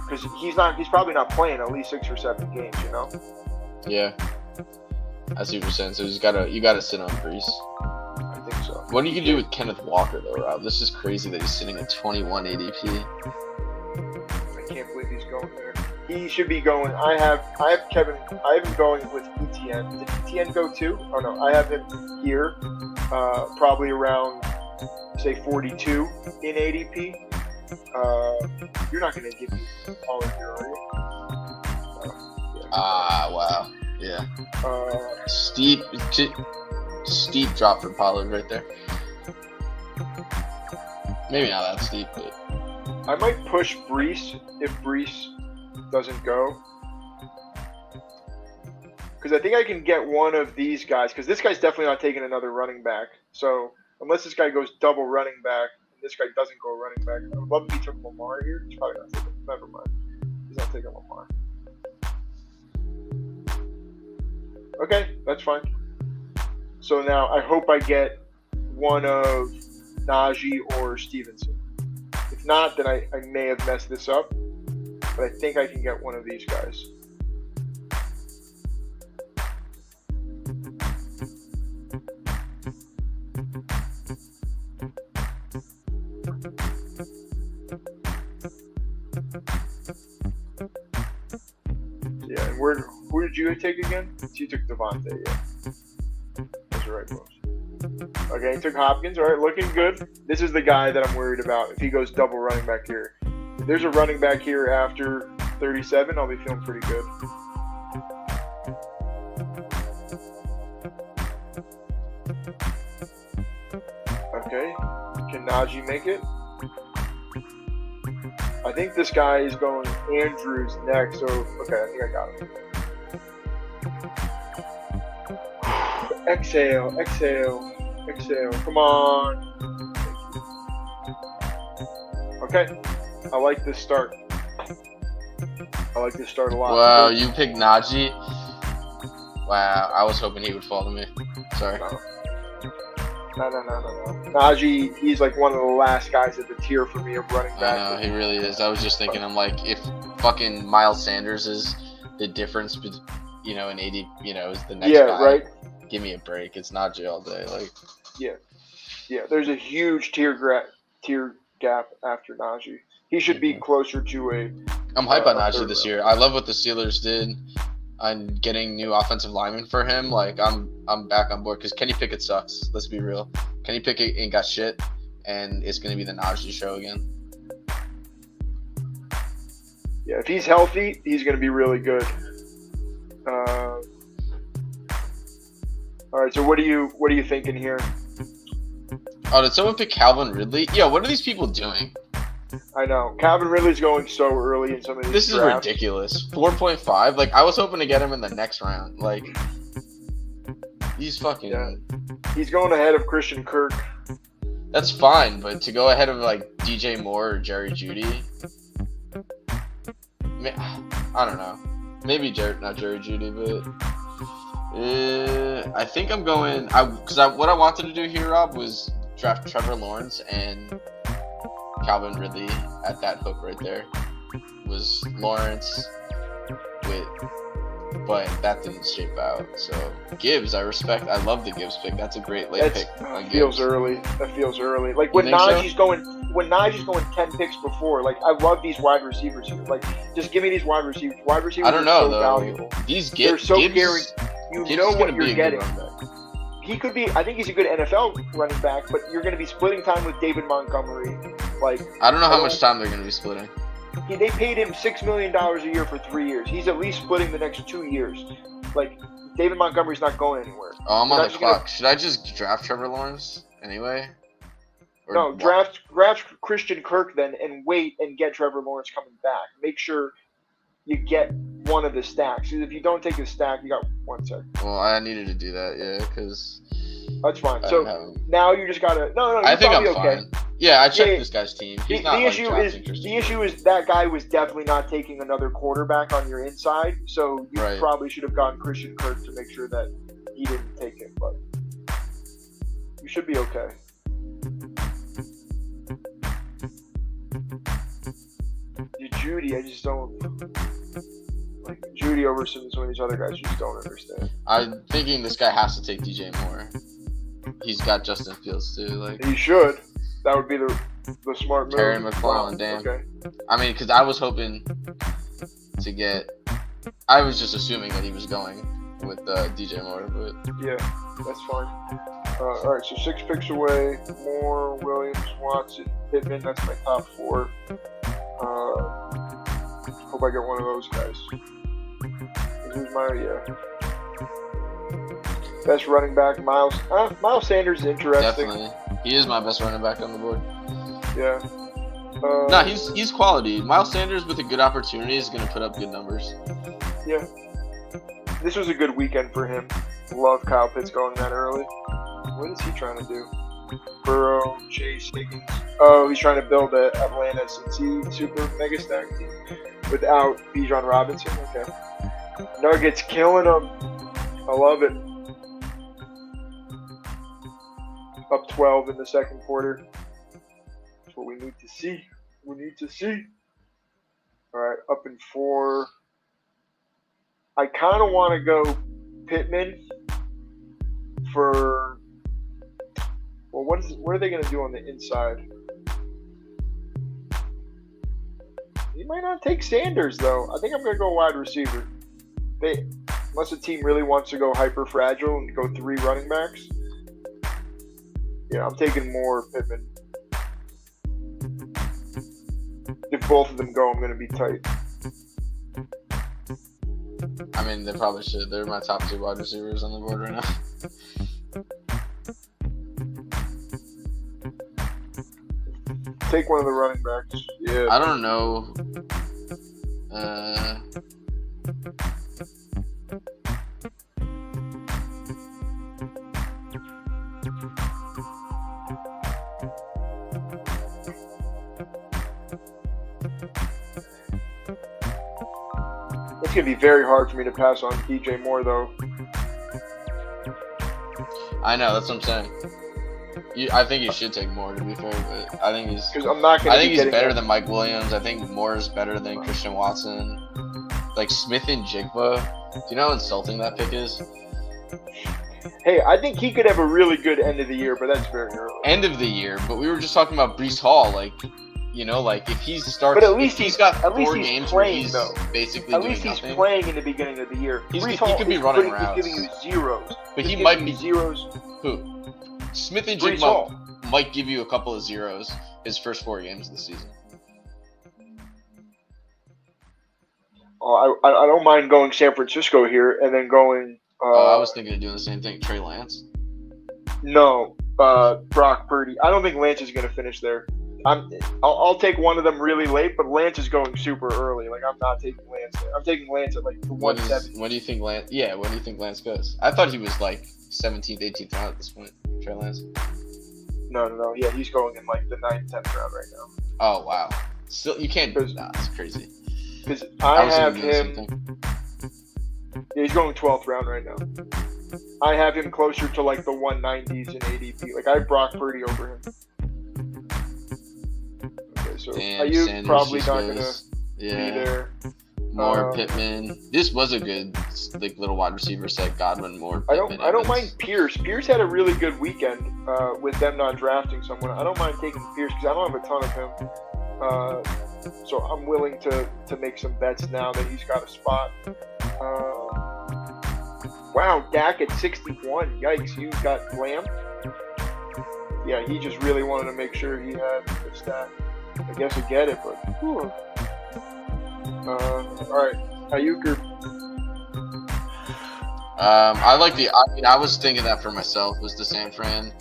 Because he's probably not playing at least 6 or 7 games, you know? Yeah. I see what you're saying. So you gotta sit on Brees. I think so. What do you do with Kenneth Walker though, Rob? This is crazy that he's sitting at 21 ADP. I can't believe he's going there. He should be going. I have him going with ETN. Did ETN go too? Oh no, I have him here, probably around say 42 in ADP. You're not going to give me all of your, are you? Wow. Yeah. Steep drop for Pollard right there. Maybe not that steep, but I might push Brees if Brees doesn't go. Because I think I can get one of these guys. Because this guy's definitely not taking another running back. So unless this guy goes double running back, this guy doesn't go running back. I would love if he took Lamar here. He's probably not taking. Never mind. He's not taking Lamar. Okay, that's fine. So now I hope I get one of Najee or Stevenson. If not, then I may have messed this up. But I think I can get one of these guys. Yeah, and who did you take again? You took Devontae, yeah. That's the right moves. Okay, he took Hopkins. All right, looking good. This is the guy that I'm worried about if he goes double running back here. If there's a running back here after 37, I'll be feeling pretty good. Okay, can Najee make it? I think this guy is going Andrews next, so okay, I think I got him. Exhale, exhale, exhale. Come on. Okay, I like this start. I like this start a lot. Wow, you picked Najee? Wow, I was hoping he would fall to me. Sorry. No. Najee, he's like one of the last guys at the tier for me of running back. I know, he really is. I was just thinking, I'm like, if fucking Miles Sanders is the difference an 80, is the next Yeah, guy. right. Give me a break. It's Najee all day. Like, Yeah. There's a huge tier gap after Najee. He should be closer to a. I'm hype on a Najee third this round. year. I love what the Steelers did on getting new offensive linemen for him. Like, I'm back on board because Kenny Pickett sucks. Let's be real. Kenny Pickett ain't got shit, and it's gonna be the Najee show again. Yeah, if he's healthy, he's going to be really good. All right, so what are you thinking here? Oh, did someone pick Calvin Ridley? Yo, what are these people doing? I know Calvin Ridley's going so early in some of these. This is drafts. ridiculous. 4.5. Like, I was hoping to get him in the next round. Like, he's fucking. Yeah. He's going ahead of Christian Kirk. That's fine, but to go ahead of like DJ Moore or Jerry Jeudy, I don't know. Maybe not Jerry Jeudy, but I think I'm going. What I wanted to do here, Rob, was draft Trevor Lawrence and Calvin Ridley at that hook right there. Was Lawrence but that didn't shape out. So Gibbs, I love the Gibbs pick. That's a great late pick. That feels early. Like when think Najee's going 10 picks before. Like, I love these wide receivers here. Like, just give me these wide receivers. Wide receivers I don't know are so though. valuable. They're so Gibbs, you Gibbs know is what gonna you're be a getting. good running back. He could be. I think he's a good NFL running back, but you're going to be splitting time with David Montgomery. Like, I don't know how much time they're going to be splitting. They paid him $6 million a year for 3 years. He's at least splitting the next 2 years. Like, David Montgomery's not going anywhere. Oh, I'm on the clock. Should I just draft Trevor Lawrence anyway? No, draft Christian Kirk then and wait and get Trevor Lawrence coming back. Make sure you get one of the stacks. If you don't take a stack, you got 1 second. Well, I needed to do that, yeah, because that's fine. So now you just gotta. No. I think I'm okay. fine. Yeah, I checked this guy's team. He's not the issue is that guy was definitely not taking another quarterback on your inside, so you probably should have gotten Christian Kirk to make sure that he didn't take it. But you should be okay. Jeudy, I just don't like Jeudy over some of these other guys. You just don't understand. I'm thinking this guy has to take DJ Moore. He's got Justin Fields too. Like, he should. That would be the smart move. Terry McLaurin, damn. Okay. I mean, because I was hoping to get. I was just assuming that he was going with DJ Moore, but yeah, that's fine. All right, so 6 picks away. Moore, Williams, Watson, Pittman. That's my top 4. Hope I get one of those guys. Who's my best running back? Miles Sanders is interesting. Definitely, he is my best running back on the board. Yeah. No, he's quality. Miles Sanders with a good opportunity is going to put up good numbers. Yeah. This was a good weekend for him. Love Kyle Pitts going that early. What is he trying to do? Burrow, Chase, Higgins. Oh, he's trying to build a Atlanta Cincy super mega stack team without Bijan Robinson. Okay. Nuggets killing them. I love it. Up 12 in the second quarter. That's what we need to see. All right, up in 4. I kind of want to go Pittman for. Well, what are they going to do on the inside? He might not take Sanders though. I think I'm going to go wide receiver. Unless a team really wants to go hyper fragile and go 3 running backs. Yeah, I'm taking more Pittman. If both of them go, I'm going to be tight. I mean, they probably should. They're my top 2 wide receivers on the board right now. Take one of the running backs. Yeah. I don't know. It's going to be very hard for me to pass on DJ Moore, though. I know, that's what I'm saying. I think you should take Moore, to be fair, but I think he's. Because I'm not going to. I think he's better than Mike Williams. I think Moore is better than Christian Watson. like Smith and Jigba. Do you know how insulting that pick is? Hey, I think he could have a really good end of the year, but that's very early. End of the year, but we were just talking about Breece Hall, like, you know, like if he starts, But at least he's got at least 4 he's games playing, where he's though. basically At doing least he's nothing. playing in the beginning of the year. He Breece Hall could be is running He's giving you routes. zeros. But He's he might giving be you zeros. Who? Smith and Breece Jigba Hall. might give you a couple of zeros his first 4 games of the season. Oh, I don't mind going San Francisco here and then going. I was thinking of doing the same thing. Trey Lance. No, Brock Purdy. I don't think Lance is going to finish there. I'll take one of them really late, but Lance is going super early. Like I'm not taking Lance there. I'm taking Lance at like the 170. When do you think Lance? Yeah, when do you think Lance goes? I thought he was like 17th, 18th round at this point. Trey Lance. No. Yeah, he's going in like the 9th, 10th round right now. Oh wow. Still, you can't. Nah, it's crazy. Because I was have thinking the same him. thing. Yeah, he's going 12th round right now. I have him closer to like the 190s in ADP. Like I have Brock Purdy over him. Okay, so Damn, Ayuk Sanders probably just not goes- gonna be there. More Pittman. This was a good like little wide receiver set. Godwin, more Pittman. I don't Evans. mind Pierce. Pierce had a really good weekend with them not drafting someone. I don't mind taking Pierce because I don't have a ton of him. So I'm willing to make some bets now that he's got a spot. Wow, Dak at 61. Yikes, you got Lamb? Yeah, he just really wanted to make sure he had the stat. I guess I get it, but whew. All right, Ayuk or I was thinking that for myself was the San Fran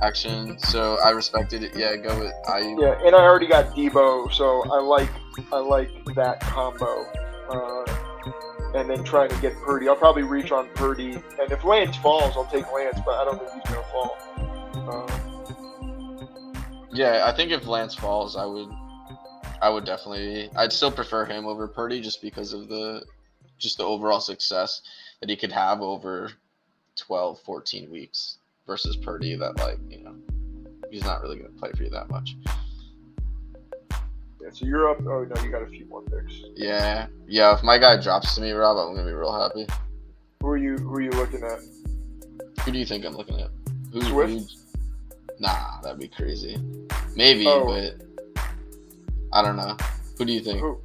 action, so I respected it. Yeah, go with Ayuk. yeah, and I already got Debo, so I like that combo. And then trying to get Purdy. I'll probably reach on Purdy, and if Lance falls, I'll take Lance, but I don't think he's gonna fall. Yeah, I think if Lance falls, I would definitely. I'd still prefer him over Purdy just because of the overall success that he could have over 12, 14 weeks versus Purdy that, like, you know, he's not really going to play for you that much. Yeah, so you're up. Oh no, you got a few more picks. Yeah. If my guy drops to me, Rob, I'm going to be real happy. Who are you looking at? Who do you think I'm looking at? Swift? Nah, that'd be crazy. Maybe, but I don't know. Who do you think? Who?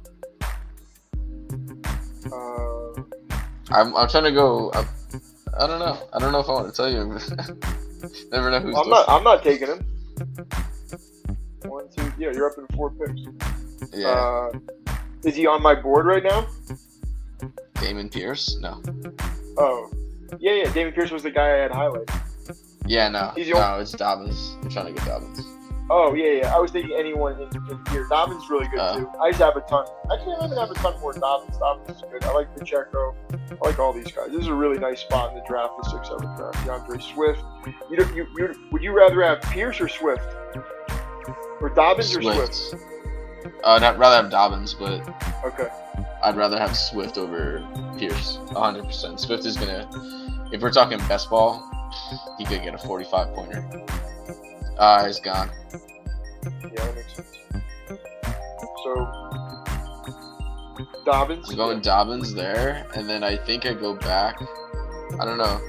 I'm trying to go. I don't know. I don't know if I want to tell you. Never know who's. I'm not taking him. 1, 2. Yeah, you're up in 4 picks. Yeah. Is he on my board right now? Damon Pierce? No. Oh. Yeah. Damon Pierce was the guy I had highlighted. Yeah, no. He's the No, it's Dobbins. I'm trying to get Dobbins. Oh, yeah. I was thinking anyone in here. Dobbins is really good, too. I just have a ton. Actually, I don't even have a ton more Dobbins. Dobbins is good. I like Pacheco. I like all these guys. This is a really nice spot in the draft, the 6th, 7th draft. DeAndre Swift. Would you rather have Pierce or Swift? Or Dobbins or Swift? I'd rather have Dobbins, but Okay. I'd rather have Swift over Pierce. 100%. Swift is going to, if we're talking best ball, he could get a 45-pointer. He's gone. Yeah, that makes sense. So, Dobbins? I'm going Dobbins there, and then I think I go back. I don't know.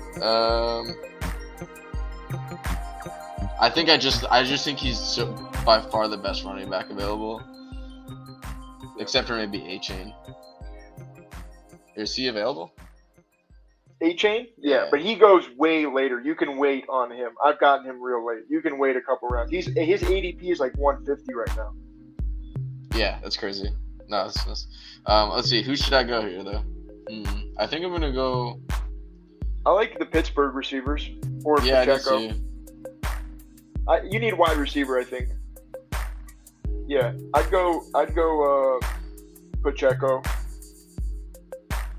I just think he's by far the best running back available, except for maybe A-Chain. Is he available? A-Chain? Yeah, but he goes way later. You can wait on him. I've gotten him real late. You can wait a couple rounds. His ADP is like 150 right now. Yeah, that's crazy. No, that's let's see. Who should I go here, though? I think I'm going to go... I like the Pittsburgh receivers. Or Pacheco. I do too. You need wide receiver, I think. Yeah, I'd go Pacheco.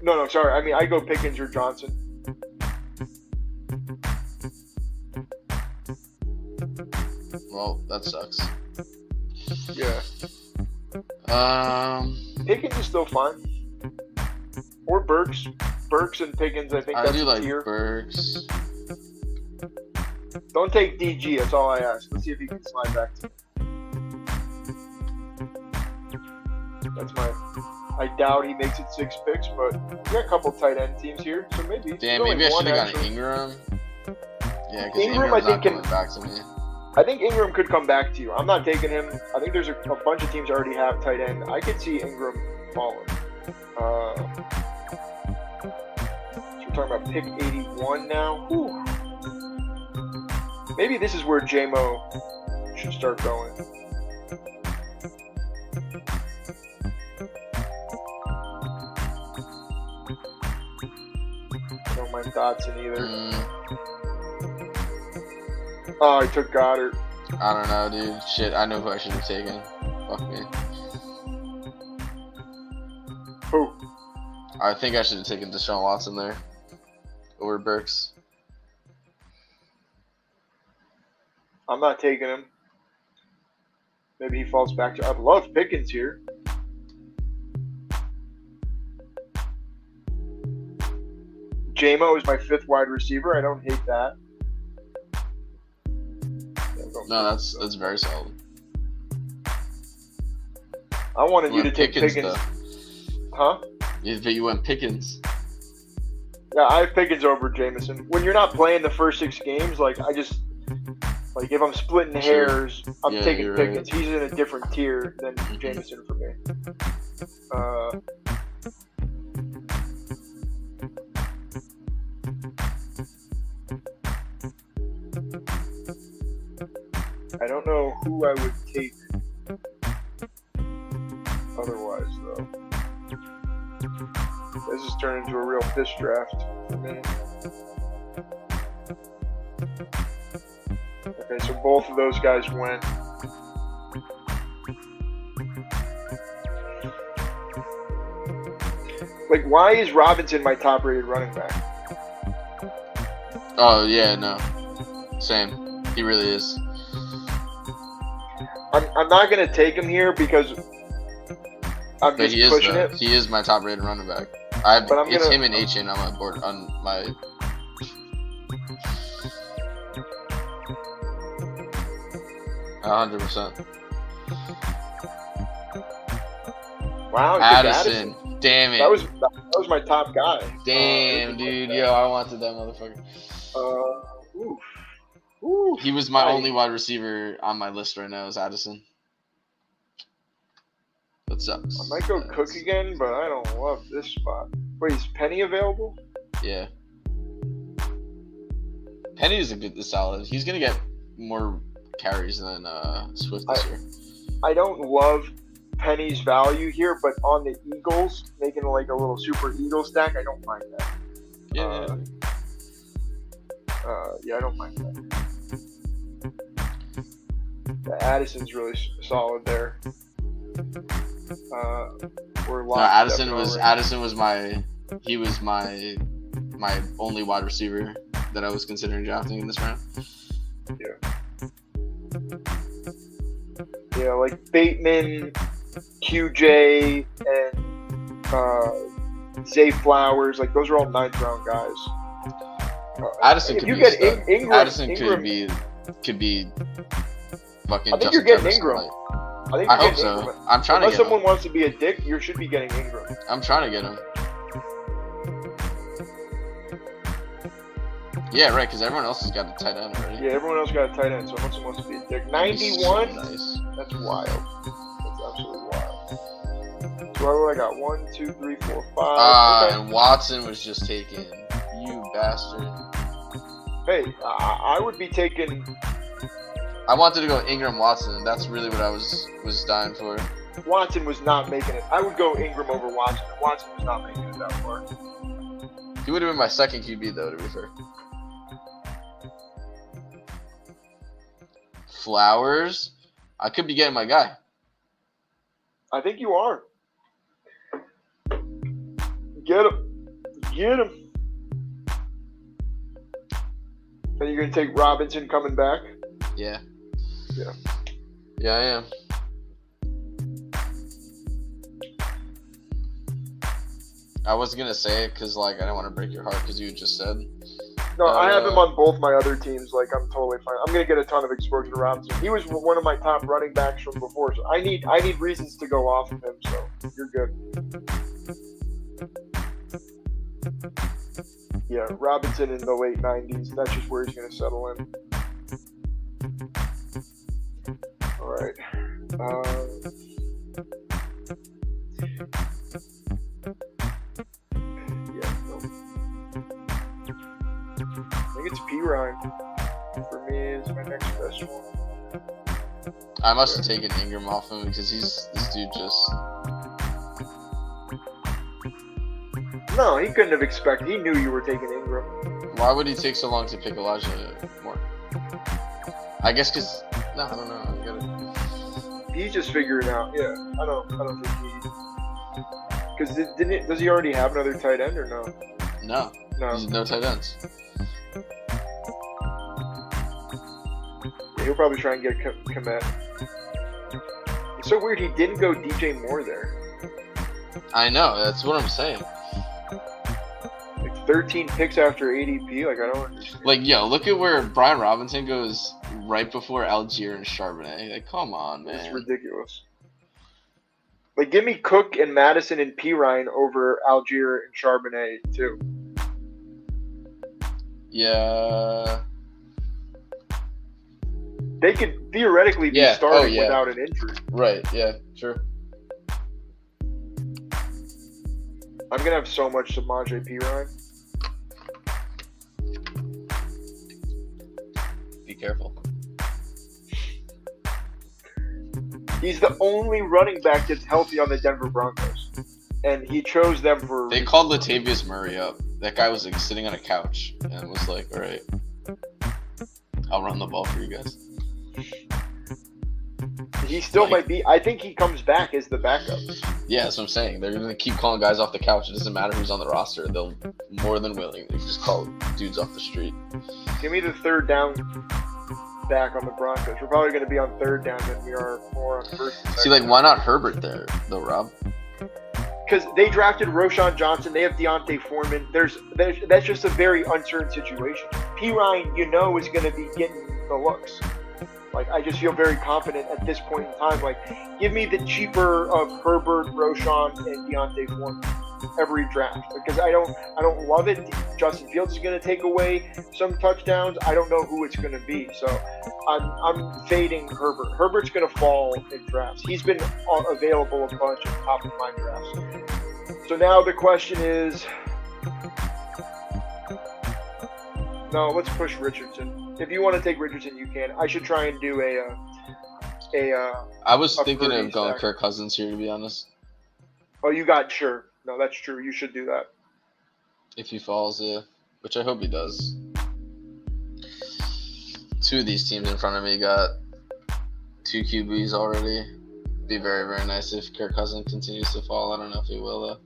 No, sorry. I mean, I'd go Pickens or Johnson. Well, that sucks. Yeah. Pickens is still fine. Or Burks. Burks and Pickens, I think that's do like tier. Burks. Don't take DG, that's all I ask. Let's see if he can slide back to me. That's my I doubt he makes it 6 picks, but we got a couple tight end teams here, so maybe. Damn, There's maybe I only should have one, gotten actually. Ingram. Yeah, because Ingram, Ingram's I think, not coming back to me. I think Ingram could come back to you. I'm not taking him. I think there's a bunch of teams already have tight end. I could see Ingram falling. So we're talking about pick 81 now. Whew. Maybe this is where J-Mo should start going. I don't mind Dotson either. Oh, I took Goddard. I don't know, dude. Shit, I know who I should have taken. Fuck me. Who? I think I should have taken Deshaun Watson there over Burks. I'm not taking him. Maybe he falls back to. I love Pickens here. J-Mo is my 5th wide receiver. I don't hate that. No, that's very solid. I wanted you to take Pickens, Pickens. though. Huh? Yeah, but you went Pickens. Yeah, I have Pickens over Jameson. When you're not playing the first 6 games, like if I'm splitting hairs, I'm taking you're Pickens. right. He's in a different tier than Jameson for me. I don't know who I would take otherwise, though. This has turned into a real piss draft for me. Okay, so both of those guys went. Like, why is Robinson my top-rated running back? Oh, yeah, no. Same. He really is. I'm not going to take him here because I'm But just he is, pushing though. it. He is my top-rated running back. But It's him and H-N on my board, on my... $100%. Wow, Addison. Damn it. That was my top guy. Damn, dude. Yo, I wanted that motherfucker. Oof. Oof. He was my only wide receiver on my list right now is Addison. That sucks. I might go Cook again, but I don't love this spot. Wait, is Penny available? Yeah. Penny is solid. He's gonna get more carries than Swift this year. I don't love Penny's value here, but on the Eagles, making like a little super Eagle stack, I don't mind that. Yeah. Yeah, I don't mind that. The Addison's really solid there. We're No, Addison was my only wide receiver that I was considering drafting in this round. Yeah, like Bateman, QJ, and Zay Flowers, like those are all 9th round guys. Addison could be Ingram, Addison could be fucking. I think Justin you're getting Jefferson, Ingram. like. I hope so. Ingram. I'm trying to Unless get someone him. wants to be a dick, you should be getting Ingram. I'm trying to get him. Yeah, right, because everyone else has got a tight end already. Yeah, everyone else got a tight end, so unless someone wants to be a dick. 91? So nice. That's wild. That's absolutely wild. So I got 1, 2, 3, 4, 5. Okay. And Watson was just taken. You bastard. Hey, I would be taking. I wanted to go Ingram Watson. That's really what I was dying for. Watson was not making it. I would go Ingram over Watson. Watson was not making it that far. He would have been my second QB though, to be fair. Flowers. I could be getting my guy. I think you are. Get him. Get him. Are you going to take Robinson coming back? Yeah. Yeah. Yeah, I am. I wasn't going to say it because, like, I didn't want to break your heart because you just said. No, I have him on both my other teams. Like, I'm totally fine. I'm going to get a ton of exposure to Robinson. He was one of my top running backs from before, so I need reasons to go off of him, so. You're good. Yeah, Robinson in the late 90s. That's just where he's going to settle in. All right. Yeah, no. I think it's P-Ryan. For me, is my next best one. I must have taken Ingram off him because this dude just. No, he couldn't have expected. He knew you were taking Ingram. Why would he take so long to pick Elijah Moore? I guess because I don't know. He's just figuring out. Yeah, I don't think he. Because does he already have another tight end or no? No. He's no tight ends. Yeah, he'll probably try and get Komet. It's so weird he didn't go DJ Moore there. I know. That's what I'm saying. 13 picks after ADP, like I don't understand. Like, yo, look at where Brian Robinson goes right before Algier and Charbonnet. Like, come on, man. It's ridiculous. Like, give me Cook and Madison and P-Ryan over Algier and Charbonnet, too. Yeah. They could theoretically be starting without an injury. Right, yeah, sure. I'm going to have so much Samaje P-Ryan. Be careful. He's the only running back that's healthy on the Denver Broncos. And he chose them for... They called Latavius Murray up. That guy was like sitting on a couch and was like, all right, I'll run the ball for you guys. He still might be... I think he comes back as the backup. Yeah, that's what I'm saying. They're going to keep calling guys off the couch. It doesn't matter who's on the roster. They'll more than willingly just call dudes off the street. Give me the third down back on the Broncos. We're probably going to be on third down than we are more on first. See, like, why not Herbert there, though, Rob? Because they drafted Roshan Johnson. They have Deontay Foreman. That's just a very uncertain situation. P-Ryan, is going to be getting the looks. Like, I just feel very confident at this point in time. Like, give me the cheaper of Herbert, Roshan, and Deontay Foreman every draft, because I don't love it. Justin Fields is going to take away some touchdowns. I don't know who it's going to be, so I'm fading Herbert. Herbert's going to fall in drafts. He's been available a bunch in top of my drafts. So now the question is, no, let's push Richardson. If you want to take Richardson, you can. I should try and do I was thinking of going Kirk Cousins here, to be honest. Oh, you got sure. No, that's true. You should do that. If he falls, yeah. Which I hope he does. Two of these teams in front of me got two QBs already. Be very, very nice if Kirk Cousins continues to fall. I don't know if he will, though.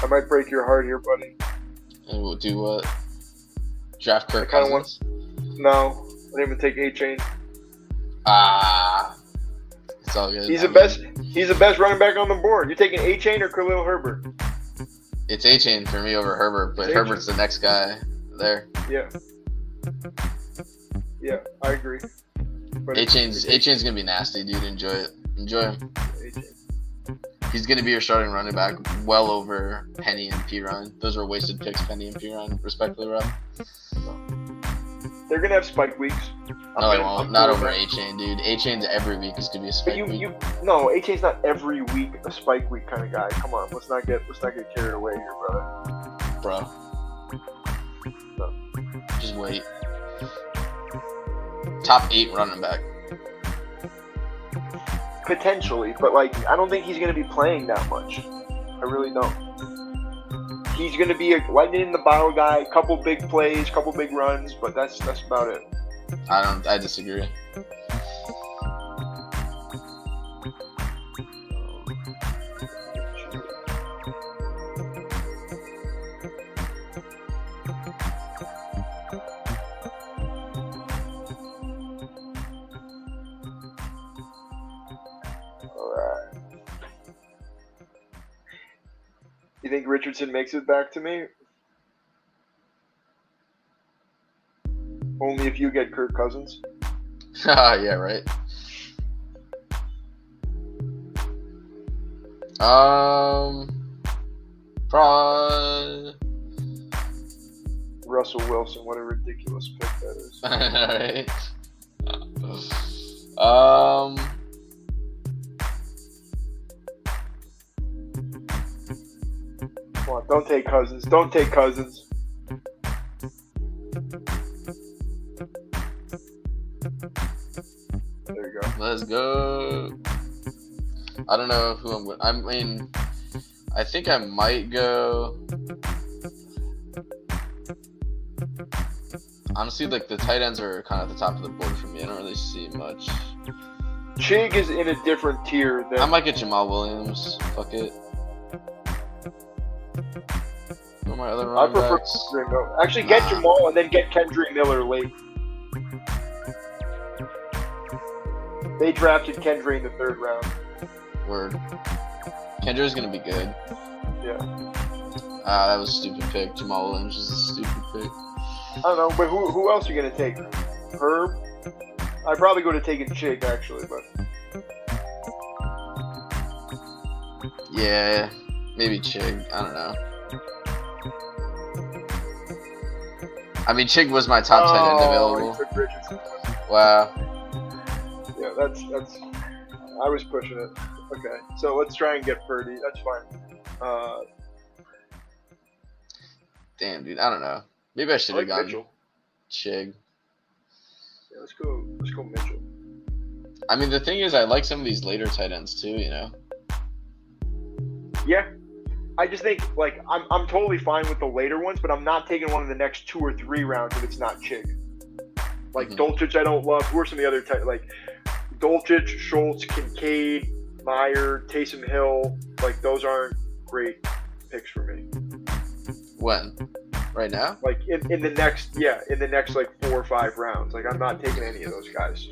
I might break your heart here, buddy. And we'll do what? Draft Kirk Cousins? No. I didn't even take A-Chain. It's all good. He's the best running back on the board. You taking A-Chain or Khalil Herbert? It's A-Chain for me over Herbert, but Herbert's the next guy there. Yeah. Yeah, I agree. A-Chain's gonna be nasty, dude. Enjoy it. Enjoy him. He's gonna be your starting running back, well over Penny and P-Ryan. Those were wasted picks, Penny and P-Ryan, respectively, Rob. They're gonna have spike weeks. No, they won't. Not over A-Chain, dude. A-Chain's every week is gonna be a spike week. No, A-Chain's not every week a spike week kind of guy. Come on, let's not get carried away here, brother. Bro. No. Just wait. Top 8 running back. Potentially, but I don't think he's going to be playing that much. I really don't. He's going to be a lightning in the bottle guy, couple big plays, couple big runs, but that's about it. I disagree. You think Richardson makes it back to me? Only if you get Kirk Cousins. Yeah, right. Probably. Russell Wilson. What a ridiculous pick that is. Alright. Come on, don't take Cousins. Don't take Cousins. There you go. Let's go. I don't know who I'm going. I mean, I think I might go. Honestly, like the tight ends are kind of at the top of the board for me. I don't really see much. Chig is in a different tier than. I might get Jamal Williams. Fuck it. Who are my other I running prefer backs? Kendrick Miller. Actually, get Jamal and then get Kendrick Miller late. They drafted Kendrick in the 3rd round. Word. Kendra's gonna be good. Yeah. That was a stupid pick. Jamal Williams is a stupid pick. I don't know, but who else are you gonna take? Herb? I'd probably go to taking Chig actually, but Yeah, maybe Chig. I don't know. I mean, Chig was my top tight end he available. took Richardson. Wow. Yeah, that's. I was pushing it. Okay, so let's try and get Purdy. That's fine. Damn, dude. I don't know. Maybe I should I have like gone Mitchell. Chig. Yeah, let's go Mitchell. I mean, the thing is, I like some of these later tight ends too. You know. Yeah, I just think like I'm totally fine with the later ones, but I'm not taking one in the next 2 or 3 rounds if it's not Chig. Like Dolchich, I don't love. Who are some of the other like Dolchich, Schultz, Kincaid, Meyer, Taysom Hill? Like those aren't great picks for me. When? Right now? Like in the next like 4 or 5 rounds. Like I'm not taking any of those guys.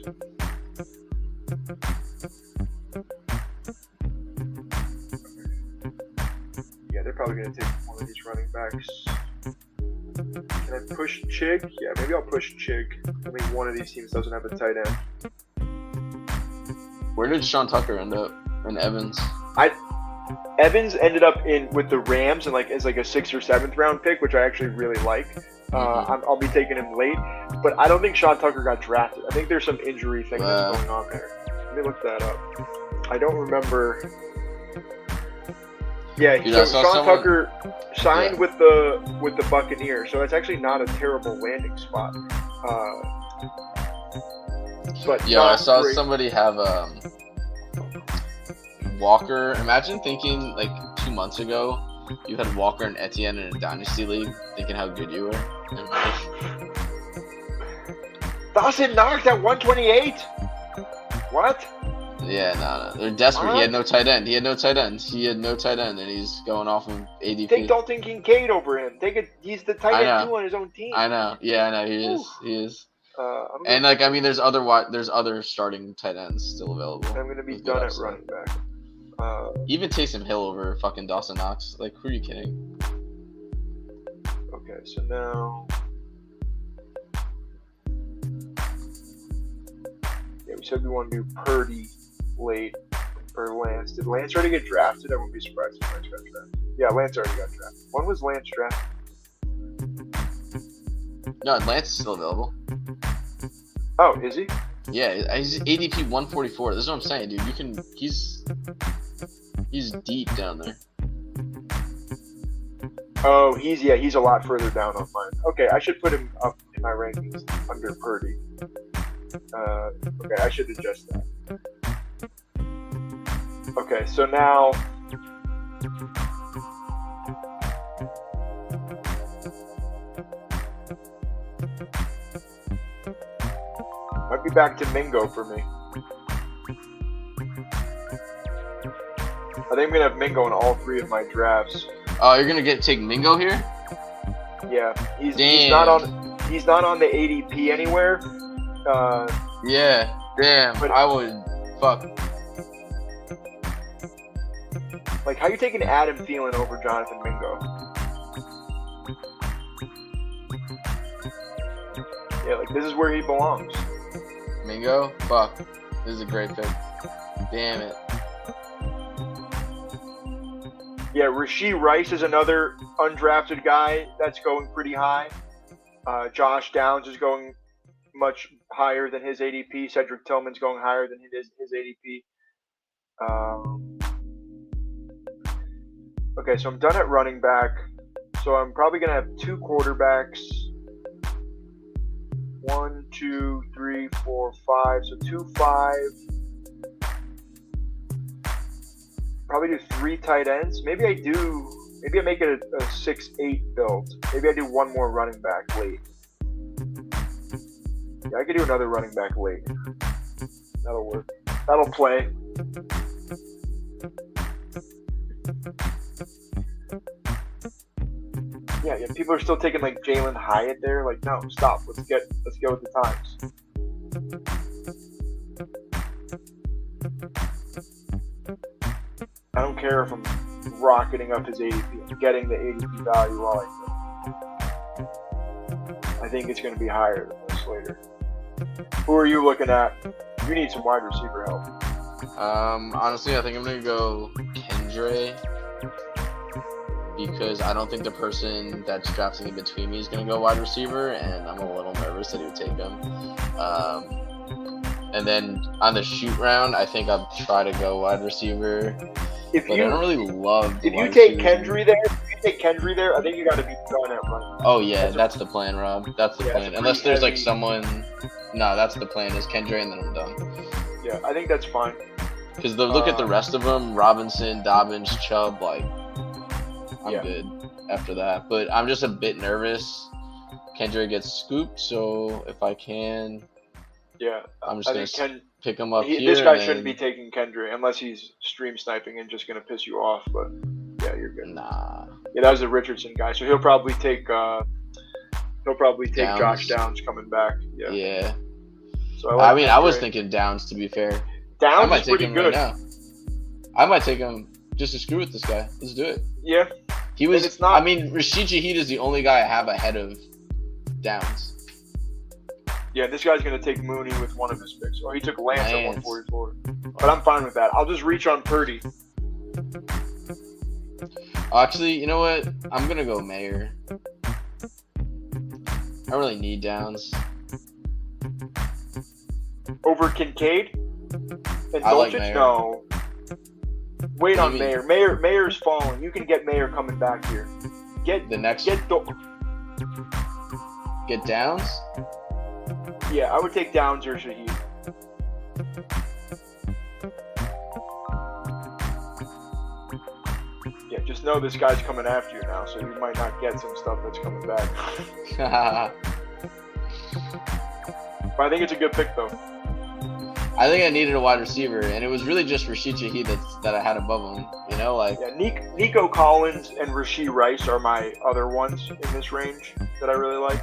Yeah, they're probably gonna take one of these running backs. Can I push Chig? Yeah, maybe I'll push Chig. I think one of these teams doesn't have a tight end. Where did Sean Tucker end up? And Evans? Evans ended up with the Rams and like as like a 6th or 7th round pick, which I actually really like. I'll be taking him late, but I don't think Sean Tucker got drafted. I think there's some injury thing that's going on there. Let me look that up. I don't remember. Yeah, Dude, so Sean Tucker signed with the Buccaneers, so it's actually not a terrible landing spot. But yeah, I saw great. somebody have Walker. Imagine thinking like 2 months ago you had Walker and Etienne in a dynasty league, thinking how good you were. Dawson Knox at 128. What? Yeah, no. They're desperate. He had no tight end. And he's going off of ADP. Take Dalton Kincaid over him. He's the tight end 2 on his own team. I know. Yeah, I know. He is. And like, I mean, there's other starting tight ends still available. I'm gonna be done at running back. Even Taysom Hill over fucking Dawson Knox. Like, who are you kidding? Okay, so now. Yeah, we said we want to do Purdy late or Lance. Did Lance already get drafted? I wouldn't be surprised if Lance got drafted. Yeah, Lance already got drafted. When was Lance drafted? No, Lance is still available. Oh, is he? Yeah, he's ADP 144. This is what I'm saying, dude. He's deep down there. Oh, he's a lot further down on mine. Okay, I should put him up in my rankings under Purdy. Okay, I should adjust that. Okay, so now might be back to Mingo for me. I think I'm gonna have Mingo in all 3 of my drafts. Oh, you're gonna take Mingo here? Yeah, he's not on the ADP anywhere. Yeah, damn. But I would fuck. Like, how you taking Adam Thielen over Jonathan Mingo? Yeah, like this is where he belongs. Mingo? Fuck. This is a great pick. Damn it. Yeah, Rashee Rice is another undrafted guy that's going pretty high. Josh Downs is going much higher than his ADP. Cedric Tillman's going higher than his ADP. Okay, so I'm done at running back. So I'm probably going to have two quarterbacks. 1, 2, 3, 4, 5. So 2, 5. Probably do 3 tight ends. Maybe I make it a 6-8 build. Maybe I do one more running back late. Yeah, I could do another running back late. That'll work. That'll play. Yeah, people are still taking like Jalen Hyatt there. Like, no, stop. Let's go with the times. I don't care if I'm rocketing up his ADP. I'm getting the ADP value while I think it's going to be higher than this later. Who are you looking at? You need some wide receiver help. Honestly, I think I'm going to go Kendre because I don't think the person that's drafting in between me is going to go wide receiver, and I'm a little nervous that he would take him. And then on the shoot round, I think I'll try to go wide receiver. I don't really love. If you take Kendre there, I think you got to be going at running. Oh yeah, that's the plan, Rob. That's the plan. Unless there's like someone. No, that's the plan. Is Kendre, and then I'm done. Yeah, I think that's fine. Because look at the rest of them: Robinson, Dobbins, Chubb. Like, I'm good after that. But I'm just a bit nervous. Kendre gets scooped, so if I can. Yeah, I'm just gonna pick him up here. This guy shouldn't be taking Kendre unless he's stream sniping and just gonna piss you off. But yeah, you're good. Nah. Yeah, that was a Richardson guy, so he'll probably take Downs. Josh Downs coming back. Yeah. Yeah. So I was thinking Downs, to be fair. Downs is pretty good. Right now. I might take him just to screw with this guy. Let's do it. Yeah. He was. It's not. I mean, Rashid Shaheed is the only guy I have ahead of Downs. Yeah, this guy's going to take Mooney with one of his picks. Oh, he took Lance at 144. But I'm fine with that. I'll just reach on Purdy. Actually, you know what? I'm going to go Mayer. I really need Downs. Over Kincaid? And I like Dolchich? Mayer. No. Wait on Mayer. Mayer's falling. You can get Mayer coming back here. Get Downs? Yeah, I would take Downs or Shaheed. Yeah, just know this guy's coming after you now, so you might not get some stuff that's coming back. But I think it's a good pick, though. I think I needed a wide receiver, and it was really just Rashid Shaheed that I had above him. You know, like Nico Collins and Rashee Rice are my other ones in this range that I really like.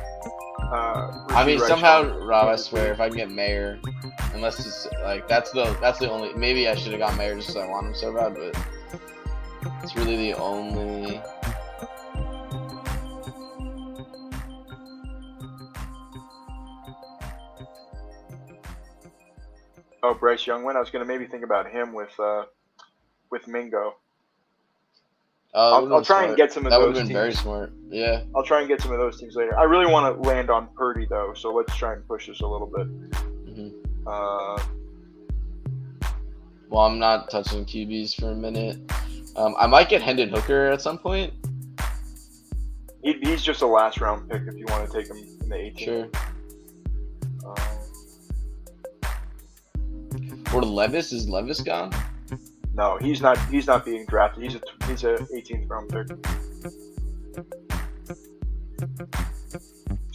I mean, somehow, Rob, I swear, if I can get Mayer, unless it's like that's the only. Maybe I should have got Mayer just because I want him so bad, but it's really the only. Oh, Bryce Young went. I was gonna maybe think about him with Mingo. I'll try and get some of those teams. That would have been very smart. Yeah. I'll try and get some of those teams later. I really want to land on Purdy, though, so let's try and push this a little bit. Mm-hmm. Well, I'm not touching QBs for a minute. I might get Hendon Hooker at some point. He's just a last-round pick if you want to take him in the 18th. Sure. Or Levis? Is Levis gone? No, he's not being drafted. He's a 18th round pick.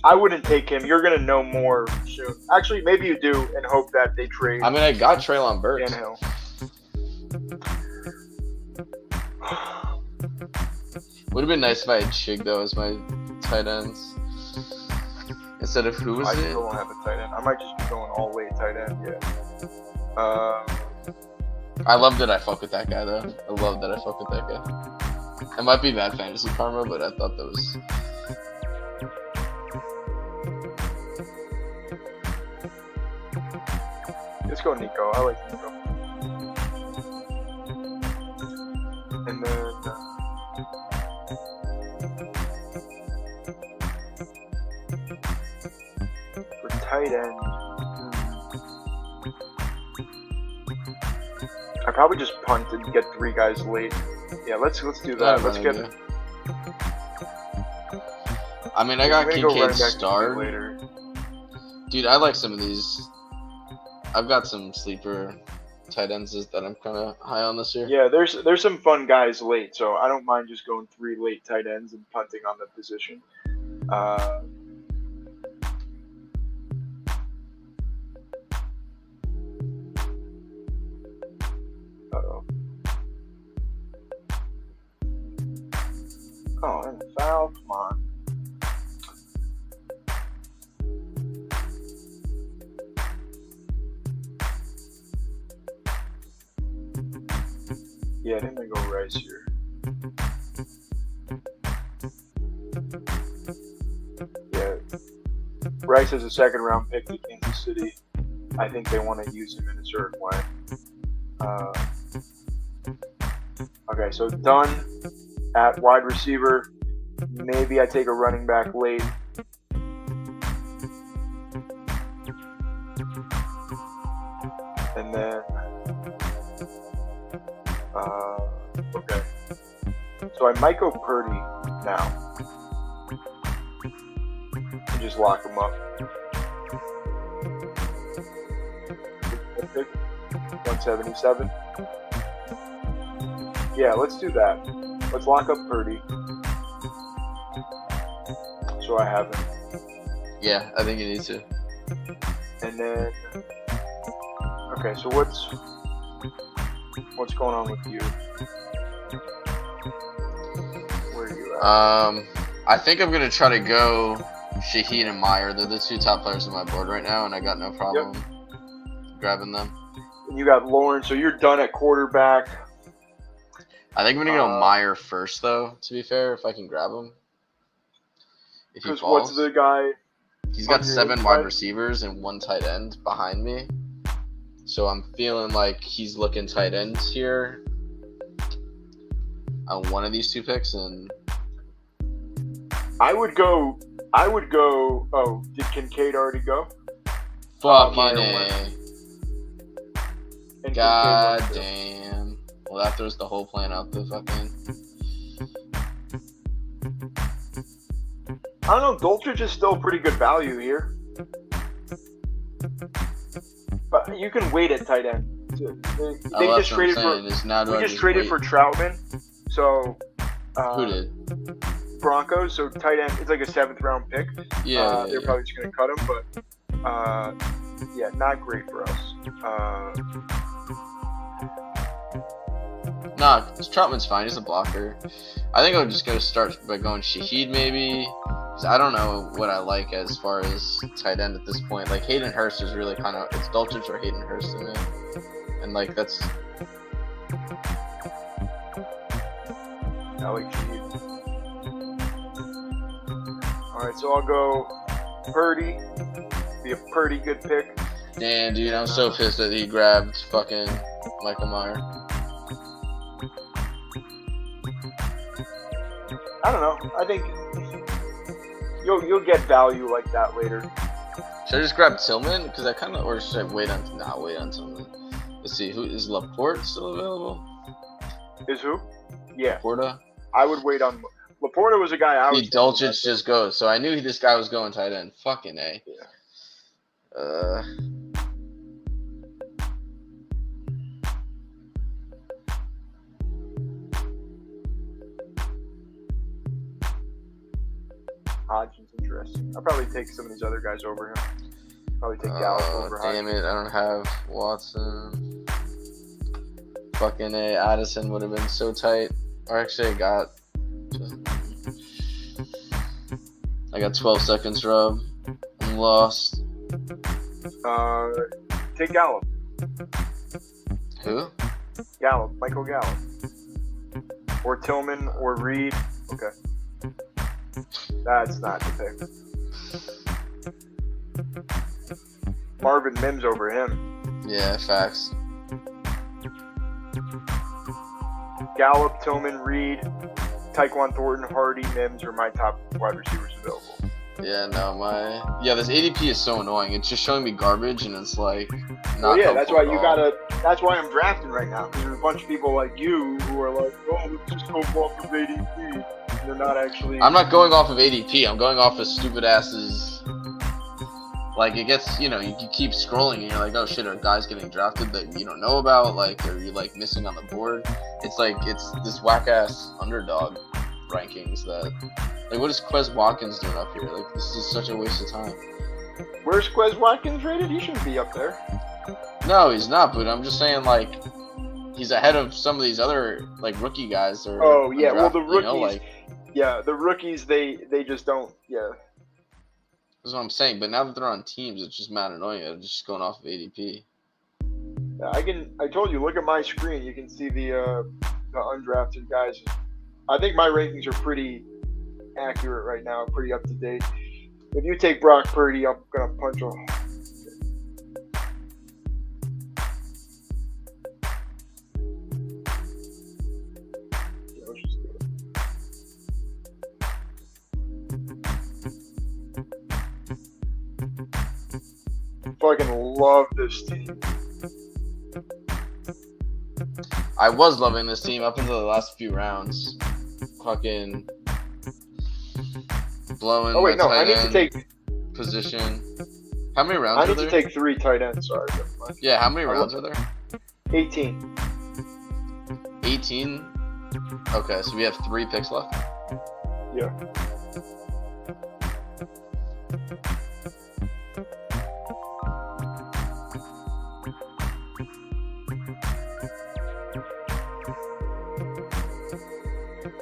I wouldn't take him. You're gonna know more soon. Actually, maybe you do, and hope that they trade. I mean, I got Treylon Burks. Would have been nice if I had Chig though as my tight ends instead of who was it? I still don't have a tight end. I might just be going all late tight end. Yeah. I love that I fuck with that guy, though. I love that I fuck with that guy. It might be bad fantasy karma, but I thought that was... Let's go Nico. I like Nico. And then tight end. I probably just punt and get 3 guys late. Yeah, let's do that. Let's get. I mean, I got I'm gonna go Kincaid running back starred. later. Dude, I like some of these. I've got some sleeper tight ends that I'm kind of high on this year. Yeah, there's some fun guys late, so I don't mind just going 3 late tight ends and punting on the position. Uh-oh. Oh, and a foul. Come on. Yeah, I think they go Rice here. Yeah, Rice is a 2nd round pick to Kansas City. I think they want to use him in a certain way. Okay, so done at wide receiver. Maybe I take a running back late. And then, okay. So I might go Purdy now. And just lock him up. 177. Yeah, let's do that. Let's lock up Purdy. So I have him. Yeah, I think you need to. And then, okay, so what's going on with you? Where are you at? I think I'm gonna try to go Shaheed and Meyer. They're the 2 top players on my board right now, and I got no problem grabbing them. And you got Lawrence, so you're done at quarterback. I think I'm gonna go Meyer first, though. To be fair, if I can grab him. If he Because falls. what's the guy? He's got on your 7 inside? wide receivers and 1 tight end behind me. So I'm feeling like he's looking tight ends here on one of these 2 picks, and I would go. Oh, did Kincaid already go? fucking Meyer A. went. And God Kincaid went too. damn. Well, that throws the whole plan out the fucking. I don't know. Dolchich is still pretty good value here, but you can wait at tight end. They just traded for. We just traded for Troutman, so. Who did? Broncos, so tight end. It's like a 7th round pick. Yeah. They're probably just gonna cut him, but yeah, not great for us. Nah, Troutman's fine. He's a blocker. I think I would just go start by going Shaheed maybe. Cause I don't know what I like as far as tight end at this point. Like Hayden Hurst is really kind of it's Dolchich or Hayden Hurst to me, and like that's. I like Shaheed. All right, so I'll go Purdy. Be a pretty good pick. Damn, dude, I'm so pissed that he grabbed fucking Michael Meyer. I don't know. I think you'll get value like that later. Should I just grab Tillman? Because I kind of, or should I wait on? Nah, wait on Tillman. Let's see, who is Laporte still available? Is who? Yeah, Laporta. I would wait on. Laporta was a guy I was. See, Dolchich just goes, so I knew this guy was going tight end. Fucking A. Yeah. Hodgson's interesting. I'll probably take some of these other guys over him. Probably take Gallup over Hodgson. Damn it, I don't have Watson. Fucking A. Addison would have been so tight. Or actually, I got 12 seconds, Rob. I'm lost. Take Gallup. Who? Gallup. Michael Gallup. Or Tillman or Reed. Okay. That's not the pick. Marvin Mims over him. Yeah, facts. Gallup, Tillman, Reed, Tyquan Thornton, Hardy, Mims are my top wide receivers available. Yeah, no, this ADP is so annoying. It's just showing me garbage, and it's like not. Well, yeah, that's why helpful you at all. gotta. That's why I'm drafting right now. Because there's a bunch of people like you who are like, oh, let's just go off of ADP. And they're not actually. I'm not going off of ADP. I'm going off of stupid asses. Like it gets, you keep scrolling and you're like, oh shit, are guys getting drafted that you don't know about? Like, are you like missing on the board? It's this whack ass underdog rankings that, like, what is Quez Watkins doing up here? Like, this is such a waste of time. Where's Quez Watkins rated? He shouldn't be up there. No, he's not. But I'm just saying, like, he's ahead of some of these other like rookie guys. Or oh yeah, well the rookies. like, yeah, the rookies they just don't. Yeah. that's what I'm saying. But now that they're on teams, it's just mad annoying. They're just going off of ADP. Yeah, I told you, look at my screen. You can see the undrafted guys. I think my rankings are pretty accurate right now, pretty up to date. If you take Brock Purdy, I'm gonna punch him. Fucking love this team. I was loving this team up until the last few rounds. Fucking blowing. Oh wait, my no, I tight need to end take. position. How many rounds I are need there? to take 3 tight ends. Sorry. Yeah, how many rounds are there? 18. 18. Okay, so we have 3 picks left. Yeah.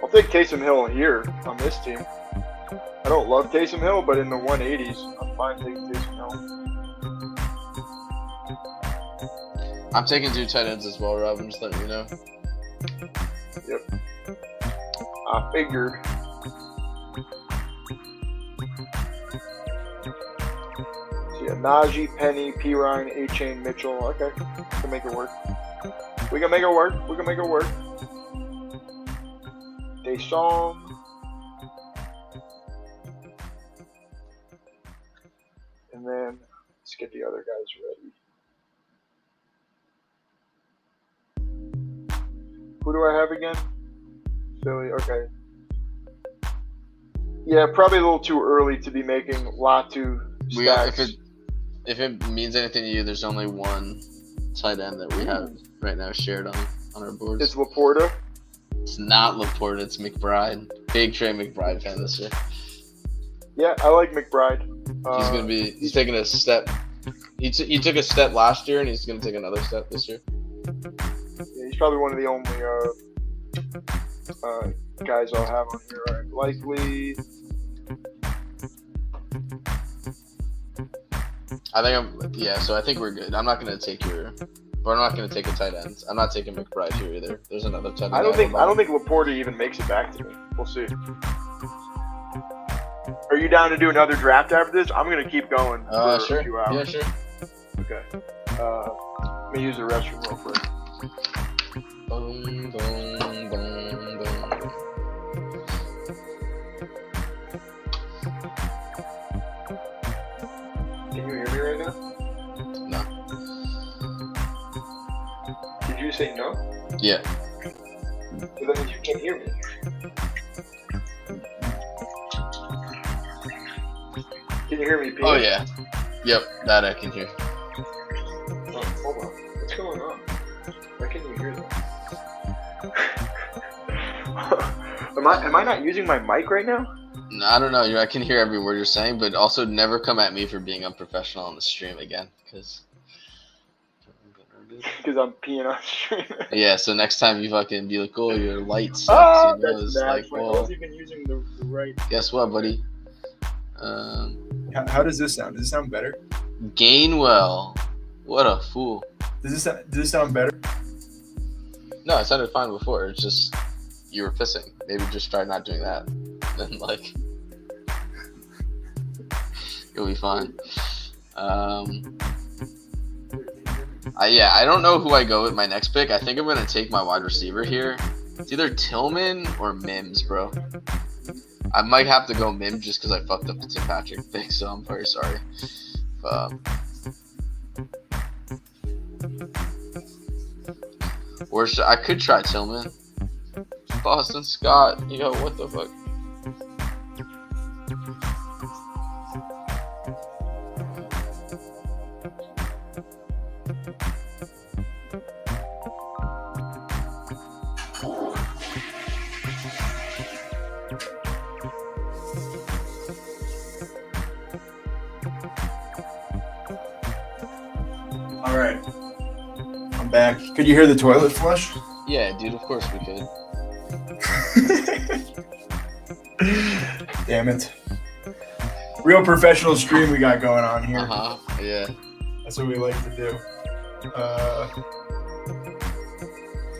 I'll take Taysom Hill here on this team. I don't love Taysom Hill, but in the 180s, I'm fine taking Taysom Hill. I'm taking 2 tight ends as well, Rob. I'm just letting you know. Yep. I figured. So yeah, Najee, Penny, P. Ryan, A-Chain, Mitchell. Okay, we can make it work. We can make it work. We can make it work. Deshaun. And then let's get the other guys ready. Who do I have again? Philly. Okay. Yeah, probably a little too early to be making Latu stacks. If it means anything to you, there's only 1 tight end that we have right now shared on our boards. It's Laporta. It's not Laporte, it's McBride. Big Trey McBride fan this year. Yeah, I like McBride. He's taking a step. He took a step last year, and he's gonna take another step this year. Yeah, he's probably one of the only guys I'll have on here. Right? Likely. So I think we're good. I'm not gonna take I'm not gonna take a tight end. I'm not taking McBride here either. There's another tight end. I don't think Laporta even makes it back to me. We'll see. Are you down to do another draft after this? I'm gonna keep going for sure. a few hours. Yeah, sure. Okay. Let me use the restroom real quick. Boom, boom, boom, boom. Can you hear me right now? No. Did you say no? Yeah. So that means you can't hear me. Can you hear me, Pete? Oh yeah. Yep, that I can hear. Oh, hold on. What's going on? Why can't you hear that? Am I not using my mic right now? No, I don't know. I can hear every word you're saying, but also never come at me for being unprofessional on the stream again, because I'm peeing on stream. Yeah, so next time you fucking be like, oh, your light sucks. Oh, you know, that's it's bad. like, I well, wasn't even using the right. guess what, buddy? How does this sound? Does it sound better? Gainwell. What a fool. Does this sound better? No, it sounded fine before. It's just you were pissing. Maybe just try not doing that. Then, like, you'll be fine. I don't know who I go with my next pick. I think I'm going to take my wide receiver here. It's either Tillman or Mims, bro. I might have to go Mim just because I fucked up the Tim Patrick thing, so I'm very sorry. Or I could try Tillman. Boston Scott, yo, what the fuck? All right. I'm back. Could you hear the toilet flush? Yeah, dude, of course we could. Damn it. Real professional stream we got going on here. Yeah. That's what we like to do.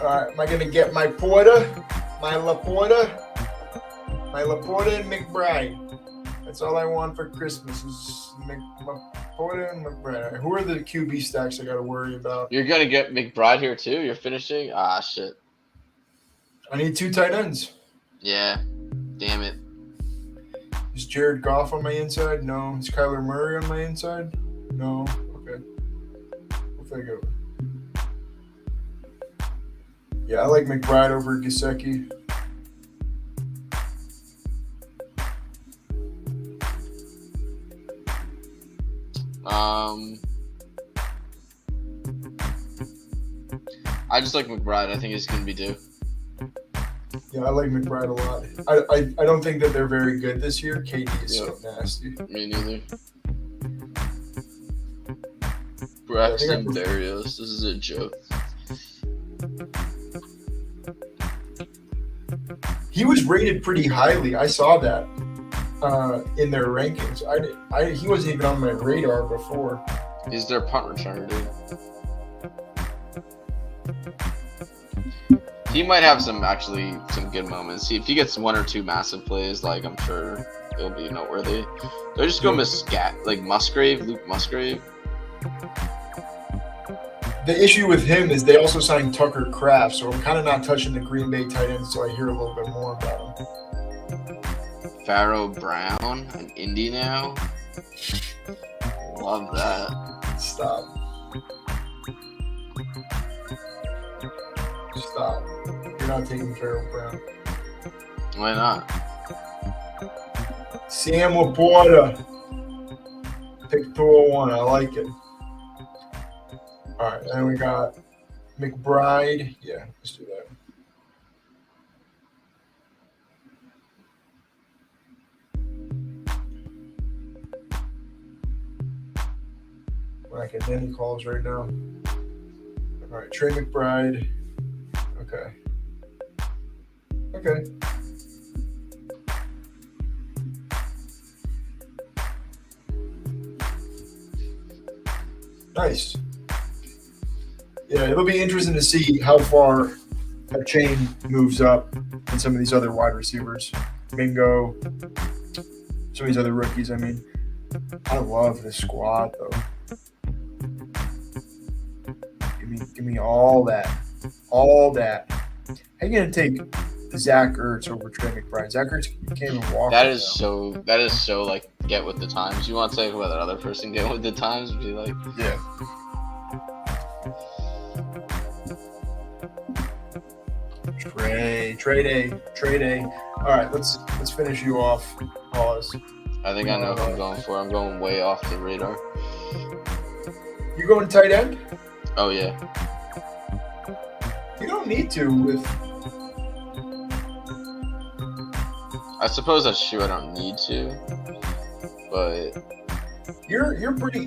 Alright, am I going to get my Porter? My Laporta? My Laporta and McBride. That's all I want for Christmas is Laporta and McBride. Who are the QB stacks I got to worry about? You're going to get McBride here too? You're finishing? Ah, shit. I need 2 tight ends. Yeah. Damn it. Is Jared Goff on my inside? No. Is Kyler Murray on my inside? No. Okay. We'll figure it out. Yeah, I like McBride over Gesicki. I just like McBride. I think he's going to be due. Yeah, I like McBride a lot. I don't think that they're very good this year. KD is so nasty. Me neither. Braxton Berrios. This is a joke. He was rated pretty highly. I saw that in their rankings. He wasn't even on my radar before. He's their punt returner, dude. He might have some good moments. If he gets 1 or 2 massive plays, like I'm sure it'll be noteworthy. They're just going Luke Musgrave. The issue with him is they also signed Tucker Kraft, so I'm kind of not touching the Green Bay tight ends until I hear a little bit more about him. Pharaoh Brown, an Indy now. Love that. Stop. You're not taking Pharaoh Brown. Why not? Sam Laporta. Pick 201. I like it. All right, and we got McBride. Yeah, let's do that. I'm not getting any calls right now. All right, Trey McBride. Okay. Nice. Yeah, it'll be interesting to see how far that chain moves up in some of these other wide receivers. Mingo, some of these other rookies. I mean, I love this squad, though. Give me all that. All that. How you gonna take Zach Ertz over Trey McBride? Zach Ertz can't even walk. That is so like get with the times. You want to talk about that other person get with the times? Be like, yeah. Trade day. All right, let's finish you off. Pause. I think I know who I'm going for. I'm going way off the radar. You going tight end? Oh yeah. You don't need to with. I suppose that's true. I don't need to, but you're pretty.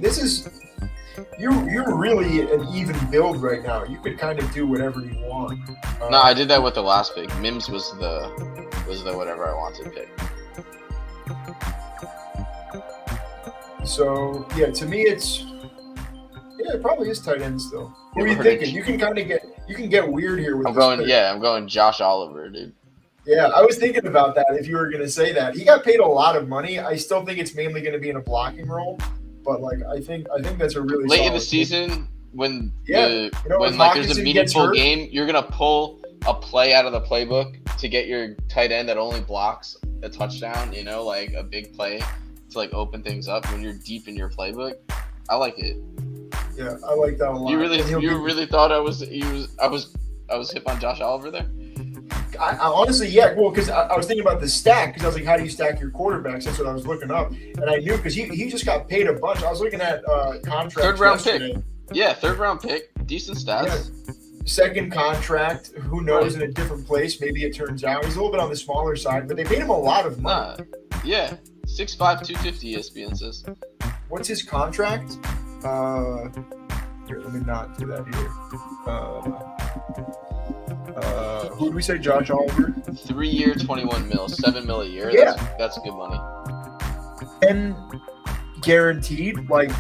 You're really an even build right now. You could kind of do whatever you want. No, I did that with the last pick. Mims was the whatever I wanted to pick. So yeah, to me it probably is tight end still. What are you thinking? You can get weird here with. I'm going Josh Oliver, dude. Yeah, I was thinking about that. If you were going to say that, he got paid a lot of money. I still think it's mainly going to be in a blocking role, but like I think that's a really late in the season when if there's a meaningful game, you're gonna pull a play out of the playbook to get your tight end that only blocks a touchdown, like a big play to like open things up when you're deep in your playbook. I like it. Yeah, I like that a lot. You really thought I was hip on Josh Oliver there? I honestly, yeah, well, because I was thinking about the stack, because I was like, how do you stack your quarterbacks? That's what I was looking up, and I knew because he just got paid a bunch. I was looking at contracts. Third round yesterday. pick. Yeah, third round pick. Decent stats. Yeah. Second contract. Who knows? In a different place, maybe it turns out he's a little bit on the smaller side, but they paid him a lot of money. Yeah, 6'5", 250. ESPN says. What's his contract? Here, let me not do that here. Who did we say? Josh Oliver? 3 year, 21 mil, 7 mil a year. Yeah, that's good money. And guaranteed, like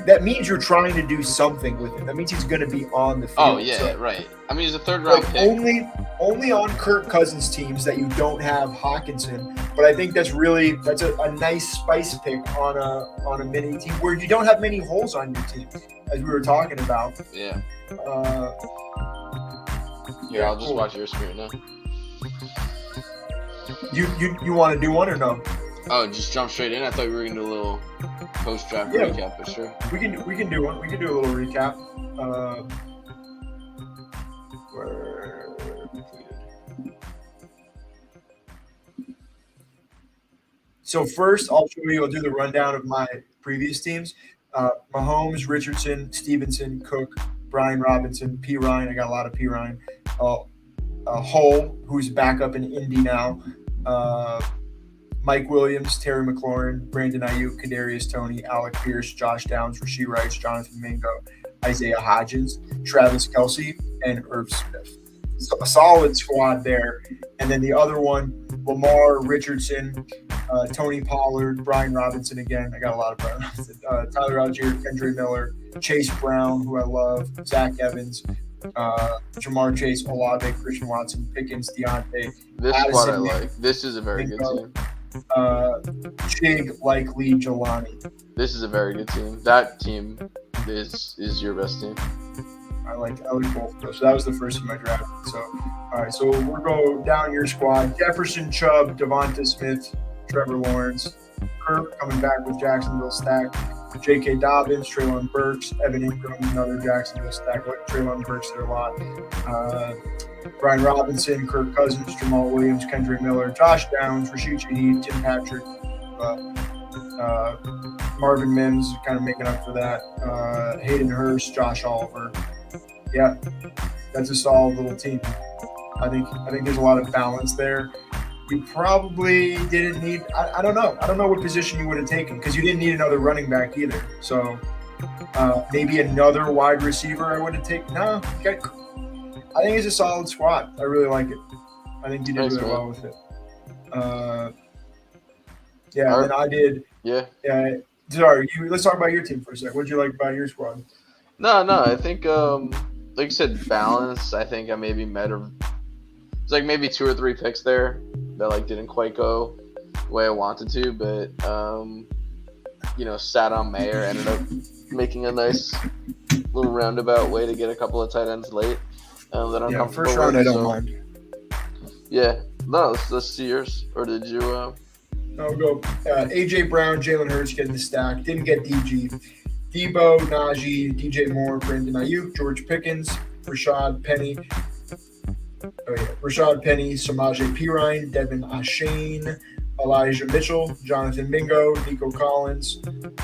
that means you're trying to do something with him. That means he's going to be on the field. Oh yeah, so, right. I mean, he's a third round pick. Only on Kirk Cousins teams that you don't have Hawkinson. But I think that's a nice spice pick on a mini team where you don't have many holes on your team, as we were talking about. Yeah. Yeah, I'll just watch your screen now. You want to do one or no? Oh, just jump straight in. I thought we were gonna do a little post-draft recap, but sure. We can do one. We can do a little recap. Where completed. So first, I'll do the rundown of my previous teams. Mahomes, Richardson, Stevenson, Cook, Brian Robinson, P. Ryan. I got a lot of P. Ryan. Hull, who's back up in Indy now. Mike Williams, Terry McLaurin, Brandon Ayuk, Kadarius Toney, Alec Pierce, Josh Downs, Rashee Rice, Jonathan Mingo, Isaiah Hodgins, Travis Kelce, and Irv Smith. So a solid squad there. And then the other one, Lamar, Richardson, Tony Pollard, Brian Robinson again. I got a lot of Brian Robinson. Tyler Algier, Kendra Miller, Chase Brown, who I love, Zach Evans, Jamar Chase, Olave, Christian Watson, Pickens, Deontay. This is what I like. This is a very good team. Chig, Likely, Jelani. This is a very good team. That team is your best team. I like both of those. So that was the first team I drafted. So, all right. So we'll go down your squad: Jefferson, Chubb, Devonta Smith, Trevor Lawrence, Kirk coming back with Jacksonville stack, J.K. Dobbins, Treylon Burks, Evan Ingram, another Jacksonville stack. Like Treylon Burks there a lot. Brian Robinson, Kirk Cousins, Jamal Williams, Kendrick Miller, Josh Downs, Rashid Shaheed, Tim Patrick, Marvin Mims, kind of making up for that. Hayden Hurst, Josh Oliver. Yeah, that's a solid little team. I think there's a lot of balance there. You probably didn't need. I don't know. I don't know what position you would have taken because you didn't need another running back either. So maybe another wide receiver I would have taken. No, okay. I think it's a solid squad. I really like it. I think you did really well with it. Yeah, and then I did. Yeah. Sorry, let's talk about your team for a second. What did you like about your squad? No. I think, like you said, balance. I think I maybe it's like maybe 2 or 3 picks there that like didn't quite go the way I wanted to, but sat on Mayer, ended up making a nice little roundabout way to get a couple of tight ends late. That I'm comfortable first round with, I don't mind. Yeah, no, let's see yours. Or did you? I'll go AJ Brown, Jalen Hurts getting the stack. Didn't get DG. Debo, Najee, DJ Moore, Brandon Ayuk, George Pickens, Rashad Penny, Samaje Perine, Devin Achane, Elijah Mitchell, Jonathan Mingo, Nico Collins,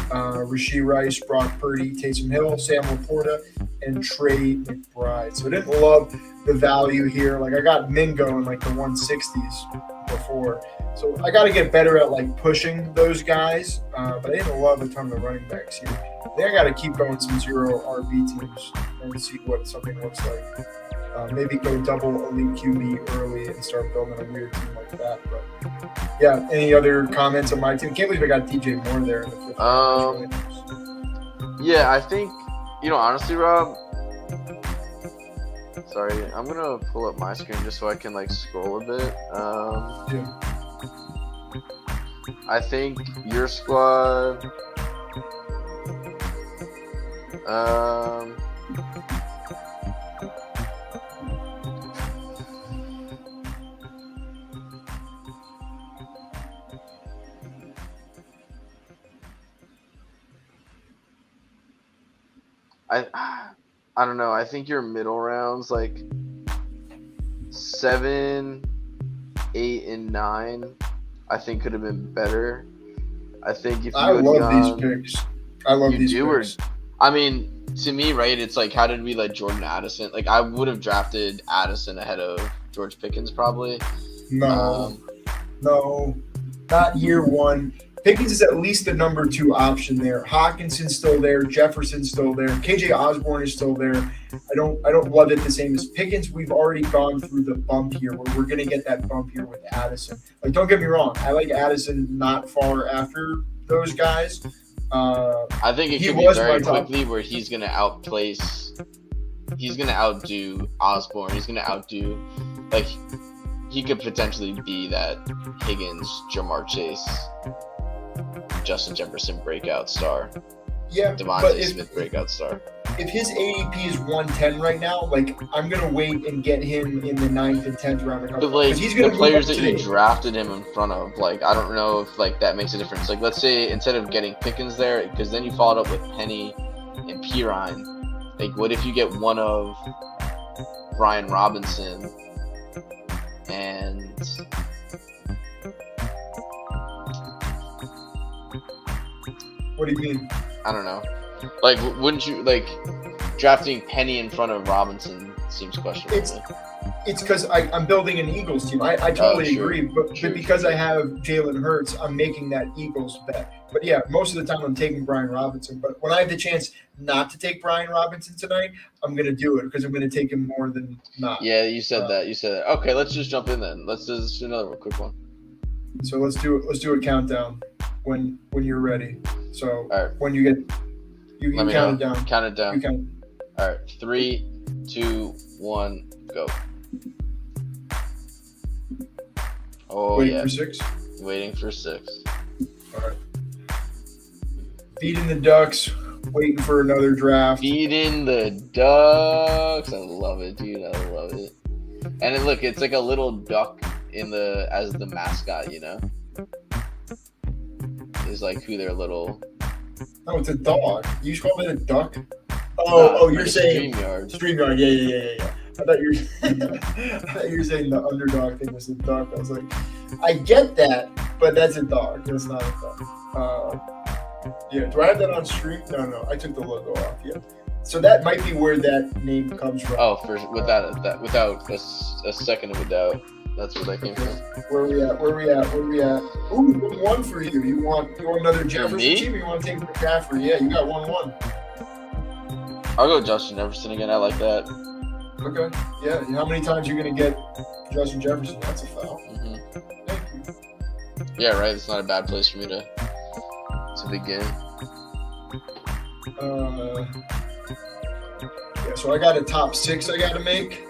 Rashee Rice, Brock Purdy, Taysom Hill, Sam Laporta, and Trey McBride. So I didn't love the value here. Like I got Mingo in like the 160s before. So I got to get better at like pushing those guys. But I didn't love a ton of the running backs here. I think I got to keep going some 0 RB teams and see what something looks like. Maybe go double elite QB early and start building a weird team like that. But yeah, any other comments on my team? Can't believe I got DJ Moore there in the 5th. Yeah, I think honestly, Rob. Sorry, I'm gonna pull up my screen just so I can like scroll a bit. I think your squad. I don't know. I think your middle rounds like 7, 8, and 9. I think could have been better. I think if you I had love these gone, picks. I love you these do or picks. I mean, to me, right? It's like, how did we let Jordan Addison? Like, I would have drafted Addison ahead of George Pickens probably. No, not year one. Pickens is at least the number 2 option there. Hawkinson's still there. Jefferson's still there. KJ Osborne is still there. I don't love it the same as Pickens. We've already gone through the bump here where we're gonna get that bump here with Addison. Like, don't get me wrong, I like Addison not far after those guys. I think it He could be was very my top. quickly where he's gonna outplace. He's gonna outdo Osborne. He's gonna outdo, like, he could potentially be that Higgins, Jamar Chase, Justin Jefferson breakout star, Yeah, but Devontae Smith breakout star. if his ADP is 110 right now, like, I'm gonna wait and get him in the 9th and 10th round. But like he's the gonna players that today. you drafted him in front of, like, I don't know if like that makes a difference. Like, let's say instead of getting Pickens there, because then you followed up with Penny and Pirine. Like, what if you get one of Brian Robinson and What do you mean? I don't know. Like, wouldn't you like drafting Penny in front of Robinson seems questionable to me. It's because I'm building an Eagles team. I totally sure. agree, but because I have Jalen Hurts, I'm making that Eagles bet. But yeah, most of the time I'm taking Brian Robinson. But when I have the chance not to take Brian Robinson tonight, I'm gonna do it because I'm gonna take him more than not. Yeah, you said that. You said that. Okay, let's just jump in then. Let's just do another quick one. So let's do it. Let's do a countdown when you're ready. So All right. when you get you Let me count know. it down. Count it down. You count. All right, 3, 2, 1, go. Oh Waiting yeah, for 6. waiting for 6. All right. Feeding the Ducks. Waiting for another draft. Feeding the Ducks. I love it, dude. I love it. And then, look, it's like a little duck as the mascot, you know. Is like who their little. Oh, it's a dog. You just call it a duck? Nah, You're saying StreamYard. StreamYard. Yeah. I thought you were saying the Underdog thing was a duck. I was like, I get that, but that's a dog. That's not a duck. Yeah. Do I have that on stream? No. I took the logo off. Yeah. So that might be where that name comes from. Oh, without a second of a doubt, that's where that came from. Where we at? Ooh, 1-1 for you. You want another Jefferson me? team? Or you want to take McCaffrey? Yeah, you got 1-1. I'll go Justin Jefferson again. I like that. Okay. Yeah. How many times are you gonna get Justin Jefferson? That's a foul. hmm Thank you. Yeah, right. It's not a bad place for me to begin. Yeah, so I got a top 6 I got to make.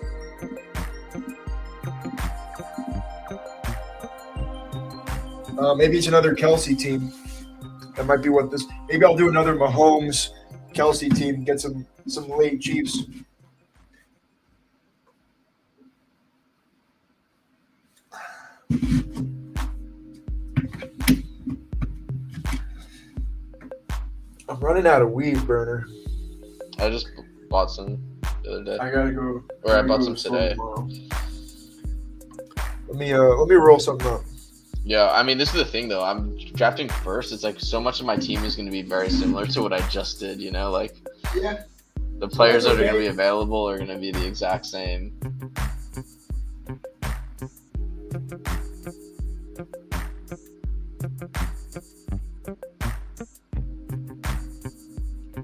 Maybe it's another Kelsey team. That might be what this. Maybe I'll do another Mahomes Kelsey team. Get some late Chiefs. I'm running out of weed, Burner. I just bought some the other day. I gotta go. Or I bought some today. Let me roll something up. Yeah, I mean, this is the thing though. I'm drafting first. It's like so much of my team is going to be very similar to what I just did. You know, like Yeah. the players that are going to be available are going to be the exact same.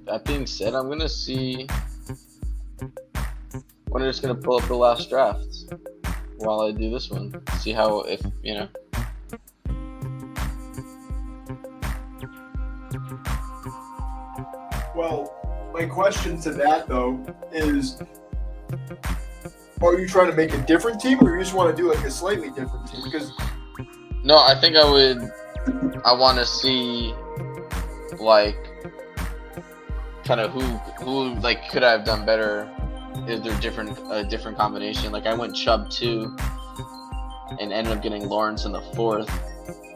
That being said, I'm going to see. I'm just going to pull up the last draft while I do this one. See how, if, you know. Well, my question to that though is, are you trying to make a different team, or you just want to do like a slightly different team? Because No, I think I want to see, like, kind of who like could I have done better? Is there a different combination? Like, I went Chubb 2 and ended up getting Lawrence in the 4th.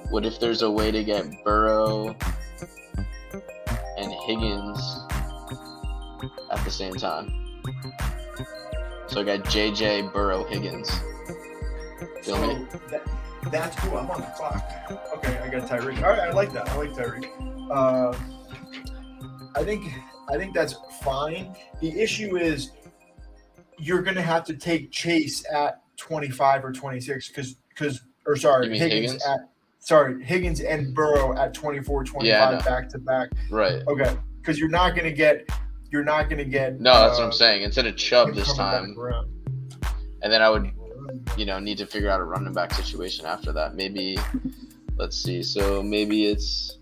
What if there's a way to get Burrow and Higgins at the same time. So I got JJ, Burrow, Higgins. Feel me? That's cool. I'm on the clock. Okay, I got Tyreek. All right, I like that. I like Tyreek. I think that's fine. The issue is you're going to have to take Chase at 25 or 26 because You mean Higgins? Higgins and Burrow at 24, 25 Yeah, back to back. Right. Okay, because you're not going to get. No, that's what I'm saying. Instead of Chubb this time, and then I would, need to figure out a running back situation after that. Maybe, let's see. So maybe it's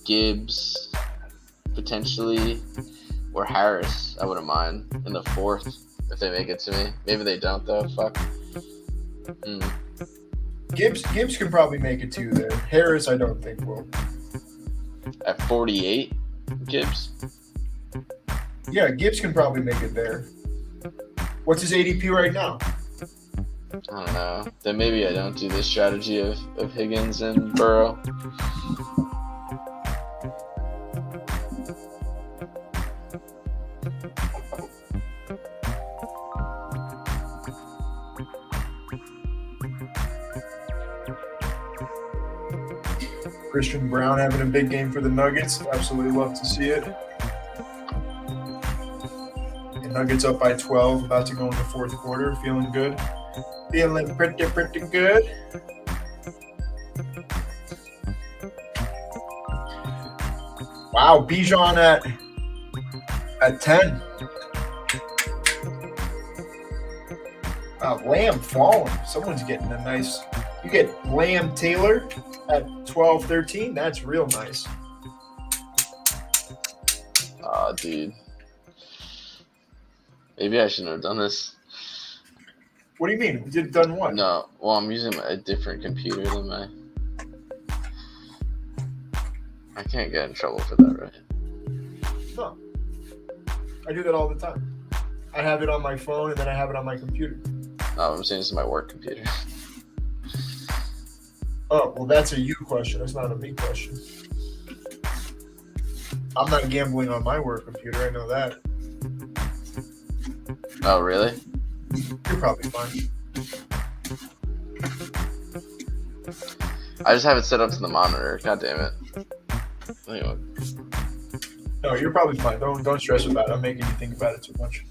Gibbs, potentially, or Harris. I wouldn't mind in the 4th if they make it to me. Maybe they don't though. Fuck. Gibbs can probably make it to you there. Harris, I don't think will. At 48, Gibbs. Yeah, Gibbs can probably make it there. What's his ADP right now? I don't know. Then maybe I don't do this strategy of Higgins and Burrow. Christian Brown having a big game for the Nuggets. Absolutely love to see it. The Nuggets up by 12, about to go in the 4th quarter. Feeling good. Feeling pretty good. Wow, Bijan at 10. Lamb falling. Someone's getting a nice. You get Lamb Taylor at 12, 13. That's real nice. Oh, dude. Maybe I shouldn't have done this. What do you mean? We did done what? No. Well, I'm using a different computer than my. I can't get in trouble for that, right? No. I do that all the time. I have it on my phone and then I have it on my computer. No, I'm saying this is my work computer. Oh, well, that's a you question. That's not a me question. I'm not gambling on my work computer. I know that. Oh, really? You're probably fine. I just have it set up to the monitor. God damn it. Anyway. No, you're probably fine. Don't stress about it. I'm making you think about it too much.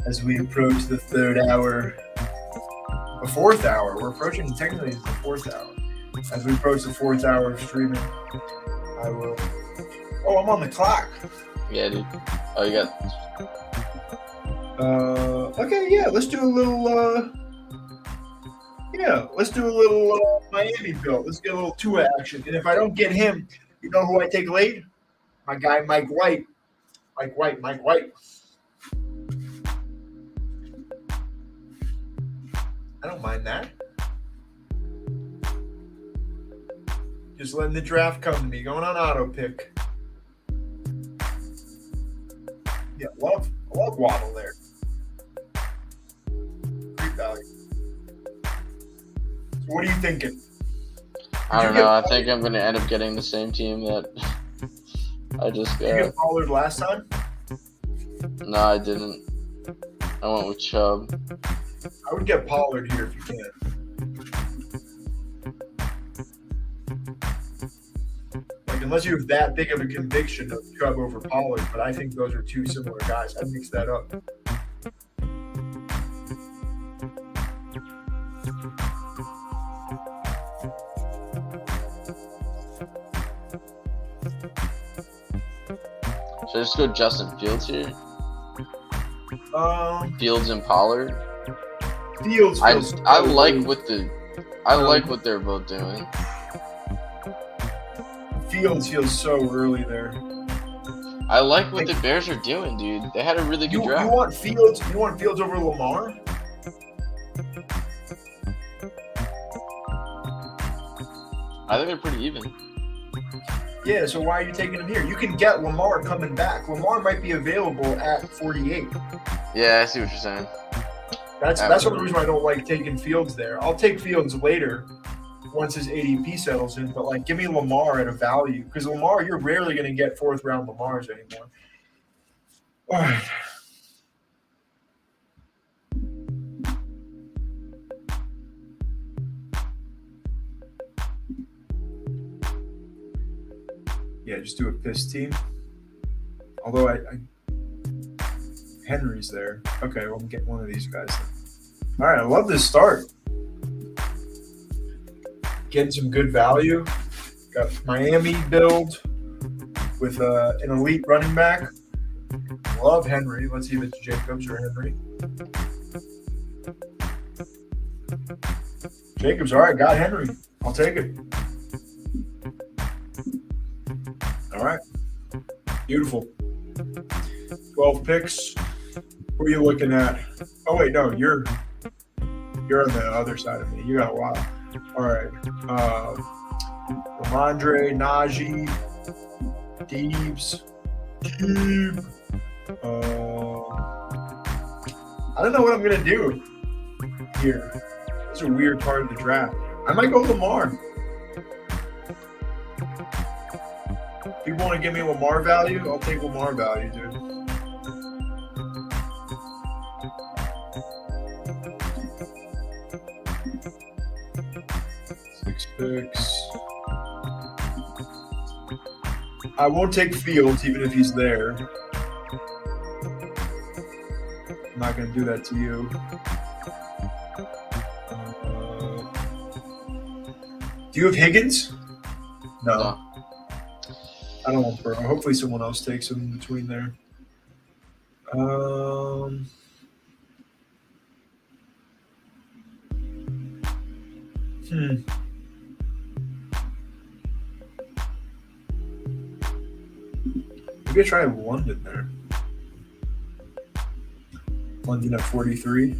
As we approach the 3rd hour, the 4th hour, we're approaching technically the 4th hour. As we approach the 4th hour of streaming, I will. Oh, I'm on the clock. Yeah, dude. Oh, you got. Okay, yeah. Let's do a little. Let's do a little Miami build. Let's get a little Tua action. And if I don't get him, you know who I take late? My guy, Mike White. Mike White. I don't mind that. Just letting the draft come to me. Going on auto pick. Yeah, love Waddle there. Great value. So what are you thinking? I don't know. I think I'm going to end up getting the same team that I just got. Did you get Pollard last time? No, I didn't. I went with Chubb. I would get Pollard here if you can. Like, unless you have that big of a conviction of Chubb over Pollard, but I think those are two similar guys. I'd mix that up. Should I just go Justin Fields here? Fields and Pollard. Fields. I feels I so like low. what they're both doing. Fields feels so early there. I like what the Bears are doing, dude. They had a really good You draft. want Fields? You want Fields over Lamar? I think they're pretty even. Yeah. So why are you taking him here? You can get Lamar coming back. Lamar might be available at 48. Yeah, I see what you're saying. That's one of the reasons why I don't like taking Fields there. I'll take Fields later once his ADP settles in, but like give me Lamar at a value because Lamar, you're rarely going to get fourth round Lamars anymore. All right. Yeah, just do a piss team. Although I Henry's there. Okay, well, I'm getting one of these guys then. All right, I love this start. Getting some good value. Got Miami build with an elite running back. Love Henry. Let's see if it's Jacobs or Henry. Jacobs, all right, got Henry. I'll take it. All right. Beautiful. 12 picks. Who are you looking at? Oh, wait, no, you're on the other side of me. You got a while. All right. Ramondre, Najee, Deebs, I don't know what I'm going to do here. It's a weird part of the draft. I might go Lamar. People want to give me Lamar value? I'll take Lamar value, dude. Six picks. I won't take Fields even if he's there. I'm not going to do that to you. Do you have Higgins? No. I don't want Burrow. Hopefully someone else takes him in between there. Maybe I try London there. London at 43.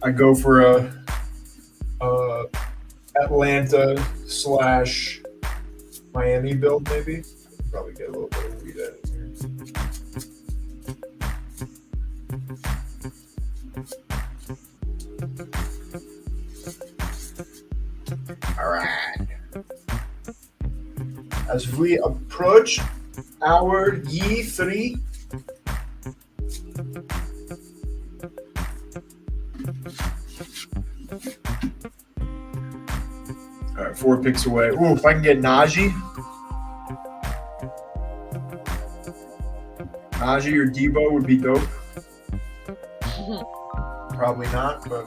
I go for a Atlanta / Miami build, maybe. Probably get a little bit of weed at it here. All right. As we approach our E3, all right, 4 picks away. Ooh, if I can get Najee or Debo would be dope. Probably not, but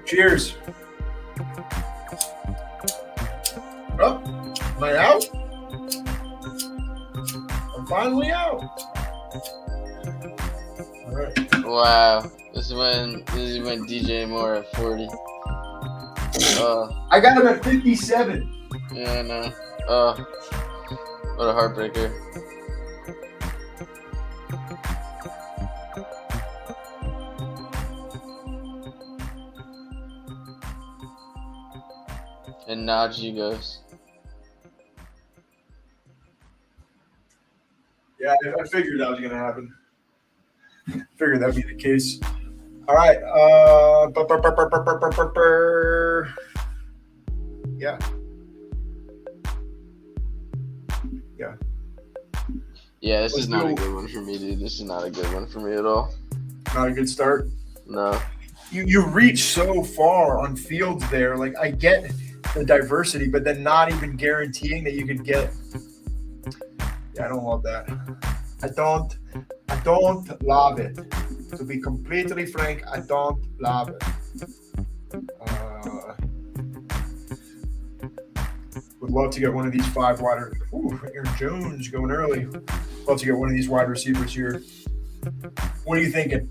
cheers. Oh, am I out? I'm finally out. All right. Wow, this is when DJ Moore at 40. I got him at 57. Yeah, I know. What a heartbreaker. And Najee goes. Yeah, I figured that was going to happen. Figured that'd be the case. All right. Yeah. Yeah, this Let's is not do- a good one for me, dude. This is not a good one for me at all. Not a good start. No. You reach so far on Fields there. Like, I get the diversity, but then not even guaranteeing that you could get. Yeah, I don't love that. I don't love it. To be completely frank, I don't love it. Would love to get one of these 5 wide. Ooh, Ooh, Aaron Jones going early. Love to get one of these wide receivers here. What are you thinking?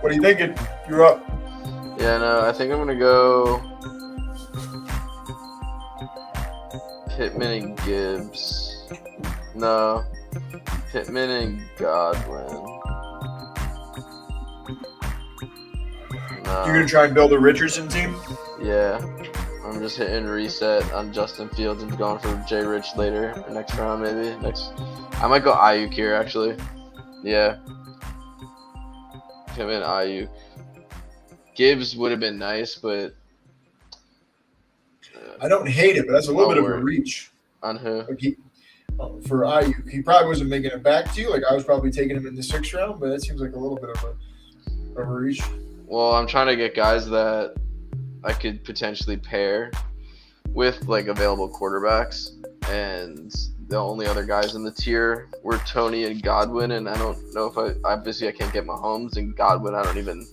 What are you thinking? You're up. Yeah, no, I think I'm gonna go Pittman and Gibbs. No, Pittman and Godwin. No. You're gonna try and build a Richardson team? Yeah, I'm just hitting reset on Justin Fields and going for Jay Rich later, or next round maybe. I might go Ayuk here actually. Yeah. Him and Ayuk. Gibbs would have been nice, but I don't hate it, but that's a little bit of a word. reach. On who? Like for Ayuk, he probably wasn't making it back to you. Like I was probably taking him in the 6th round, but that seems like a little bit of a reach. Well, I'm trying to get guys that I could potentially pair with like available quarterbacks, and the only other guys in the tier were Tony and Godwin, and I don't know if I can't get Mahomes, and Godwin I don't even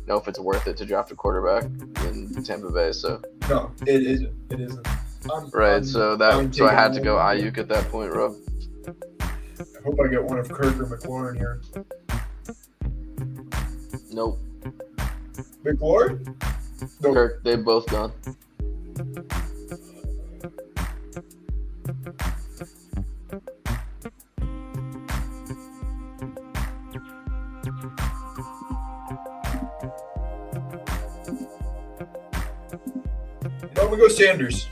know if it's worth it to draft a quarterback in Tampa Bay. So no, it isn't. It isn't. So I had to go Ayuk at that point, Rob. I hope I get one of Kirk or McLaurin here. Nope. McLaurin? Nope. Kirk, they both gone. I'm gonna go Sanders.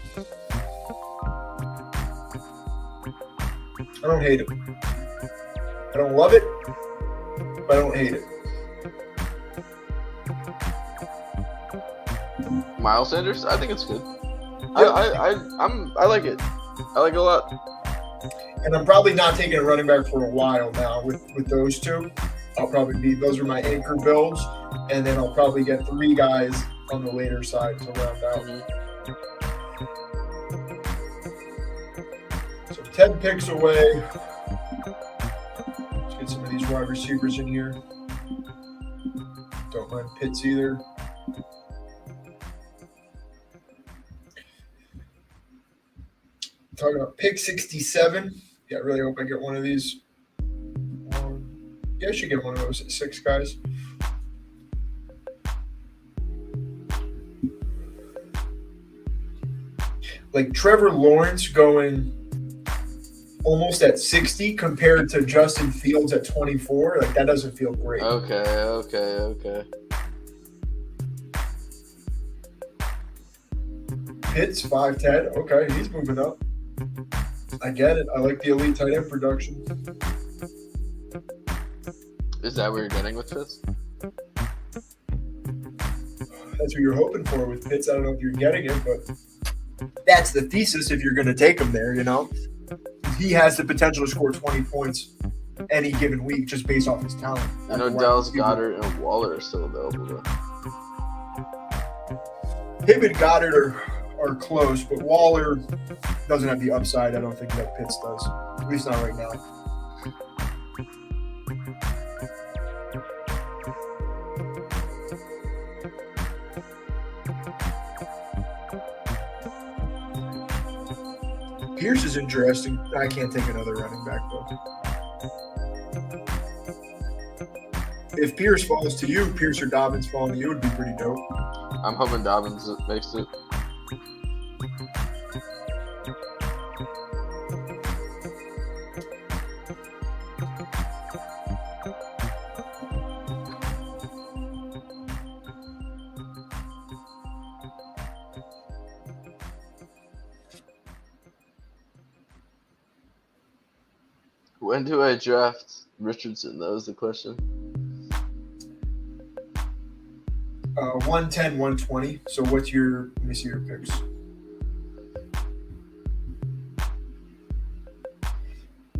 I don't hate it. I don't love it, but I don't hate it. Miles Sanders, I think it's good. Yeah. I like it. I like it a lot. And I'm probably not taking a running back for a while now with those two. Those are my anchor builds, and then I'll probably get 3 guys on the later side to round out. Mm-hmm. So 10 picks away. Let's get some of these wide receivers in here. Don't mind Pitts either. Talking about pick 67. Yeah, I really hope I get one of these. Yeah, I should get one of those 6 guys. Like Trevor Lawrence going almost at 60 compared to Justin Fields at 24. Like that doesn't feel great. Okay. Pitts 5'10". Okay, he's moving up. I get it. I like the elite tight end production. Is that what you're getting with Fitz? That's what you're hoping for with Pitts. I don't know if you're getting it, but that's the thesis if you're going to take him there, you know? He has the potential to score 20 points any given week just based off his talent. I know Dallas Goedert and Waller are still available, though. Him and Goddard are close, but Waller doesn't have the upside I don't think that Pitts does. At least not right now. Pierce is interesting. I can't take another running back, though. If Pierce falls to you, Pierce or Dobbins falling to you would be pretty dope. I'm hoping Dobbins makes it. When do I draft Richardson? That was the question. 110, 120. So what's your, let me see your picks.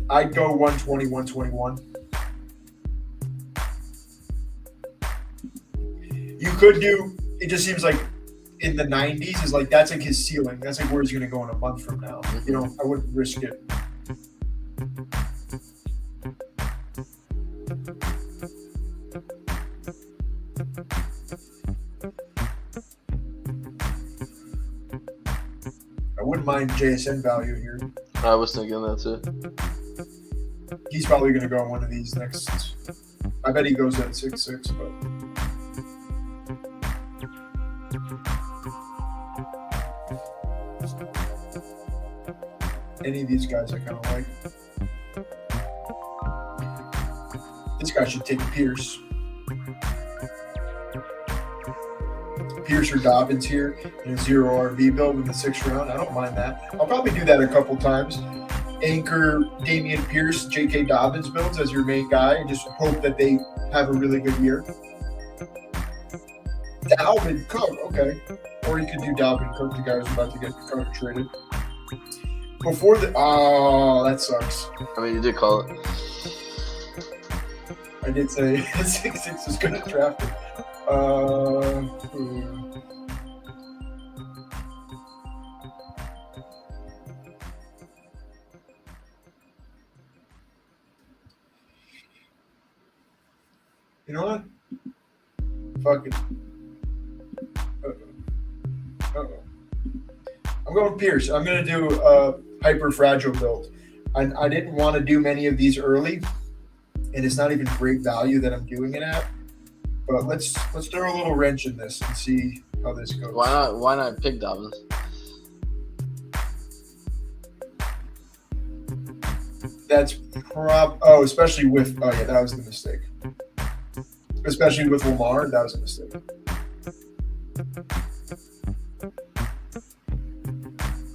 I'd go 120, 121. You could do. It just seems like in the 90s is like that's like his ceiling. That's like where he's going to go in a month from now. You know, I wouldn't risk it. I wouldn't mind JSN value here. I was thinking that too. He's probably going to go on one of these next. I bet he goes at 6-6, but. Any of these guys I kind of like. This guy should take Pierce. Pierce or Dobbins here in a 0 RB build in the 6th round. I don't mind that. I'll probably do that a couple times. Anchor Damian Pierce, J.K. Dobbins builds as your main guy and just hope that they have a really good year. Dalvin Cook, okay. Or you could do Dalvin Cook, the guy who's about to get traded. Before the that sucks. I mean, you did call it. I did say 6-6 is going to draft it. You know what? Fuck it. Uh-oh. I'm going Pierce. I'm going to do a hyper fragile build. I didn't want to do many of these early, and it's not even great value that I'm doing it at. But let's throw a little wrench in this and see how this goes. Why not pick Dobbins? That's especially with that was the mistake. Especially with Lamar, that was a mistake.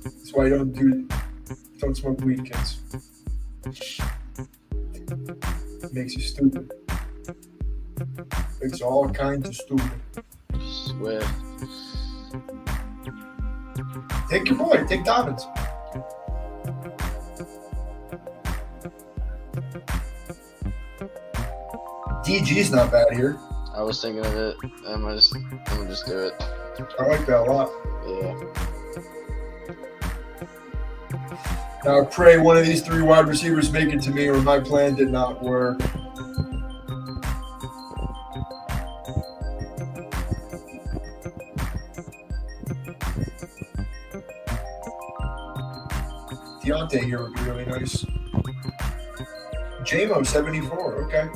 That's why you don't smoke weed, kids. It makes you stupid. Makes you all kinds of stupid. Swear. Take your boy. Take Dobbins. DG's not bad here. I was thinking of it. I'm gonna just do it. I like that a lot. Yeah. Now I pray one of these 3 wide receivers make it to me, or my plan did not work. Deontay here would be really nice. JMO 74, okay.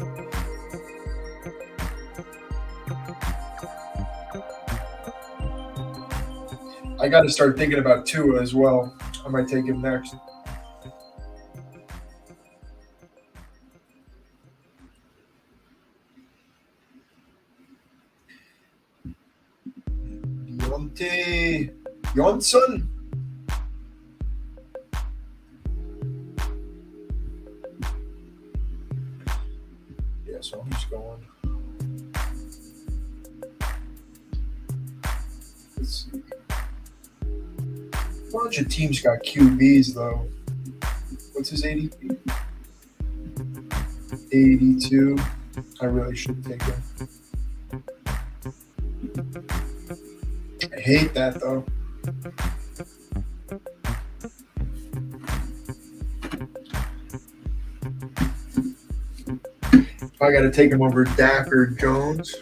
I got to start thinking about Tua as well. I might take him next. Deontay Johnson. Yeah, so I'm just going. Let's see. A bunch of teams got QBs though. What's his ADP? 82. I really should take him. I hate that though. I got to take him over Dak or Jones.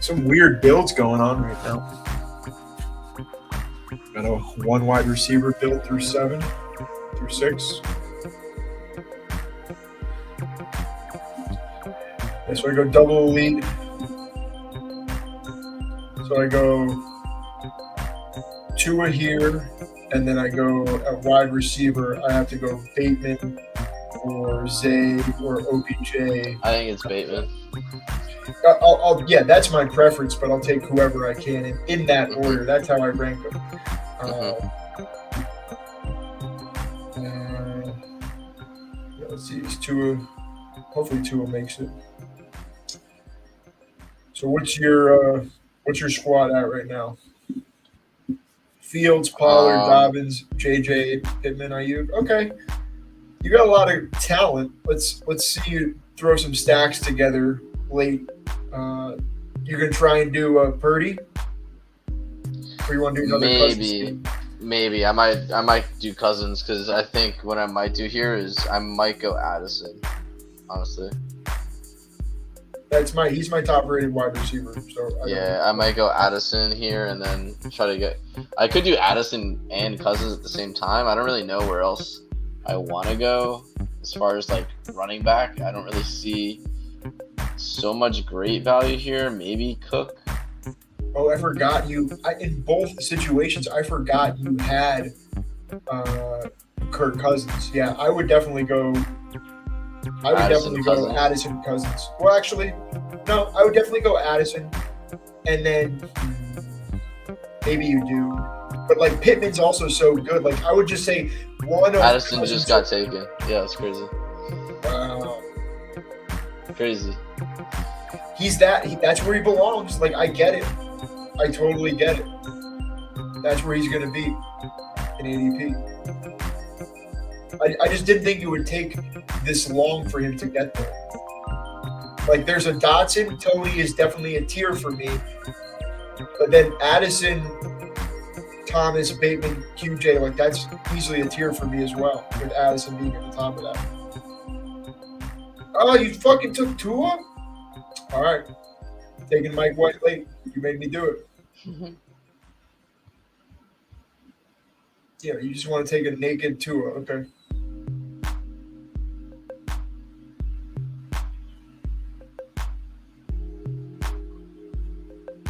Some weird builds going on right now. Got a 1 wide receiver build through 7, through 6. Okay, so I go double elite. So I go Tua here, and then I go at wide receiver. I have to go Bateman or Zay or OBJ. I think it's Bateman. Yeah, that's my preference, but I'll take whoever I can in that order. That's how I rank them. Let's see, it's Tua. Hopefully Tua makes it. So what's your squad at right now? Fields, Pollard, Um, Dobbins, JJ, Pittman, Ayuk. Okay, you got a lot of talent. Let's see you throw some stacks together late. You're gonna try and do Purdy, or you want to do another Cousins maybe, team? maybe I might do Cousins because I think what I might do here is I might go Addison. Honestly, He's my top rated wide receiver. So I might go Addison here and then try to get. I could do Addison and Cousins at the same time. I don't really know where else I want to go as far as like running back. I don't really see so much great value here. Maybe Cook. Oh, I forgot you. In both situations, I forgot you had Kirk Cousins. Yeah, I would definitely go. I would Addison definitely Cousins. go Addison Cousins. Well, actually, no. I would definitely go Addison, and then maybe you do. But like Pittman's also so good. Like I would just say one of Addison Cousins. just got taken. Yeah, it's crazy. Crazy. That's where he belongs. Like I get it. I totally get it. That's where he's gonna be in ADP. I just didn't think it would take this long for him to get there. Like there's a Dotson. Tony is definitely a tier for me. But then Addison, Thomas, Bateman, QJ, like that's easily a tier for me as well, with Addison being at the top of that. Oh, you fucking took Tua? All right. Taking Mike White late. You made me do it. Yeah, you just want to take a naked Tua. Okay.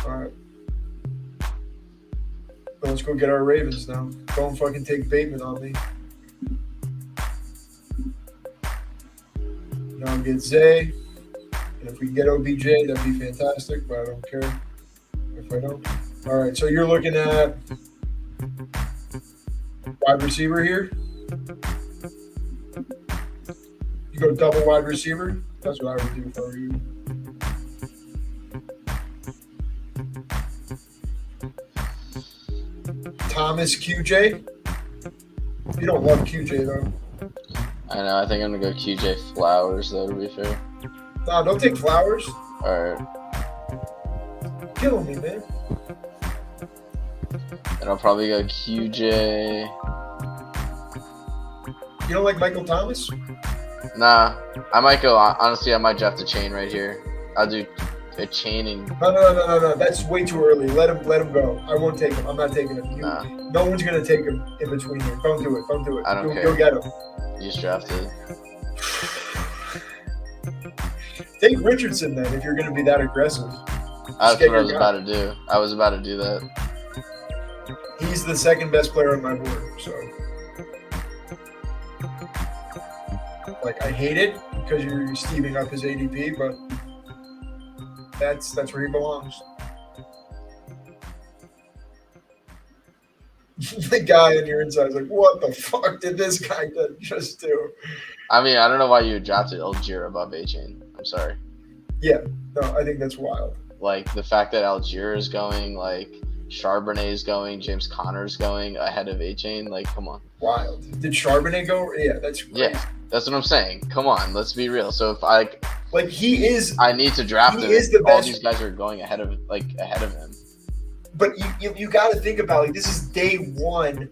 All right. Well, let's go get our Ravens now. Don't fucking take Bateman on me. Now I'll get Zay. And if we can get OBJ, that'd be fantastic, but I don't care if I don't. All right, so you're looking at wide receiver here. You go double wide receiver. That's what I would do if I were you. Thomas, QJ. You don't love QJ though. I know. I think I'm gonna go QJ Flowers though. To be fair. No, don't take Flowers. All right. Killing me, man. And I'll probably go QJ. You don't like Michael Thomas? Nah, I might go. Honestly, I might draft a chain right here. I'll do a chain and No. That's way too early. Let him go. I won't take him. I'm not taking him. Nah. No one's gonna take him in between here. Don't do it. Don't do it. I don't care. You'll get him. you just drafted. Take Richardson then if you're gonna be that aggressive. That's get what I your was guy. about to do. I was about to do that. He's the second best player on my board, so like I hate it because you're steaming up his ADP, but that's where he belongs. The guy on your inside is like, what the fuck did this guy just do? I mean, I don't know why you drafted Algier above A-Chain. I'm sorry. Yeah, no, I think that's wild. Like, the fact that Algier is going, like, Charbonnet is going, James Conner's going ahead of A-Chain, like, come on. Wild. Did Charbonnet go? Yeah, that's crazy. Yeah, that's what I'm saying. Come on, let's be real. So if I he is, I need to draft him, is the all best. these guys are going ahead of him. But you got to think about, like, this is day one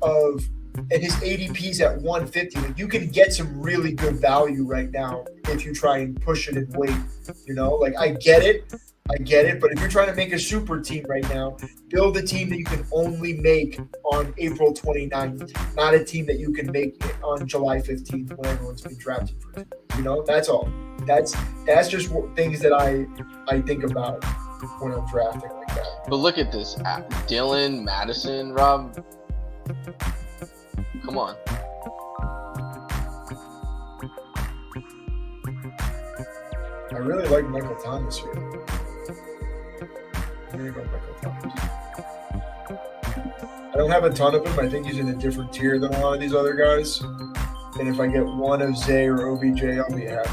of, and his ADP's at 150. Like, you can get some really good value right now if you try and push it and wait. You know, like, I get it. But if you're trying to make a super team right now, build a team that you can only make on April 29th, not a team that you can make on July 15th when everyone's been drafted for. You know, that's all. That's just things that I think about when I'm drafting like that. But look at this. Dylan, Madison, Rob. Come on. I really like Michael Thomas here. I'm going to go Michael Thomas. I don't have a ton of him. I think he's in a different tier than a lot of these other guys. And if I get one of Zay or OBJ, I'll be happy.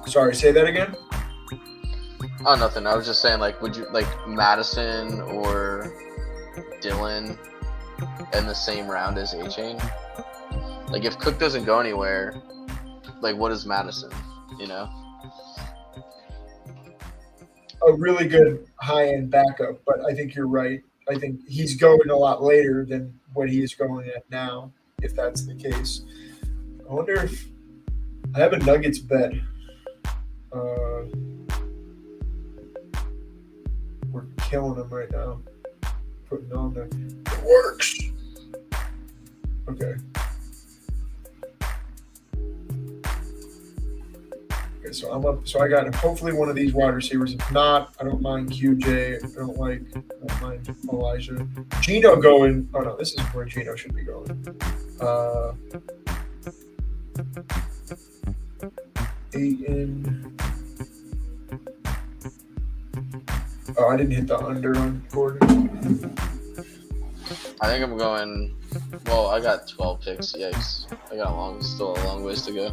Sorry, say that again? Oh, nothing. I was just saying, like, would you like Madison or Dylan in the same round as A-Chain? Like, if Cook doesn't go anywhere, like, what is Madison? You know? A really good high-end backup, but I think you're right. I think he's going a lot later than what he is going at now, if that's the case. I wonder if I have a Nuggets bet. We're killing them right now. Putting on there. It works. Okay. Okay, so I'm up. So I got hopefully one of these wide receivers. If not, I don't mind QJ. I don't mind Elijah. Gino going. Oh no, this is where Gino should be going. Aiton. Oh, I didn't hit the under on Gordon. I think I'm going. Well, I got 12 picks. Yikes! I got still a long ways to go.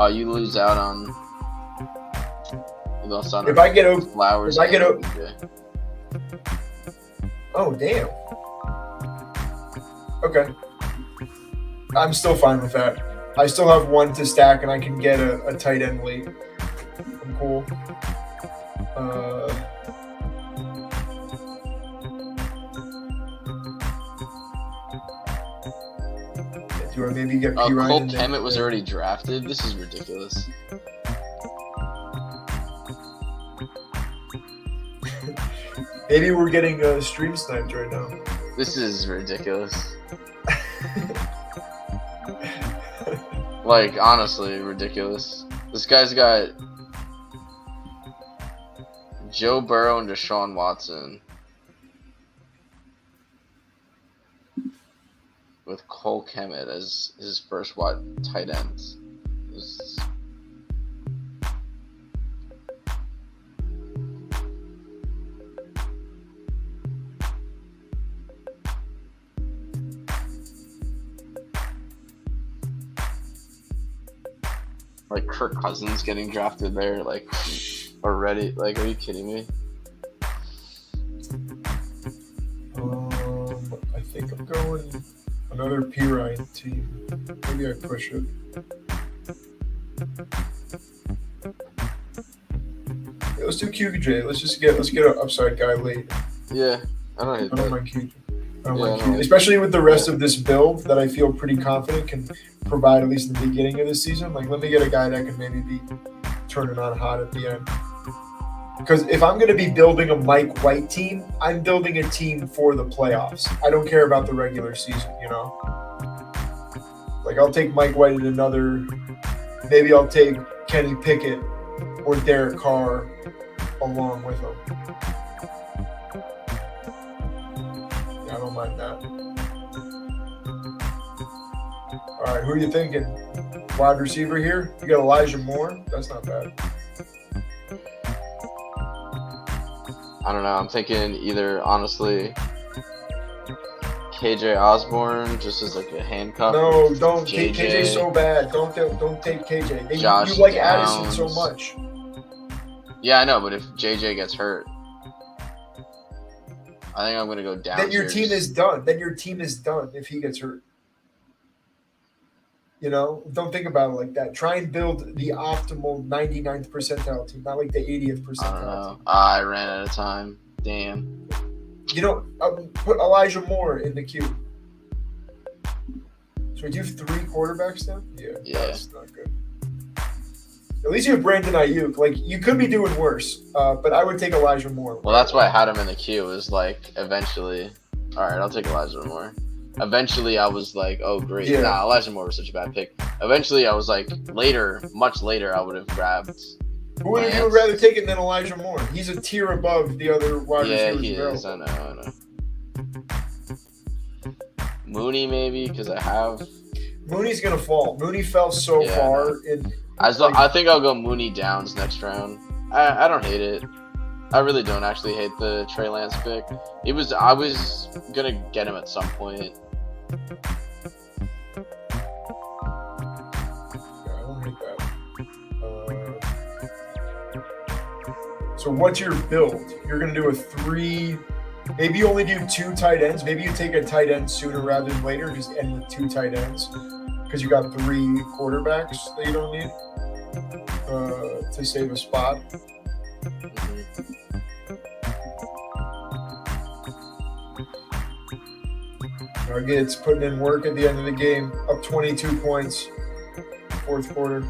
You lose out on. You lost on. If I get Flowers. If I get Oh damn. Okay. I'm still fine with that. I still have one to stack, and I can get a tight end late. I'm cool. Do I maybe get P. Ryan? Cole Kemet was already drafted. This is ridiculous. Maybe we're getting stream sniped right now. This is ridiculous. Like, honestly, ridiculous. This guy's got Joe Burrow and Deshaun Watson with Cole Kemet as his first tight ends. Like Kirk Cousins getting drafted there, like already. Like, are you kidding me? I think I'm going another P. Ryan team. Maybe I push it. Yeah, let's do QJ. Let's get an upside guy late. Yeah, I don't mind QJ. I don't mind QJ. Especially with the rest of this build that I feel pretty confident can provide at least in the beginning of the season. Like, let me get a guy that can maybe be turning on hot at the end. Because if I'm going to be building a Mike White team, I'm building a team for the playoffs. I don't care about the regular season, you know? Like, I'll take Mike White in another. Maybe I'll take Kenny Pickett or Derek Carr along with him. Yeah, I don't mind that. All right, who are you thinking? Wide receiver here? You got Elijah Moore? That's not bad. I don't know. I'm thinking either, honestly, KJ Osborne just as like a handcuff. No, don't. KJ's so bad. Don't take KJ. You like Addison so much. Yeah, I know, but if JJ gets hurt, I think I'm gonna go down. Then your team is done. If he gets hurt. You know, don't think about it like that. Try and build the optimal 99th percentile team, not like the 80th percentile I don't know. team. I ran out of time. Damn. You know, put Elijah Moore in the queue. So we do have 3 quarterbacks now? Yeah. That's not good. At least you have Brandon Ayuk. Like, you could be doing worse, but I would take Elijah Moore. Well, that's why I had him in the queue. Is like, eventually, all right, I'll take Elijah Moore. Eventually, I was like, oh, great. Yeah. Nah, Elijah Moore was such a bad pick. Eventually, I was like, much later, I would have grabbed. Who would you rather take it than Elijah Moore? He's a tier above the other wide receivers. Yeah, he is. I know. Mooney, maybe, because I have. Mooney's going to fall. Mooney fell so far. I think I'll go Mooney Downs next round. I don't hate it. I really don't actually hate the Trey Lance pick. I was going to get him at some point. Yeah, I don't hate that. So what's your build? You're going to do a 3. Maybe you only do 2 tight ends. Maybe you take a tight end sooner rather than later. Just end with 2 tight ends because you got 3 quarterbacks that you don't need to save a spot. Nuggets putting in work at the end of the game, up 22 points, fourth quarter.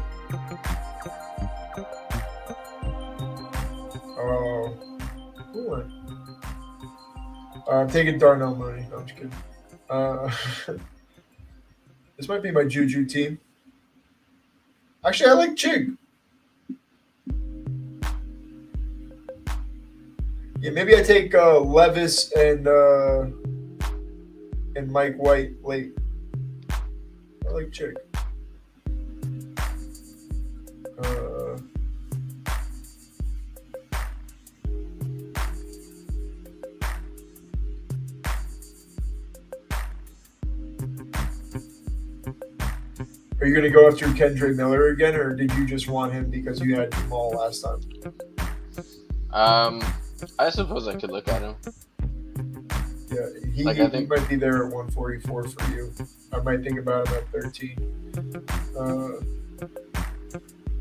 I'm taking Darnell Mooney. No, I'm just kidding. This might be my Juju team. Actually, I like Chig. Yeah, maybe I take Levis and Mike White late. I like Chig. Are you going to go after Kendra Miller again, or did you just want him because you had Jamal last time? I suppose I could look at him. Yeah, he might be there at 144 for you. I might think about him at 13.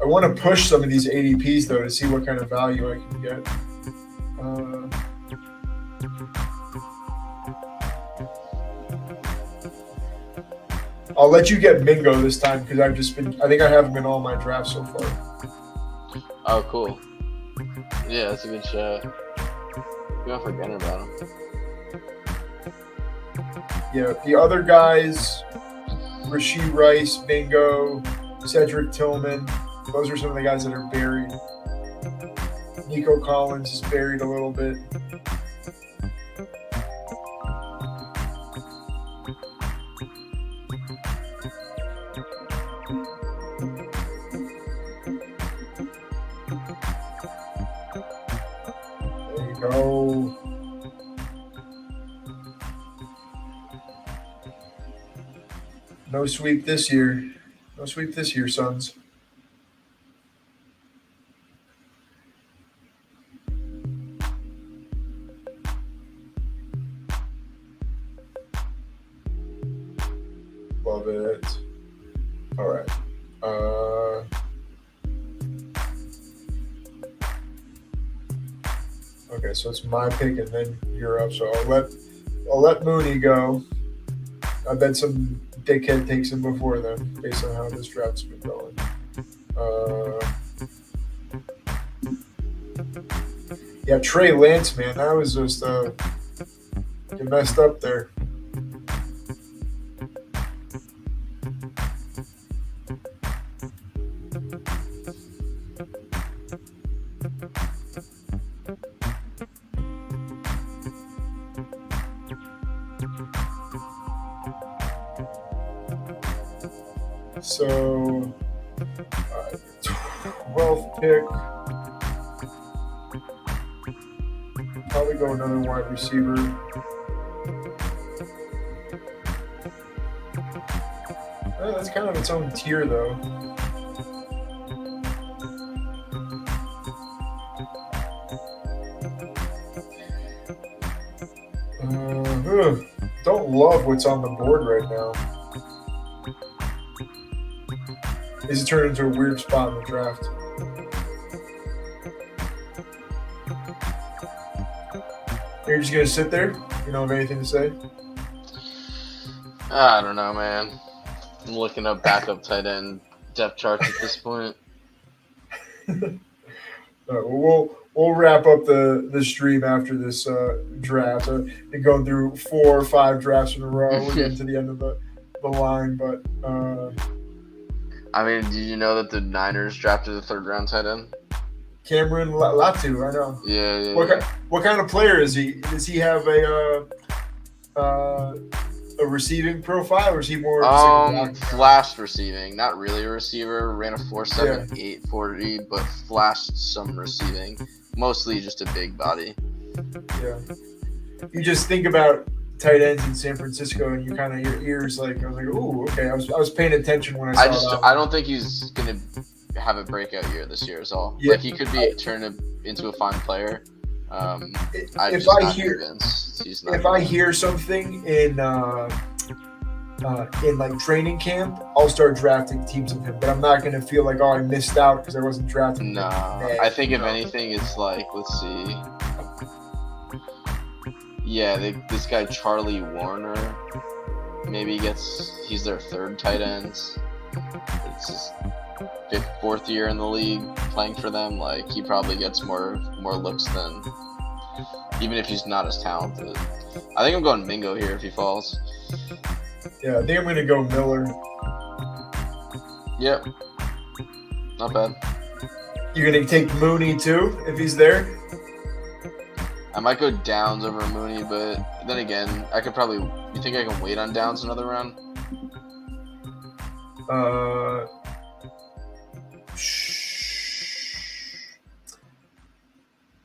I want to push some of these ADPs, though, to see what kind of value I can get. I'll let you get Mingo this time because I think I have him in all my drafts so far. Oh, cool. Yeah, that's a good shot. You're not forgetting about him. Yeah, the other guys, Rashee Rice, Mingo, Cedric Tillman, those are some of the guys that are buried. Nico Collins is buried a little bit. There you go. No sweep this year. No sweep this year, Suns. Love it. All right. Okay, so it's my pick and then you're up. So I'll let Mooney go. I bet some dickhead takes him before then, based on how this draft's been going. Yeah, Trey Lance, man, that was just you messed up there. So, 12th pick. Probably go another wide receiver. That's kind of its own tier, though. Don't love what's on the board right now. This has turned into a weird spot in the draft. You're just gonna sit there? You don't have anything to say? I don't know, man. I'm looking up backup tight end depth charts at this point. All right, well, we'll wrap up the stream after this draft. Been going through 4 or 5 drafts in a row. We're getting to the end of the line, but. I mean, did you know that the Niners drafted a 3rd-round tight end? Cameron Latu, I know. Yeah. What kind of player is he? Does he have a receiving profile, or is he more? Flashed receiving, not really a receiver. Ran a 4.7 840, but flashed some receiving. Mostly just a big body. Yeah. You just think about tight ends in San Francisco, and you kind of your ears like I was like, ooh, okay. I was paying attention when I saw that. I don't think he's gonna have a breakout year this year is all. Yeah. Like he could be turned into a fine player. I'm If just I not hear convinced he's not. if I hear something in like training camp, I'll start drafting teams of him. But I'm not gonna feel like, oh, I missed out because I wasn't drafting him. Nah, I think if anything, it's like, let's see. Yeah, this guy Charlie Warner, maybe he's their third tight end. It's his fourth year in the league playing for them. Like he probably gets more looks than, even if he's not as talented. I think I'm going Mingo here if he falls. Yeah, I think I'm gonna go Miller. Yep, not bad. You're gonna take Mooney too if he's there. I might go Downs over Mooney, but then again, I could probably. You think I can wait on Downs another round?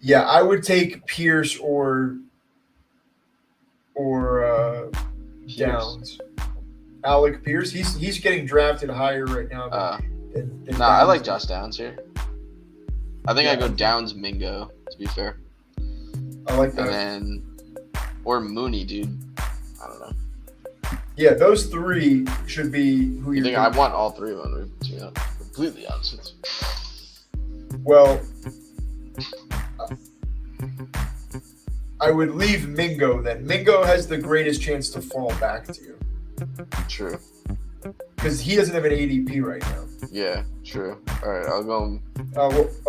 Yeah, I would take Pierce or Downs. Alec Pierce. He's getting drafted higher right now. Than Nah, I like Downs. Josh Downs here. I think I go Downs Mingo, to be fair. I like that. And then, or Mooney, dude. I don't know. Yeah, those three should be who You you're think I want all three of them, to be completely honest with you. Well, I would leave Mingo then. Mingo has the greatest chance to fall back to you. True. Because he doesn't have an ADP right now. Yeah, true. All right, I'll go.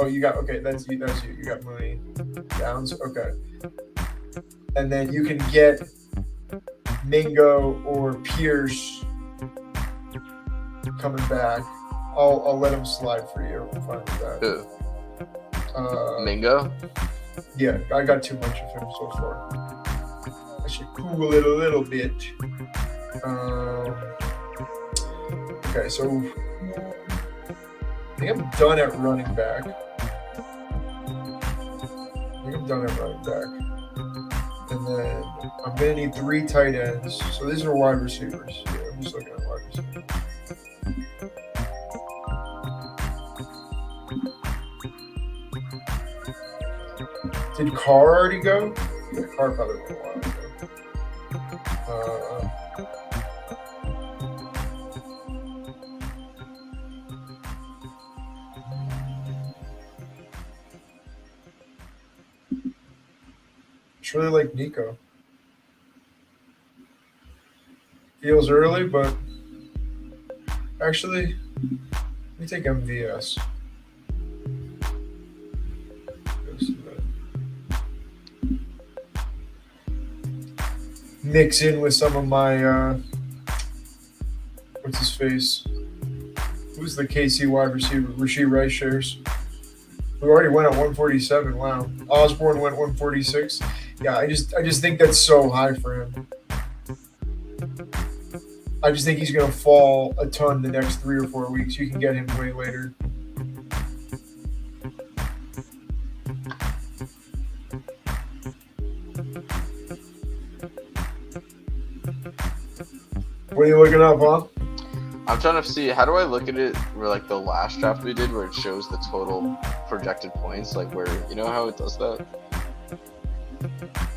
You got, okay, that's you. You got Mooney. Downs, okay. And then you can get Mingo or Pierce coming back. I'll let him slide for you. I'm fine with that. Who? Mingo? Yeah, I got too much of him so far. I should cool it a little bit. Okay, so I think I'm done at running back. And then I'm going to need 3 tight ends. So these are wide receivers. Yeah, I'm just looking at wide receivers. Did Carr already go? Yeah, Carr probably went a while ago. It's really like Nico. Feels early, but actually, let me take MVS. Mix in with some of my what's his face? Who's the KC wide receiver? Rashee Rice shares. We already went at 147. Wow. Osborne went 146. Yeah, I just think that's so high for him. I just think he's gonna fall a ton the next 3 or 4 weeks. You can get him way later. What are you looking up, huh? I'm trying to see, how do I look at it where, like, the last draft we did where it shows the total projected points? Like, where, you know how it does that?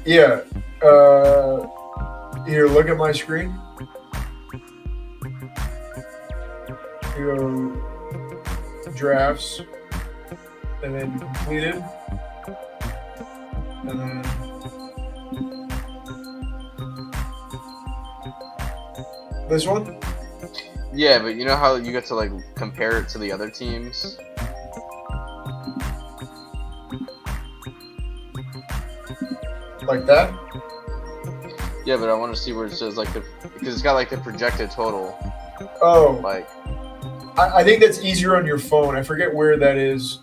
Yeah. Here, look at my screen. You go drafts, and then completed, and then this one? Yeah, but you know how you get to, like, compare it to the other teams? Like that? Yeah, but I want to see where it says, like, because it's got, like, the projected total. Oh, Like, I think that's easier on your phone. I forget where that is.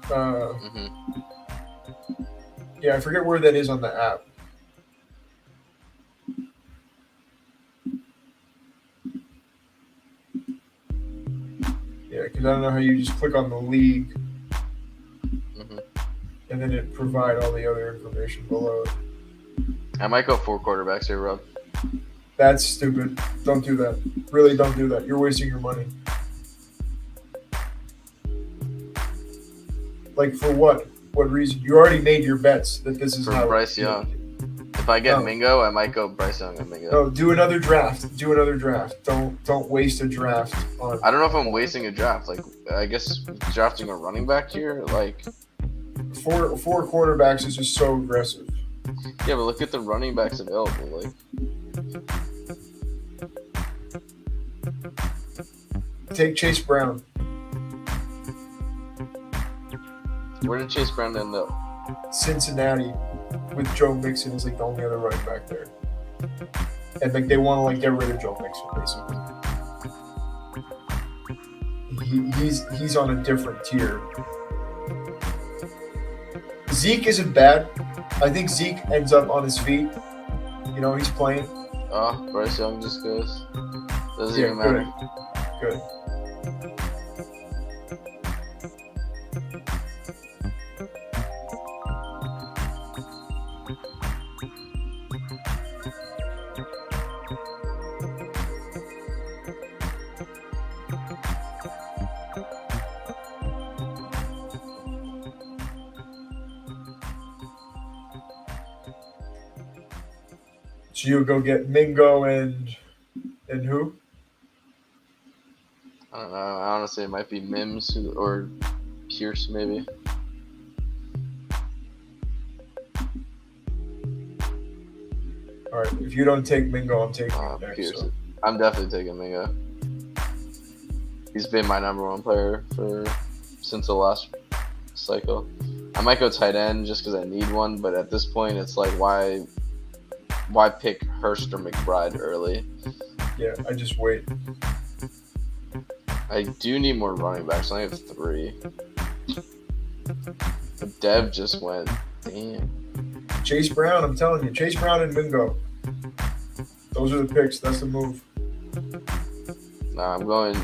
Yeah, I forget where that is on the app. Yeah, because I don't know how you just click on the league and then it provide all the other information below it. I might go 4 quarterbacks here, Rob. That's stupid. Don't do that. Really don't do that. You're wasting your money. Like for what? What reason? You already made your bets that this is For how. Bryce Young. If I get No. Mingo, I might go Bryce Young and Mingo. No, do another draft. Do another draft. Don't waste a draft on. I don't know if I'm wasting a draft. Like, I guess drafting a running back here, like, Four quarterbacks is just so aggressive. yeah, but look at the running backs available. Like, Take Chase Brown. where did Chase Brown end up? Cincinnati with Joe Mixon is like the only other running back there. And like they want to like get rid of Joe Mixon basically. He's on a different tier. Zeke isn't bad. I think Zeke ends up on his feet. You know, he's playing. Oh, Bryce Young just goes. Doesn't Yeah, even matter. Good. So you go get Mingo and who? I don't know. Honestly, it might be Mims or Pierce, maybe. All right. If you don't take Mingo, I'm taking him next. Pierce. So. I'm definitely taking Mingo. He's been my number one player since the last cycle. I might go tight end just because I need one, but at this point, it's like why pick Hurst or McBride early? Yeah, I just wait. I do need more running backs. I only have 3. But Dev just went. Damn. Chase Brown, I'm telling you. Chase Brown and Mingo. Those are the picks. That's the move. Nah, I'm going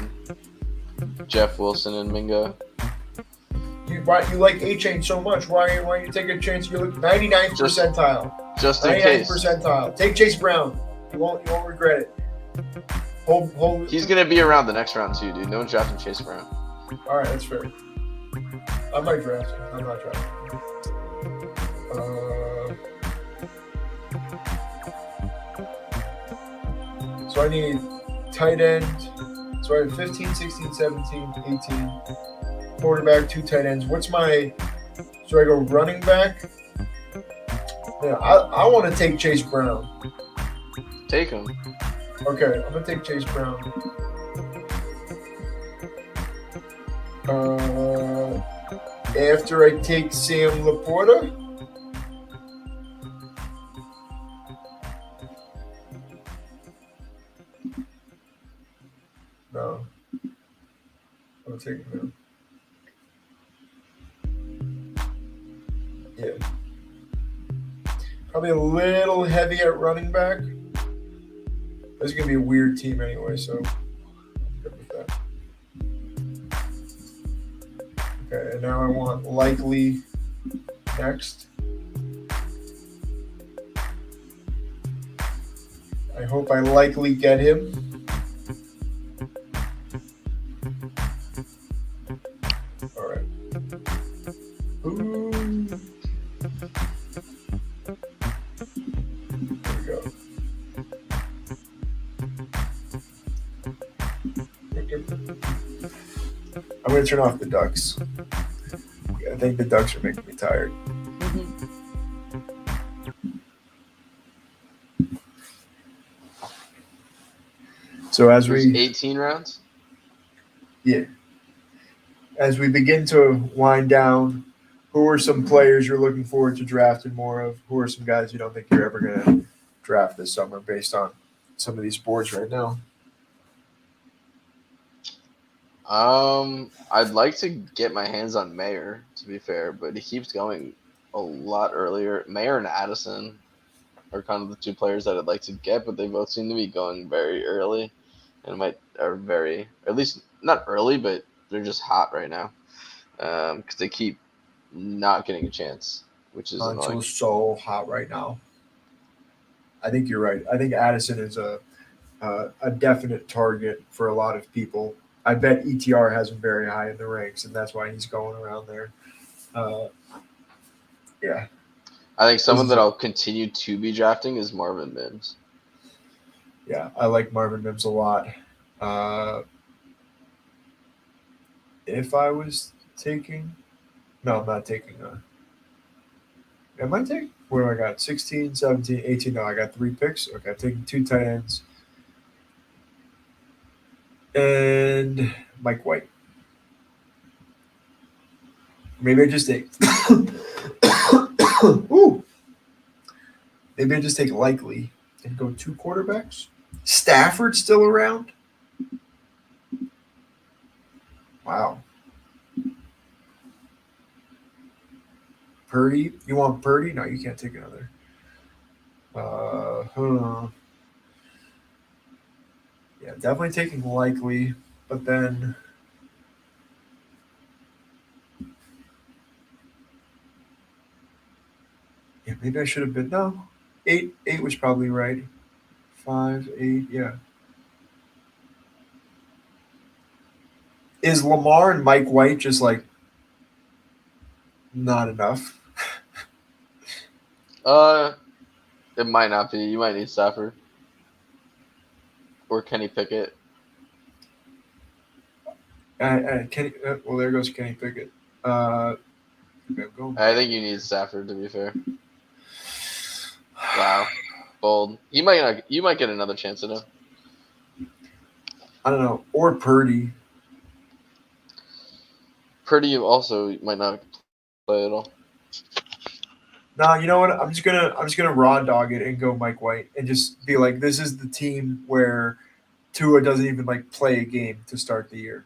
Jeff Wilson and Mingo. Why you like A-Chain so much? Why you take a chance? You're 99th percentile. Just in 99th case. percentile. Take Chase Brown. You won't regret it. Hold. He's gonna be around the next round too, dude. No one's drafting Chase Brown. All right, that's fair. I might draft him. I'm not drafting him. So I need tight end. So I have 15, 16, 17, 18. Quarterback, 2 tight ends. So I go running back? Yeah, I want to take Chase Brown. Take him. Okay, I'm going to take Chase Brown. After I take Sam Laporta. No. I'm going to take him. Yeah. Probably a little heavy at running back. This is going to be a weird team anyway, so I'm good with that. Okay, and now I want Likely next. I hope I Likely get him. All right. Ooh. There we go. I'm going to turn off the ducks. I think the ducks are making me tired. So as There's we 18 rounds. Yeah. As we begin to wind down, who are some players you're looking forward to drafting more of? Who are some guys you don't think you're ever going to draft this summer based on some of these boards right now? I'd like to get my hands on Mayer, to be fair, but he keeps going a lot earlier. Mayer and Addison are kind of the 2 players that I'd like to get, but they both seem to be going very early, and at least not early, but they're just hot right now, because they keep not getting a chance, which is annoying. So hot right now. I think you're right. I think Addison is a definite target for a lot of people. I bet ETR has him very high in the ranks, and that's why he's going around there. Yeah. I think someone that I'll continue to be drafting is Marvin Mims. Yeah, I like Marvin Mims a lot. If I was taking, no, I'm not taking. Am I taking? What do I got? 16, 17, 18. No, I got 3 picks. Okay, I'm taking 2 tight ends and Mike White. Maybe I just take. Ooh. Maybe I just take Likely and go 2 quarterbacks. Stafford still around? Wow. Purdy? You want Purdy? No, you can't take another. Yeah, definitely taking Likely, but then yeah, maybe I should have been no. 8 was probably right. 5, 8, yeah. Is Lamar and Mike White just like not enough? It might not be. You might need Stafford or Kenny Pickett. Kenny, well, there goes Kenny Pickett. Okay, I think you need Stafford, to be fair. Wow, bold. You might not. You might get another chance at him. I don't know, or Purdy. Purdy also might not play at all. No, you know what? I'm just gonna raw dog it and go Mike White and just be like, this is the team where Tua doesn't even like play a game to start the year.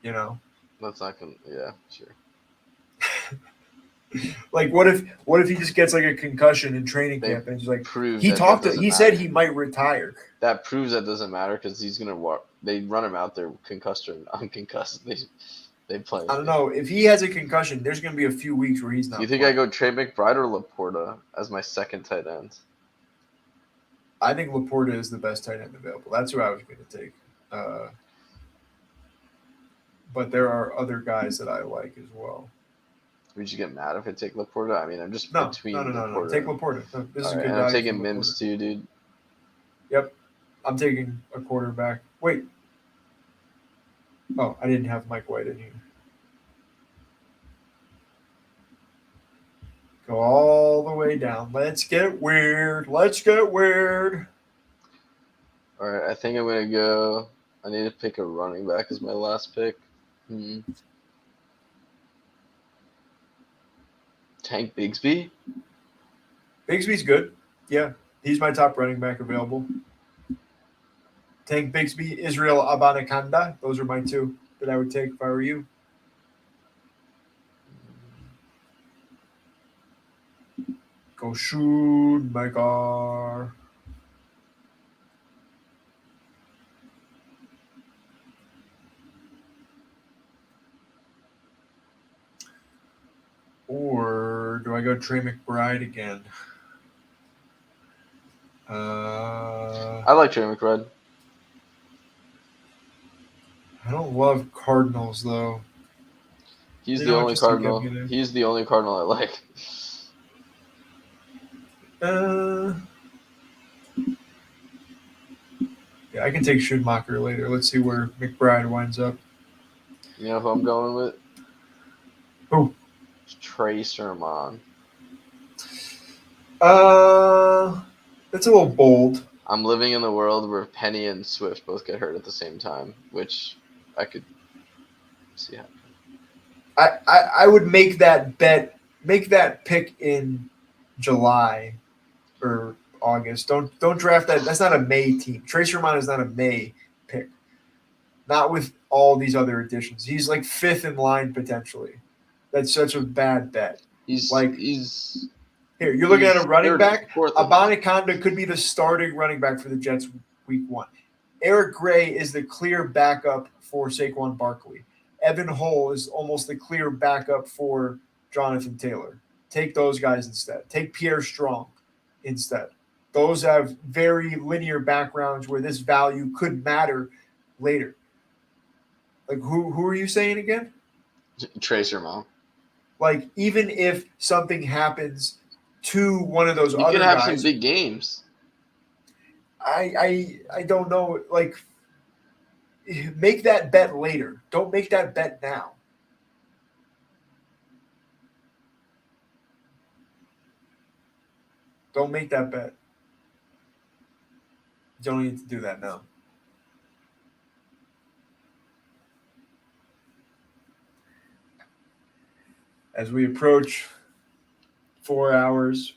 You know, That's not gonna. Yeah, sure. like what if he just gets like a concussion in training camp and he's like he said he might retire. That proves that doesn't matter because he's gonna walk. They run him out there concussed or unconcussed. They play. I don't know if he has a concussion. There's gonna be a few weeks where he's not. You think playing. I go Trey McBride or Laporta as my second tight end? I think Laporta is the best tight end available. That's who I was going to take. But there are other guys that I like as well. Would you get mad if I take Laporta? I mean, I'm just between Laporta. No. Take Laporta. No, this is a good and I'm taking Mims too, dude. Yep. I'm taking a quarterback. Wait. Oh, I didn't have Mike White in here. Go all the way down. Let's get weird. All right, I think I'm going to go. I need to pick a running back as my last pick. Tank Bigsby? Bigsby's good. Yeah, he's my top running back available. Tank Bigsby, Israel Abanikanda. Those are my 2 that I would take if I were you. Go shoot, my car. Or do I go Trey McBride again? I like Trey McBride. I don't love Cardinals though. He's the only Cardinal. He's the only Cardinal I like. Yeah, I can take Schumacher later. Let's see where McBride winds up. You know who I'm going with? Who? Trey Sermon. That's a little bold. I'm living in the world where Penny and Swift both get hurt at the same time, which I could see happening. I would make that pick in July or August. Don't draft that. That's not a May team. Trey Sermon is not a May pick. Not with all these other additions. He's like 5th in line potentially. That's such a bad bet. Here, you're looking at a running back. Abanikanda could be the starting running back for the Jets week 1. Eric Gray is the clear backup for Saquon Barkley. Evan Hull is almost the clear backup for Jonathan Taylor. Take those guys instead. Take Pierre Strong instead. Those have very linear backgrounds where this value could matter later. Like who are you saying again? Trey Sermon. Like, even if something happens to one of those You could other have guys, some big games. I don't know. Like, make that bet later. Don't make that bet now. Don't make that bet. You don't need to do that now. As we approach 4 hours,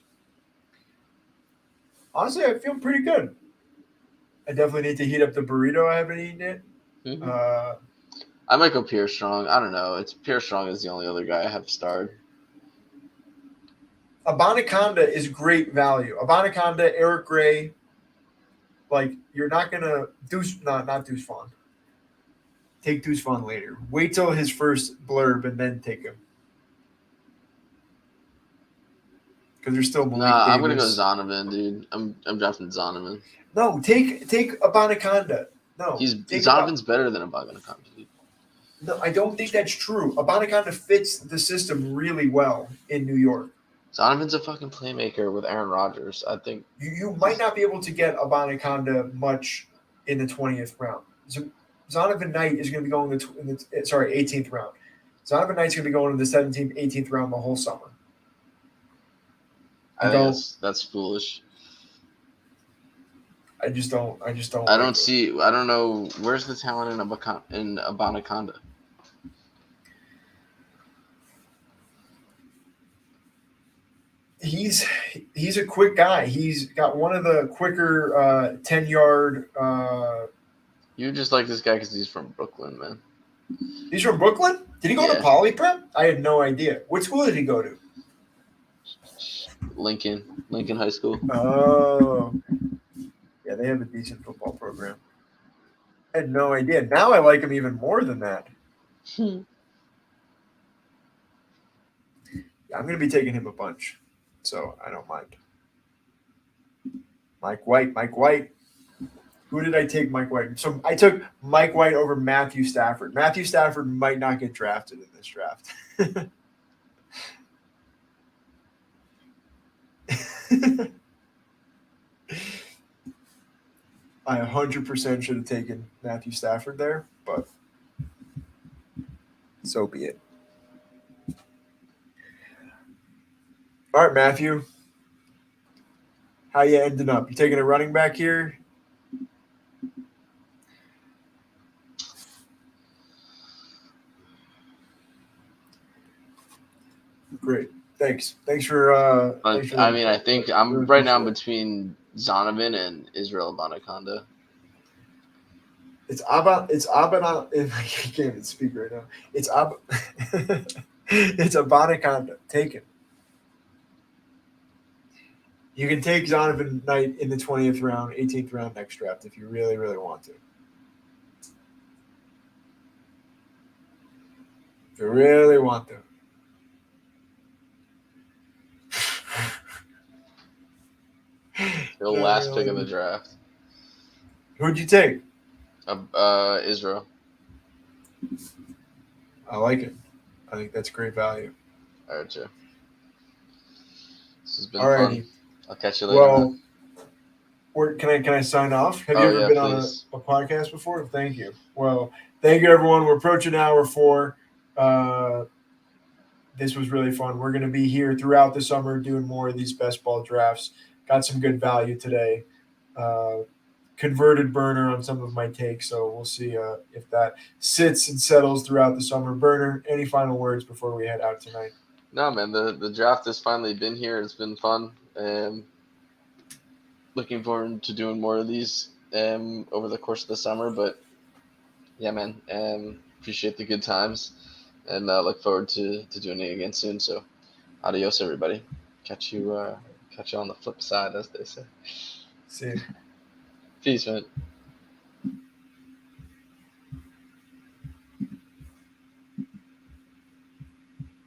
honestly, I feel pretty good. I definitely need to heat up the burrito. I haven't eaten it. Mhm. I might go Pierre Strong. I don't know. It's Pierre Strong is the only other guy I have starred. Abanaconda is great value. Abanaconda, Eric Gray. Like, you're not gonna not Deuce Vaughn. Take Deuce Vaughn later. Wait till his first blurb and then take him. Because there's still Malik Nah, Davis. I'm gonna go Zonovan, dude. I'm drafting Zonovan. No, take Abanaconda. No, Zonovan's better than Abanaconda, dude. No, I don't think that's true. Abanaconda fits the system really well in New York. Zonovan's a fucking playmaker with Aaron Rodgers. I think You might not be able to get Abanaconda much in the 20th round. Zonovan Knight is going to be going in the 18th round. Zonovan Knight's going to be going in the 17th, 18th round the whole summer. I think that's foolish. I just don't. I don't know. Where's the talent in Abanaconda? He's a quick guy. He's got one of the quicker 10-yard. You just like this guy because he's from Brooklyn, man. He's from Brooklyn? Did he go to Poly Prep? I had no idea. What school did he go to? Lincoln High School. Oh, yeah, they have a decent football program. I had no idea. Now I like him even more than that. Yeah, I'm going to be taking him a bunch, so I don't mind. Mike White. Who did I take Mike White? So I took Mike White over Matthew Stafford. Matthew Stafford might not get drafted in this draft. I 100% should have taken Matthew Stafford there, but so be it. All right, Matthew. How you ending up? You taking a running back here? Great. Thanks for I think I'm right now between Zonovan and Israel Abanaconda. It's Abanaconda. I can't even speak right now. It's Abanaconda. Take it. You can take Zonovan Knight in the 20th round, 18th round next draft if you really, really want to. If you really want to. The last pick of the draft. Who'd you take? Israel. I like it. I think that's great value. All right, Joe. This has been fun. I'll catch you later. Well, can I sign off? Have you ever been on a podcast before? Thank you. Well, thank you, everyone. We're approaching hour 4. This was really fun. We're going to be here throughout the summer doing more of these best ball drafts. Got some good value today. Converted Burner on some of my takes, so we'll see if that sits and settles throughout the summer. Burner, any final words before we head out tonight? No, man. The draft has finally been here. It's been fun. Looking forward to doing more of these over the course of the summer. But yeah, man. Appreciate the good times, and look forward to doing it again soon. So, adios, everybody. Catch you on the flip side, as they say. See you. Peace, man.